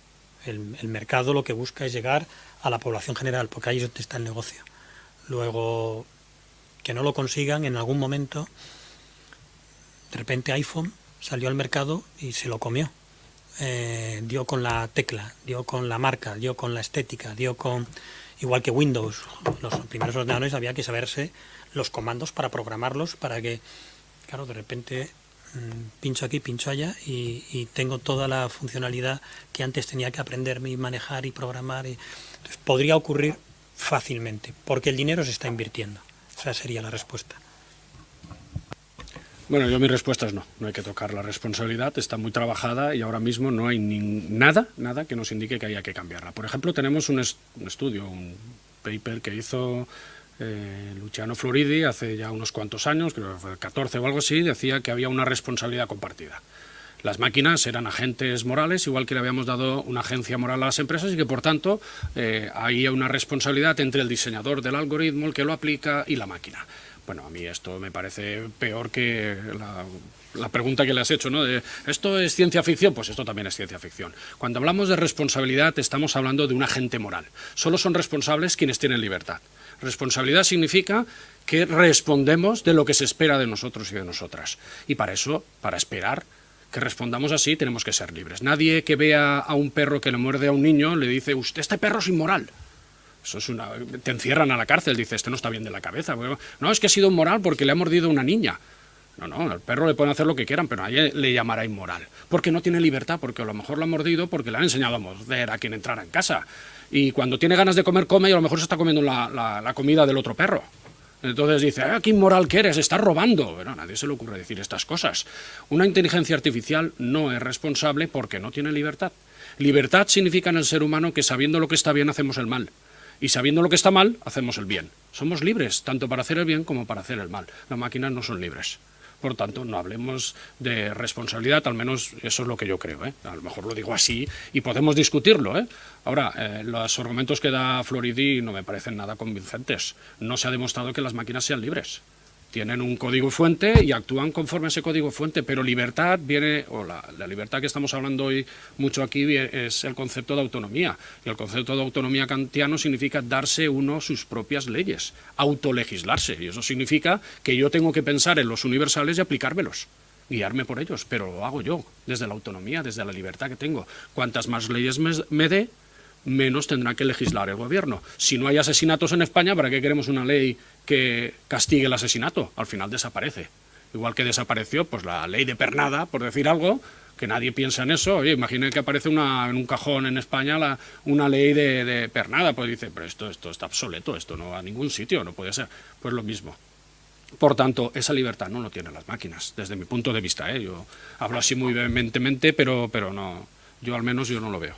El mercado lo que busca es llegar a la población general, porque ahí es donde está el negocio. Luego, que no lo consigan en algún momento, de repente iPhone salió al mercado y se lo comió. Dio con la tecla, dio con la marca, dio con la estética, dio con... Igual que Windows, los primeros ordenadores había que saberse los comandos para programarlos, para que, claro, de repente pincho aquí, pincho allá y tengo toda la funcionalidad que antes tenía que aprenderme y manejar y programar. Entonces, podría ocurrir fácilmente, porque el dinero se está invirtiendo. Esa sería la respuesta. Bueno, mi respuesta es no hay que tocar la responsabilidad, está muy trabajada y ahora mismo no hay nada que nos indique que haya que cambiarla. Por ejemplo, tenemos un estudio, un paper que hizo Luciano Floridi hace ya unos cuantos años, creo que fue el 14 o algo así, decía que había una responsabilidad compartida. Las máquinas eran agentes morales, igual que le habíamos dado una agencia moral a las empresas y que, por tanto, hay una responsabilidad entre el diseñador del algoritmo, el que lo aplica, y la máquina. Bueno, a mí esto me parece peor que la pregunta que le has hecho, ¿no? De, ¿esto es ciencia ficción? Pues esto también es ciencia ficción. Cuando hablamos de responsabilidad estamos hablando de un agente moral. Solo son responsables quienes tienen libertad. Responsabilidad significa que respondemos de lo que se espera de nosotros y de nosotras. Y para eso, para esperar que respondamos así, tenemos que ser libres. Nadie que vea a un perro que le muerde a un niño le dice, usted, este perro es inmoral. Eso es te encierran a la cárcel, dice, este no está bien de la cabeza. Bueno, no, es que ha sido inmoral porque le ha mordido a una niña. No, al perro le pueden hacer lo que quieran, pero nadie le llamará inmoral. Porque no tiene libertad, porque a lo mejor lo ha mordido porque le han enseñado a morder a quien entrara en casa. Y cuando tiene ganas de comer, come y a lo mejor se está comiendo la comida del otro perro. Entonces dice, qué inmoral que eres, estás robando. Bueno, a nadie se le ocurre decir estas cosas. Una inteligencia artificial no es responsable porque no tiene libertad. Libertad significa en el ser humano que sabiendo lo que está bien hacemos el mal. Y sabiendo lo que está mal, hacemos el bien. Somos libres, tanto para hacer el bien como para hacer el mal. Las máquinas no son libres. Por tanto, no hablemos de responsabilidad, al menos eso es lo que yo creo, ¿eh? A lo mejor lo digo así y podemos discutirlo, ¿eh? Ahora, los argumentos que da Floridi no me parecen nada convincentes. No se ha demostrado que las máquinas sean libres. Tienen un código fuente y actúan conforme a ese código fuente, pero libertad viene, o la libertad que estamos hablando hoy mucho aquí es el concepto de autonomía. Y el concepto de autonomía kantiano significa darse uno sus propias leyes, autolegislarse. Y eso significa que yo tengo que pensar en los universales y aplicármelos, guiarme por ellos, pero lo hago yo, desde la autonomía, desde la libertad que tengo. Cuantas más leyes me dé, menos tendrá que legislar el gobierno. Si no hay asesinatos en España, ¿para qué queremos una ley que castigue el asesinato? Al final desaparece. Igual que desapareció pues la ley de pernada, por decir algo, que nadie piensa en eso. Oye, imaginen que aparece en un cajón en España una ley de pernada, pues dice, pero esto está obsoleto, esto no va a ningún sitio, no puede ser. Pues lo mismo. Por tanto, esa libertad no lo tienen las máquinas, desde mi punto de vista, ¿eh? Yo hablo así muy vehementemente, pero no, yo al menos yo no lo veo.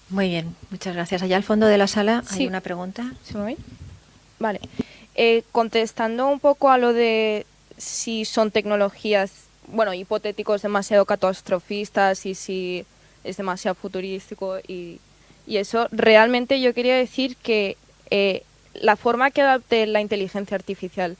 Muy bien, muchas gracias. Allá al fondo de la sala hay Sí. una pregunta. ¿Se me oye? Vale. Contestando un poco a lo de si son tecnologías, bueno, hipotéticos demasiado catastrofistas y si es demasiado futurístico y eso, realmente yo quería decir que la forma que adapte la inteligencia artificial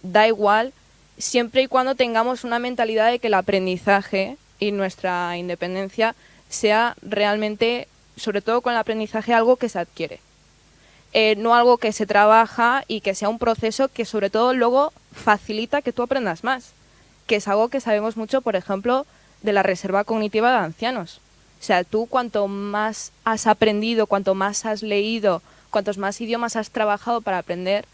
da igual siempre y cuando tengamos una mentalidad de que el aprendizaje y nuestra independencia sea realmente, sobre todo con el aprendizaje, algo que se adquiere. No algo que se trabaja y que sea un proceso que sobre todo luego facilita que tú aprendas más, que es algo que sabemos mucho, por ejemplo, de la reserva cognitiva de ancianos. O sea, tú cuanto más has aprendido, cuanto más has leído, cuantos más idiomas has trabajado para aprender,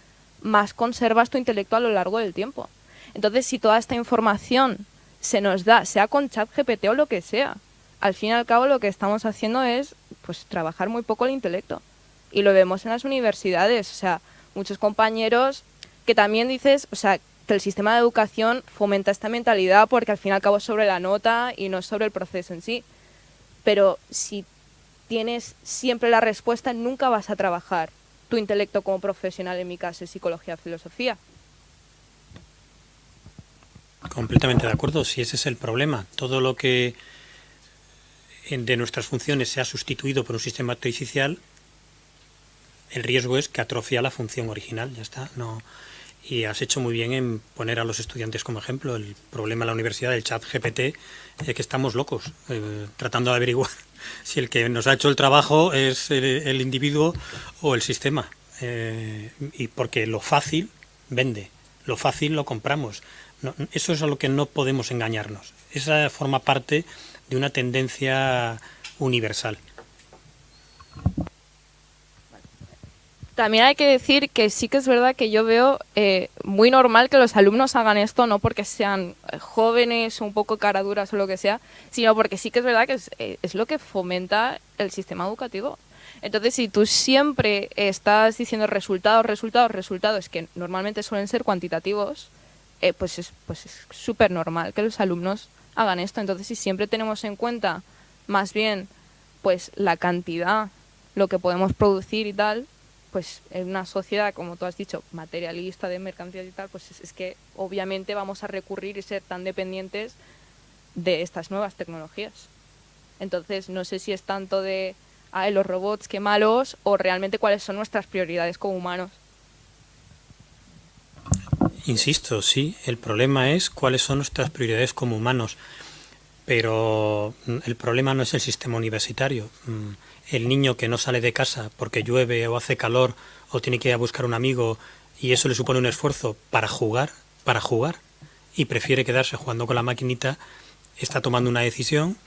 más conservas tu intelecto a lo largo del tiempo. Entonces, si toda esta información se nos da, sea con ChatGPT o lo que sea, al fin y al cabo lo que estamos haciendo es pues trabajar muy poco el intelecto. Y lo vemos en las universidades, o sea, muchos compañeros que también dices, o sea, que el sistema de educación fomenta esta mentalidad porque al fin y al cabo es sobre la nota y no sobre el proceso en sí. Pero si tienes siempre la respuesta, nunca vas a trabajar tu intelecto como profesional, en mi caso es psicología, filosofía. Completamente de acuerdo, si ese es el problema. Todo lo que de nuestras funciones sea sustituido por un sistema artificial, el riesgo es que atrofia la función original, ya está. No. Y has hecho muy bien en poner a los estudiantes como ejemplo. El problema en la universidad del ChatGPT es que estamos locos tratando de averiguar si el que nos ha hecho el trabajo es el individuo o el sistema. Y porque lo fácil vende, lo fácil lo compramos. No, eso es a lo que no podemos engañarnos. Esa forma parte de una tendencia universal. También hay que decir que sí que es verdad que yo veo muy normal que los alumnos hagan esto, no porque sean jóvenes o un poco caraduras o lo que sea, sino porque sí que es verdad que es lo que fomenta el sistema educativo. Entonces, si tú siempre estás diciendo resultados, que normalmente suelen ser cuantitativos, pues es súper normal que los alumnos hagan esto. Entonces, si siempre tenemos en cuenta más bien pues la cantidad, lo que podemos producir y tal, pues en una sociedad, como tú has dicho, materialista de mercancías y tal, pues es que obviamente vamos a recurrir y ser tan dependientes de estas nuevas tecnologías. Entonces, no sé si es tanto de los robots qué malos o realmente cuáles son nuestras prioridades como humanos. Insisto, sí, el problema es cuáles son nuestras prioridades como humanos, pero el problema no es el sistema universitario. El niño que no sale de casa porque llueve o hace calor o tiene que ir a buscar un amigo y eso le supone un esfuerzo para jugar, y prefiere quedarse jugando con la maquinita, está tomando una decisión.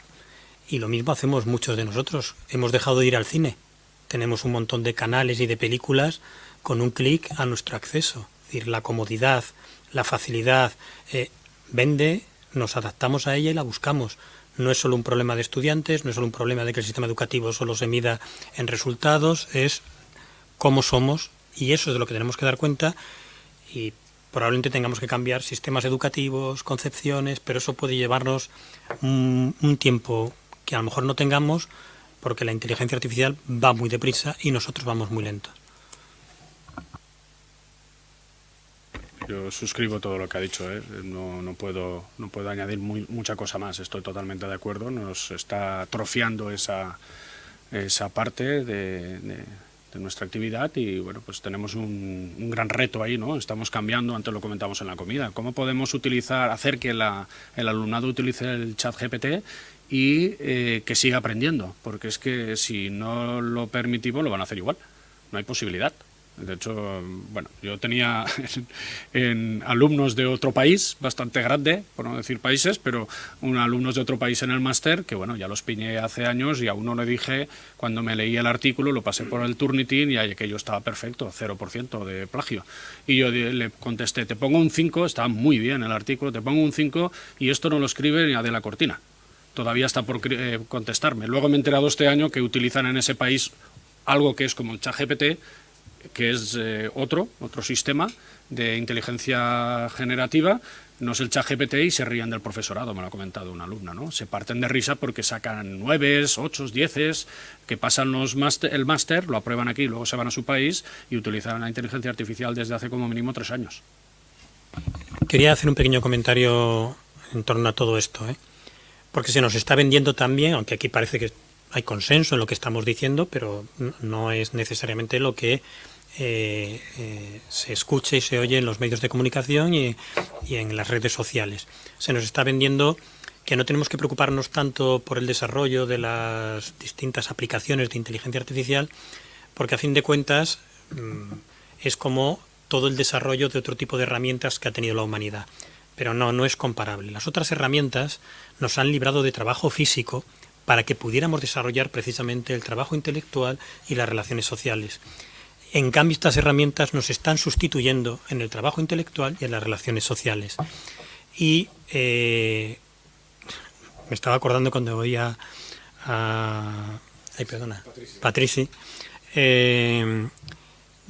Y lo mismo hacemos muchos de nosotros. Hemos dejado de ir al cine. Tenemos un montón de canales y de películas con un clic a nuestro acceso. Es decir, la comodidad, la facilidad vende, nos adaptamos a ella y la buscamos. No es solo un problema de estudiantes, no es solo un problema de que el sistema educativo solo se mida en resultados, es cómo somos, y eso es de lo que tenemos que dar cuenta, y probablemente tengamos que cambiar sistemas educativos, concepciones, pero eso puede llevarnos un tiempo que a lo mejor no tengamos, porque la inteligencia artificial va muy deprisa y nosotros vamos muy lentos. Yo suscribo todo lo que ha dicho, ¿eh? No puedo añadir mucha cosa más. Estoy totalmente de acuerdo. Nos está atrofiando esa parte de nuestra actividad y bueno, pues tenemos un gran reto ahí, ¿no? Estamos cambiando, antes lo comentamos en la comida. ¿Cómo podemos hacer que el alumnado utilice el chat GPT y que siga aprendiendo? Porque es que si no lo permitimos lo van a hacer igual. No hay posibilidad. De hecho, bueno, yo tenía en alumnos de otro país, bastante grande, por no decir países, pero alumnos de otro país en el máster, que bueno, ya los piñé hace años y a uno le dije, cuando me leí el artículo, lo pasé por el Turnitin y aquello estaba perfecto, 0% de plagio. Y yo le contesté, te pongo un 5, está muy bien el artículo, te pongo un 5 y esto no lo escribe ni Adela Cortina. Todavía está por contestarme. Luego me he enterado este año que utilizan en ese país algo que es como el ChatGPT, que es otro sistema de inteligencia generativa, no es el ChatGPT, y se ríen del profesorado, me lo ha comentado una alumna, ¿no? Se parten de risa porque sacan 9, 8, 10, que pasan el máster, lo aprueban aquí, luego se van a su país y utilizan la inteligencia artificial desde hace como mínimo 3 años. Quería hacer un pequeño comentario en torno a todo esto, porque se nos está vendiendo también, aunque aquí parece que hay consenso en lo que estamos diciendo, pero no es necesariamente lo que se escucha y se oye en los medios de comunicación y en las redes sociales. Se nos está vendiendo que no tenemos que preocuparnos tanto por el desarrollo de las distintas aplicaciones de inteligencia artificial, porque a fin de cuentas es como todo el desarrollo de otro tipo de herramientas que ha tenido la humanidad. Pero no es comparable. Las otras herramientas nos han librado de trabajo físico para que pudiéramos desarrollar precisamente el trabajo intelectual y las relaciones sociales. En cambio, estas herramientas nos están sustituyendo en el trabajo intelectual y en las relaciones sociales. Y me estaba acordando cuando oía a Patrici.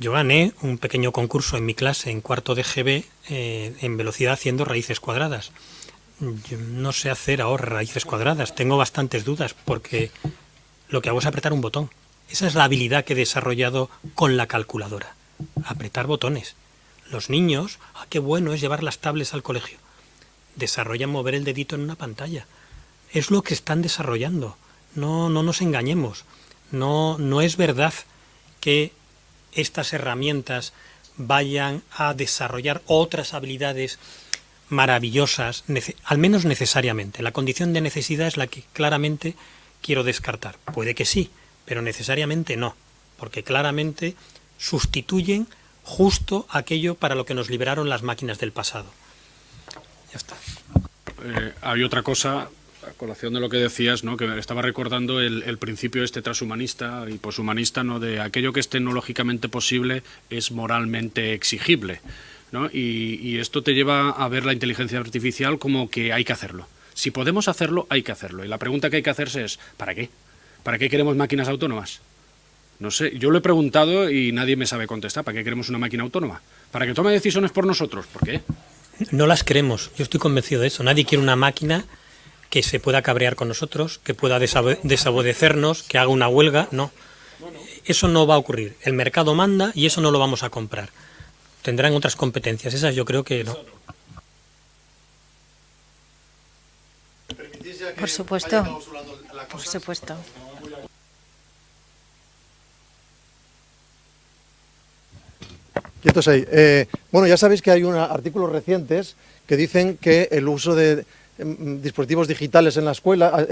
Yo gané un pequeño concurso en mi clase en cuarto de GB en velocidad haciendo raíces cuadradas. Yo no sé hacer ahora raíces cuadradas, tengo bastantes dudas porque lo que hago es apretar un botón. Esa es la habilidad que he desarrollado con la calculadora, apretar botones. Los niños, qué bueno es llevar las tablets al colegio. Desarrollan mover el dedito en una pantalla. Es lo que están desarrollando. No nos engañemos. No es verdad que estas herramientas vayan a desarrollar otras habilidades maravillosas, al menos necesariamente. La condición de necesidad es la que claramente quiero descartar. Puede que sí, pero necesariamente no, porque claramente sustituyen justo aquello para lo que nos liberaron las máquinas del pasado. Ya está. Hay otra cosa, a colación de lo que decías, ¿no? Que me estaba recordando el principio transhumanista y poshumanista, ¿no? De aquello que es tecnológicamente posible es moralmente exigible, ¿no? Y esto te lleva a ver la inteligencia artificial como que hay que hacerlo. Si podemos hacerlo, hay que hacerlo. Y la pregunta que hay que hacerse es, ¿para qué? ¿Para qué queremos máquinas autónomas? No sé, yo lo he preguntado y nadie me sabe contestar. ¿Para qué queremos una máquina autónoma? ¿Para que tome decisiones por nosotros? ¿Por qué? No las queremos, yo estoy convencido de eso. Nadie quiere una máquina que se pueda cabrear con nosotros, que pueda desobedecernos, que haga una huelga. No, eso no va a ocurrir. El mercado manda y eso no lo vamos a comprar. Tendrán otras competencias, esas yo creo que no. Por supuesto, por supuesto. Quietos ahí. Bueno, ya sabéis que hay artículos recientes que dicen que el uso de dispositivos digitales en la escuela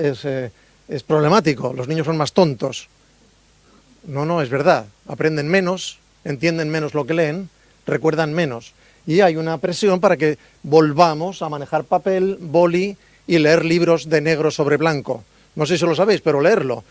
es problemático. Los niños son más tontos. No, es verdad. Aprenden menos, entienden menos lo que leen, recuerdan menos. Y hay una presión para que volvamos a manejar papel, boli y leer libros de negro sobre blanco. No sé si lo sabéis, pero leerlo.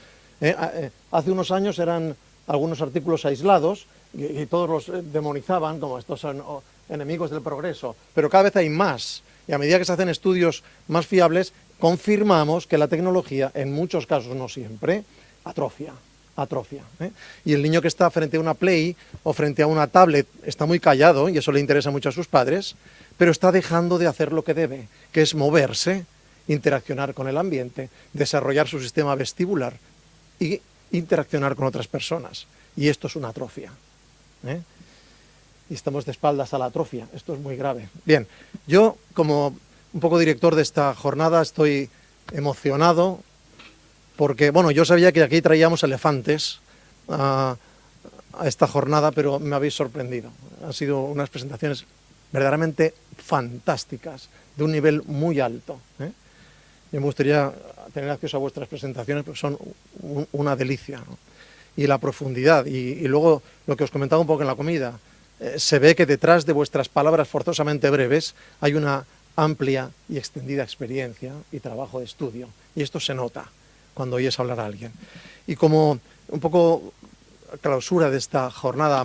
Hace unos años eran algunos artículos aislados y todos los demonizaban como estos son enemigos del progreso. Pero cada vez hay más. Y a medida que se hacen estudios más fiables, confirmamos que la tecnología, en muchos casos, no siempre, atrofia. Y el niño que está frente a una Play o frente a una tablet está muy callado, y eso le interesa mucho a sus padres, pero está dejando de hacer lo que debe, que es moverse, interaccionar con el ambiente, desarrollar su sistema vestibular y interaccionar con otras personas. Y esto es una atrofia. Y estamos de espaldas a la atrofia. Esto es muy grave. Bien, yo como un poco director de esta jornada estoy emocionado porque, bueno, yo sabía que aquí traíamos elefantes a esta jornada, pero me habéis sorprendido. Han sido unas presentaciones verdaderamente fantásticas, de un nivel muy alto. Yo me gustaría tener acceso a vuestras presentaciones porque son una delicia, ¿no? Y la profundidad, y luego lo que os comentaba un poco en la comida, se ve que detrás de vuestras palabras forzosamente breves hay una amplia y extendida experiencia y trabajo de estudio, y esto se nota cuando oyes hablar a alguien. Y como un poco clausura de esta jornada,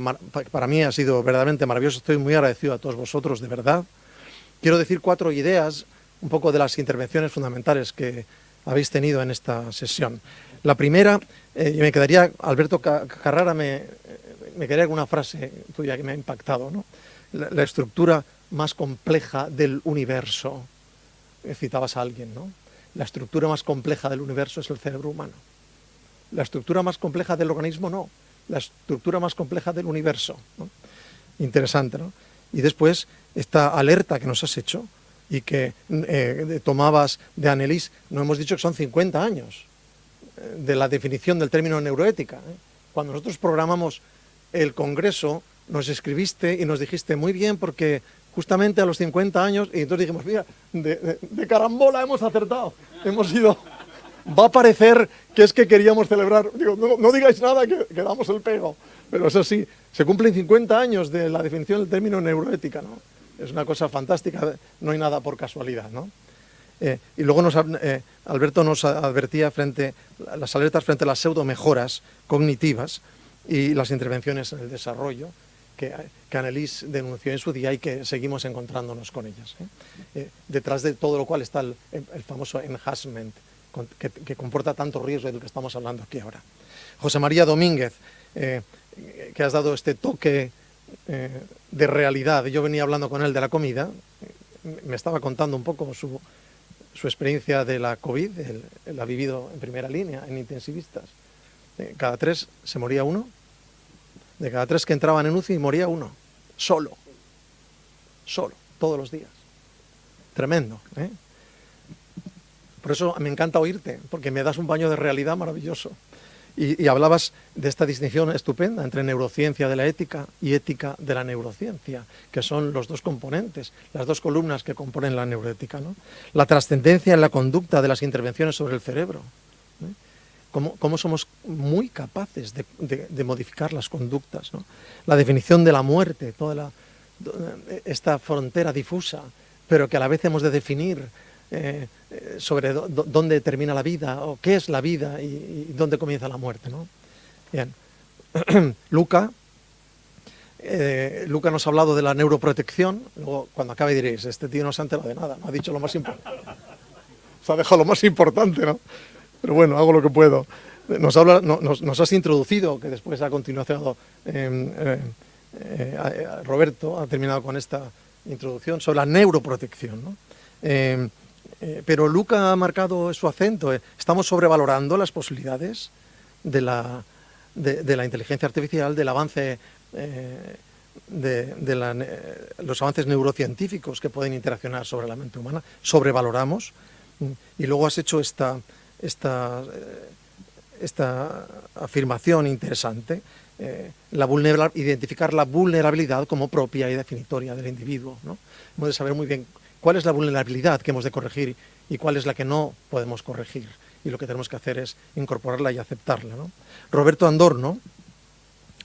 para mí ha sido verdaderamente maravilloso, estoy muy agradecido a todos vosotros, de verdad. Quiero decir 4 ideas, un poco de las intervenciones fundamentales que habéis tenido en esta sesión. La primera, me quedaría, Alberto Carrara, me quedaría con una frase tuya que me ha impactado, ¿no? La estructura más compleja del universo. Citabas a alguien, ¿no? La estructura más compleja del universo es el cerebro humano. La estructura más compleja del organismo, no. La estructura más compleja del universo, ¿no? Interesante, ¿no? Y después, esta alerta que nos has hecho y que tomabas de Annelies, no hemos dicho que son 50 años de la definición del término neuroética. Cuando nosotros programamos el congreso, nos escribiste y nos dijiste muy bien porque justamente a los 50 años, y entonces dijimos, mira, de carambola hemos acertado, hemos ido, va a parecer que es que queríamos celebrar, digo, no digáis nada que damos el pego, pero eso sí, se cumplen 50 años de la definición del término neuroética, ¿no? Es una cosa fantástica, no hay nada por casualidad, ¿no? Y luego Alberto nos advertía frente las alertas frente a las pseudomejoras cognitivas y las intervenciones en el desarrollo que Annelies denunció en su día y que seguimos encontrándonos con ellas. Detrás de todo lo cual está el famoso enhancement, que comporta tanto riesgo del que estamos hablando aquí ahora. José María Domínguez, que has dado este toque de realidad. Yo venía hablando con él de la comida, me estaba contando un poco su experiencia de la COVID, él ha vivido en primera línea, en intensivistas. Cada 3 se moría uno, de cada 3 que entraban en UCI moría uno, solo, todos los días. Tremendo, ¿eh? Por eso me encanta oírte, porque me das un baño de realidad maravilloso. Y hablabas de esta distinción estupenda entre neurociencia de la ética y ética de la neurociencia, que son los 2 componentes, las 2 columnas que componen la neuroética, ¿no? La trascendencia en la conducta de las intervenciones sobre el cerebro. Cómo somos muy capaces de modificar las conductas, ¿no? La definición de la muerte, toda esta frontera difusa, pero que a la vez hemos de definir sobre dónde termina la vida, o qué es la vida y dónde comienza la muerte, ¿no? Bien. Luca nos ha hablado de la neuroprotección. Luego, cuando acabe diréis, este tío no se ha enterado de nada, no ha dicho lo más importante. Se ha dejado lo más importante, ¿no? Pero bueno, hago lo que puedo. Nos has introducido, que después a continuación Roberto ha terminado con esta introducción sobre la neuroprotección, ¿no? Pero Luca ha marcado su acento. Estamos sobrevalorando las posibilidades de la inteligencia artificial, del avance, los avances neurocientíficos que pueden interaccionar sobre la mente humana. Sobrevaloramos. Y luego has hecho esta esta afirmación interesante, identificar la vulnerabilidad como propia y definitoria del individuo, ¿no? Hemos de saber muy bien cuál es la vulnerabilidad que hemos de corregir y cuál es la que no podemos corregir. Y lo que tenemos que hacer es incorporarla y aceptarla, ¿no? Roberto Andor,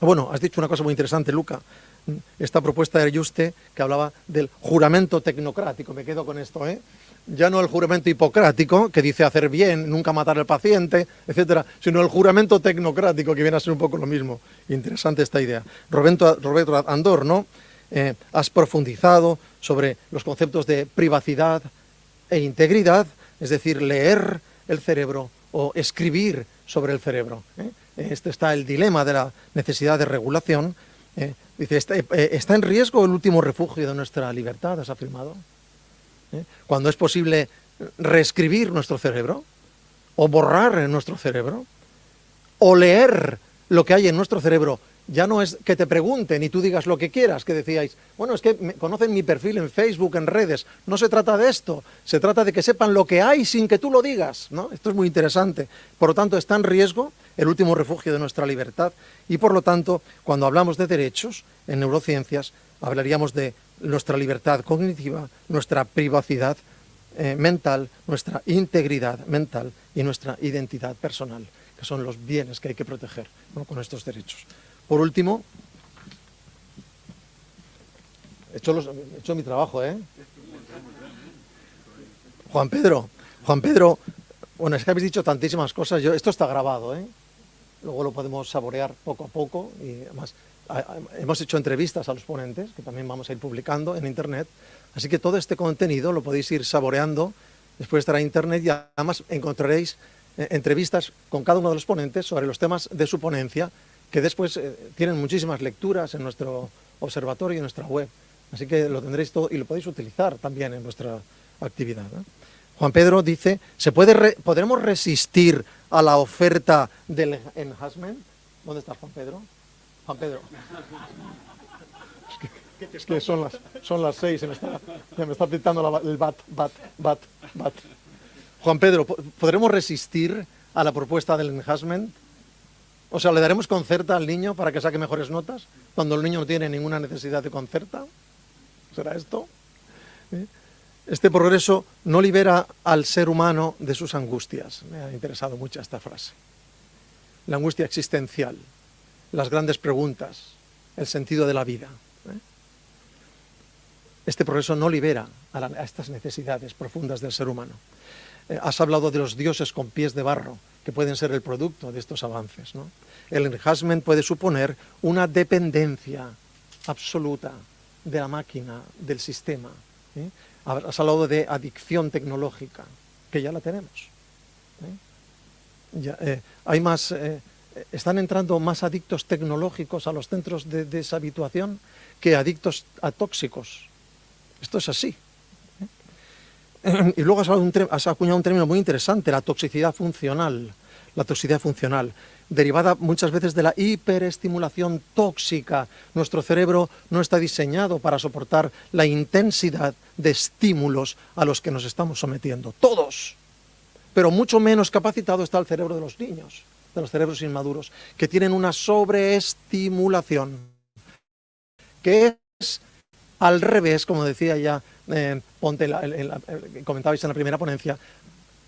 bueno, has dicho una cosa muy interesante, Luca. Esta propuesta de Yuste que hablaba del juramento tecnocrático, me quedo con esto, ya no el juramento hipocrático, que dice hacer bien, nunca matar al paciente, etcétera, sino el juramento tecnocrático, que viene a ser un poco lo mismo. Interesante esta idea. Roberto Andor, has profundizado sobre los conceptos de privacidad e integridad, es decir, leer el cerebro o escribir sobre el cerebro. Este está el dilema de la necesidad de regulación. Dice, ¿está en riesgo el último refugio de nuestra libertad? ¿Has afirmado? Cuando es posible reescribir nuestro cerebro, o borrar en nuestro cerebro, o leer lo que hay en nuestro cerebro. Ya no es que te pregunten y tú digas lo que quieras, que decíais, bueno, es que conocen mi perfil en Facebook, en redes. No se trata de esto, se trata de que sepan lo que hay sin que tú lo digas, ¿no? Esto es muy interesante. Por lo tanto, está en riesgo el último refugio de nuestra libertad y, por lo tanto, cuando hablamos de derechos en neurociencias, hablaríamos de nuestra libertad cognitiva, nuestra privacidad mental, nuestra integridad mental y nuestra identidad personal, que son los bienes que hay que proteger, ¿no?, con estos derechos. Por último, he hecho mi trabajo, Juan Pedro, bueno, es que habéis dicho tantísimas cosas, esto está grabado, luego lo podemos saborear poco a poco, y además hemos hecho entrevistas a los ponentes, que también vamos a ir publicando en internet, así que todo este contenido lo podéis ir saboreando, después estará en internet y además encontraréis entrevistas con cada uno de los ponentes sobre los temas de su ponencia, que después tienen muchísimas lecturas en nuestro observatorio y en nuestra web. Así que lo tendréis todo y lo podéis utilizar también en vuestra actividad, Juan Pedro dice, ¿podremos resistir a la oferta del enhancement? ¿Dónde está Juan Pedro? Juan Pedro. Es que son las 6, ya me está pitando el bat. Juan Pedro, ¿podremos resistir a la propuesta del enhancement? O sea, ¿le daremos Concerta al niño para que saque mejores notas cuando el niño no tiene ninguna necesidad de Concerta? ¿Será esto? Este progreso no libera al ser humano de sus angustias. Me ha interesado mucho esta frase. La angustia existencial, las grandes preguntas, el sentido de la vida. Este progreso no libera a estas necesidades profundas del ser humano. Has hablado de los dioses con pies de barro, que pueden ser el producto de estos avances, ¿no? El enhancement puede suponer una dependencia absoluta de la máquina, del sistema. Has hablado de adicción tecnológica, que ya la tenemos. Están entrando más adictos tecnológicos a los centros de deshabituación que adictos a tóxicos. Esto es así. Y luego has acuñado un término muy interesante, la toxicidad funcional. La toxicidad funcional, derivada muchas veces de la hiperestimulación tóxica. Nuestro cerebro no está diseñado para soportar la intensidad de estímulos a los que nos estamos sometiendo. Todos. Pero mucho menos capacitado está el cerebro de los niños, de los cerebros inmaduros, que tienen una sobreestimulación, que es al revés, como decía ya comentabais en la primera ponencia.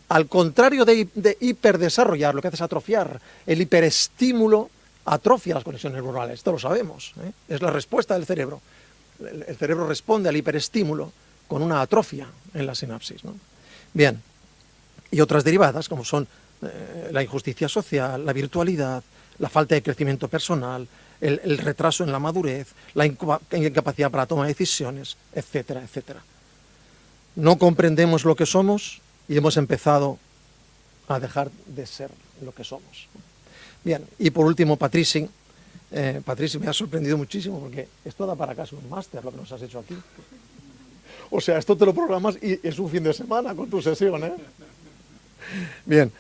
Al contrario de hiperdesarrollar, lo que hace es atrofiar. El hiperestímulo atrofia las conexiones neuronales, esto lo sabemos, es la respuesta del cerebro. El cerebro responde al hiperestímulo con una atrofia en la sinapsis, ¿no? Bien, y otras derivadas como son la injusticia social, la virtualidad, la falta de crecimiento personal, el retraso en la madurez, la incapacidad para tomar decisiones, etcétera, etcétera. No comprendemos lo que somos y hemos empezado a dejar de ser lo que somos. Bien, y por último, Patrici. Patrici, me ha sorprendido muchísimo porque esto da para casi un máster lo que nos has hecho aquí. O sea, esto te lo programas y es un fin de semana con tu sesión, Bien,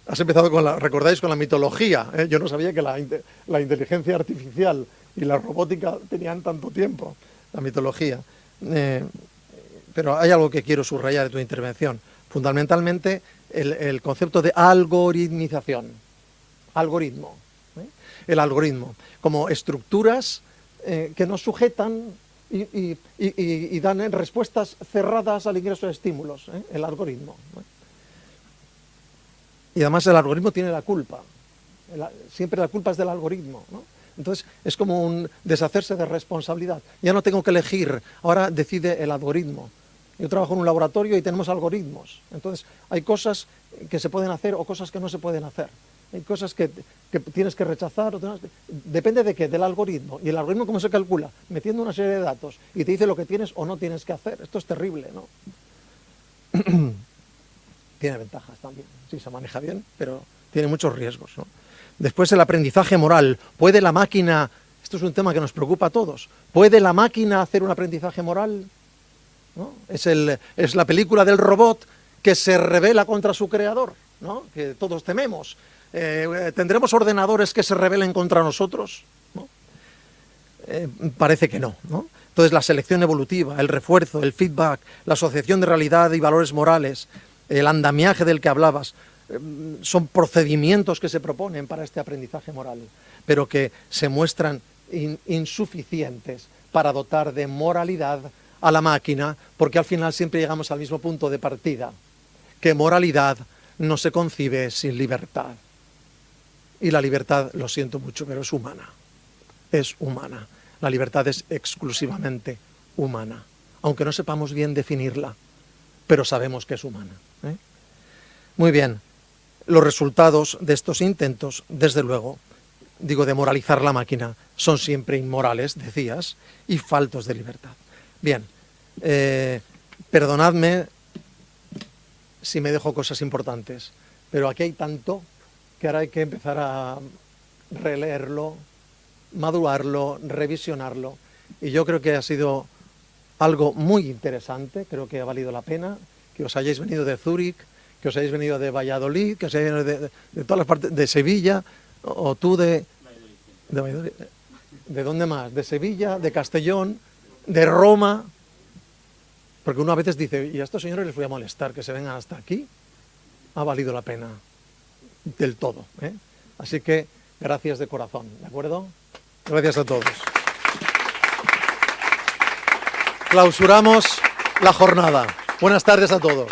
has empezado recordáis, con la mitología. Yo no sabía que la inteligencia artificial y la robótica tenían tanto tiempo, la mitología. Pero hay algo que quiero subrayar de tu intervención. Fundamentalmente, el concepto de algoritmización. algoritmo. El algoritmo, como estructuras que nos sujetan y dan respuestas cerradas al ingreso de estímulos, el algoritmo. Y además el algoritmo tiene la culpa. Siempre la culpa es del algoritmo, ¿no? Entonces es como un deshacerse de responsabilidad. Ya no tengo que elegir, ahora decide el algoritmo. Yo trabajo en un laboratorio y tenemos algoritmos. Entonces hay cosas que se pueden hacer o cosas que no se pueden hacer. Hay cosas que tienes que rechazar. Depende de qué, del algoritmo. ¿Y el algoritmo cómo se calcula? Metiendo una serie de datos y te dice lo que tienes o no tienes que hacer. Esto es terrible, ¿no? Tiene ventajas también. Sí, se maneja bien, pero tiene muchos riesgos, ¿no? Después el aprendizaje moral. ¿Puede la máquina, esto es un tema que nos preocupa a todos, ¿puede la máquina hacer un aprendizaje moral? ¿No? Es la película del robot que se rebela contra su creador, ¿no? Que todos tememos. ¿Tendremos ordenadores que se rebelen contra nosotros? ¿No? Parece que no, ¿no? Entonces la selección evolutiva, el refuerzo, el feedback, la asociación de realidad y valores morales, el andamiaje del que hablabas, son procedimientos que se proponen para este aprendizaje moral, pero que se muestran insuficientes para dotar de moralidad a la máquina, porque al final siempre llegamos al mismo punto de partida, que moralidad no se concibe sin libertad. Y la libertad, lo siento mucho, pero es humana. Es humana. La libertad es exclusivamente humana, aunque no sepamos bien definirla, pero sabemos que es humana. Muy bien. Los resultados de estos intentos, desde luego, digo, de moralizar la máquina, son siempre inmorales, decías, y faltos de libertad. Bien, perdonadme si me dejo cosas importantes, pero aquí hay tanto que ahora hay que empezar a releerlo, madurarlo, revisionarlo, y yo creo que ha sido algo muy interesante, creo que ha valido la pena que os hayáis venido de Zúrich, que os hayáis venido de Valladolid, que os hayáis venido de todas las partes, de Sevilla, o tú de Valladolid. ¿De dónde más? De Sevilla, de Castellón, de Roma, porque uno a veces dice, y a estos señores les voy a molestar que se vengan hasta aquí. Ha valido la pena del todo, ¿eh? Así que gracias de corazón, ¿de acuerdo? Gracias a todos. Clausuramos la jornada. Buenas tardes a todos.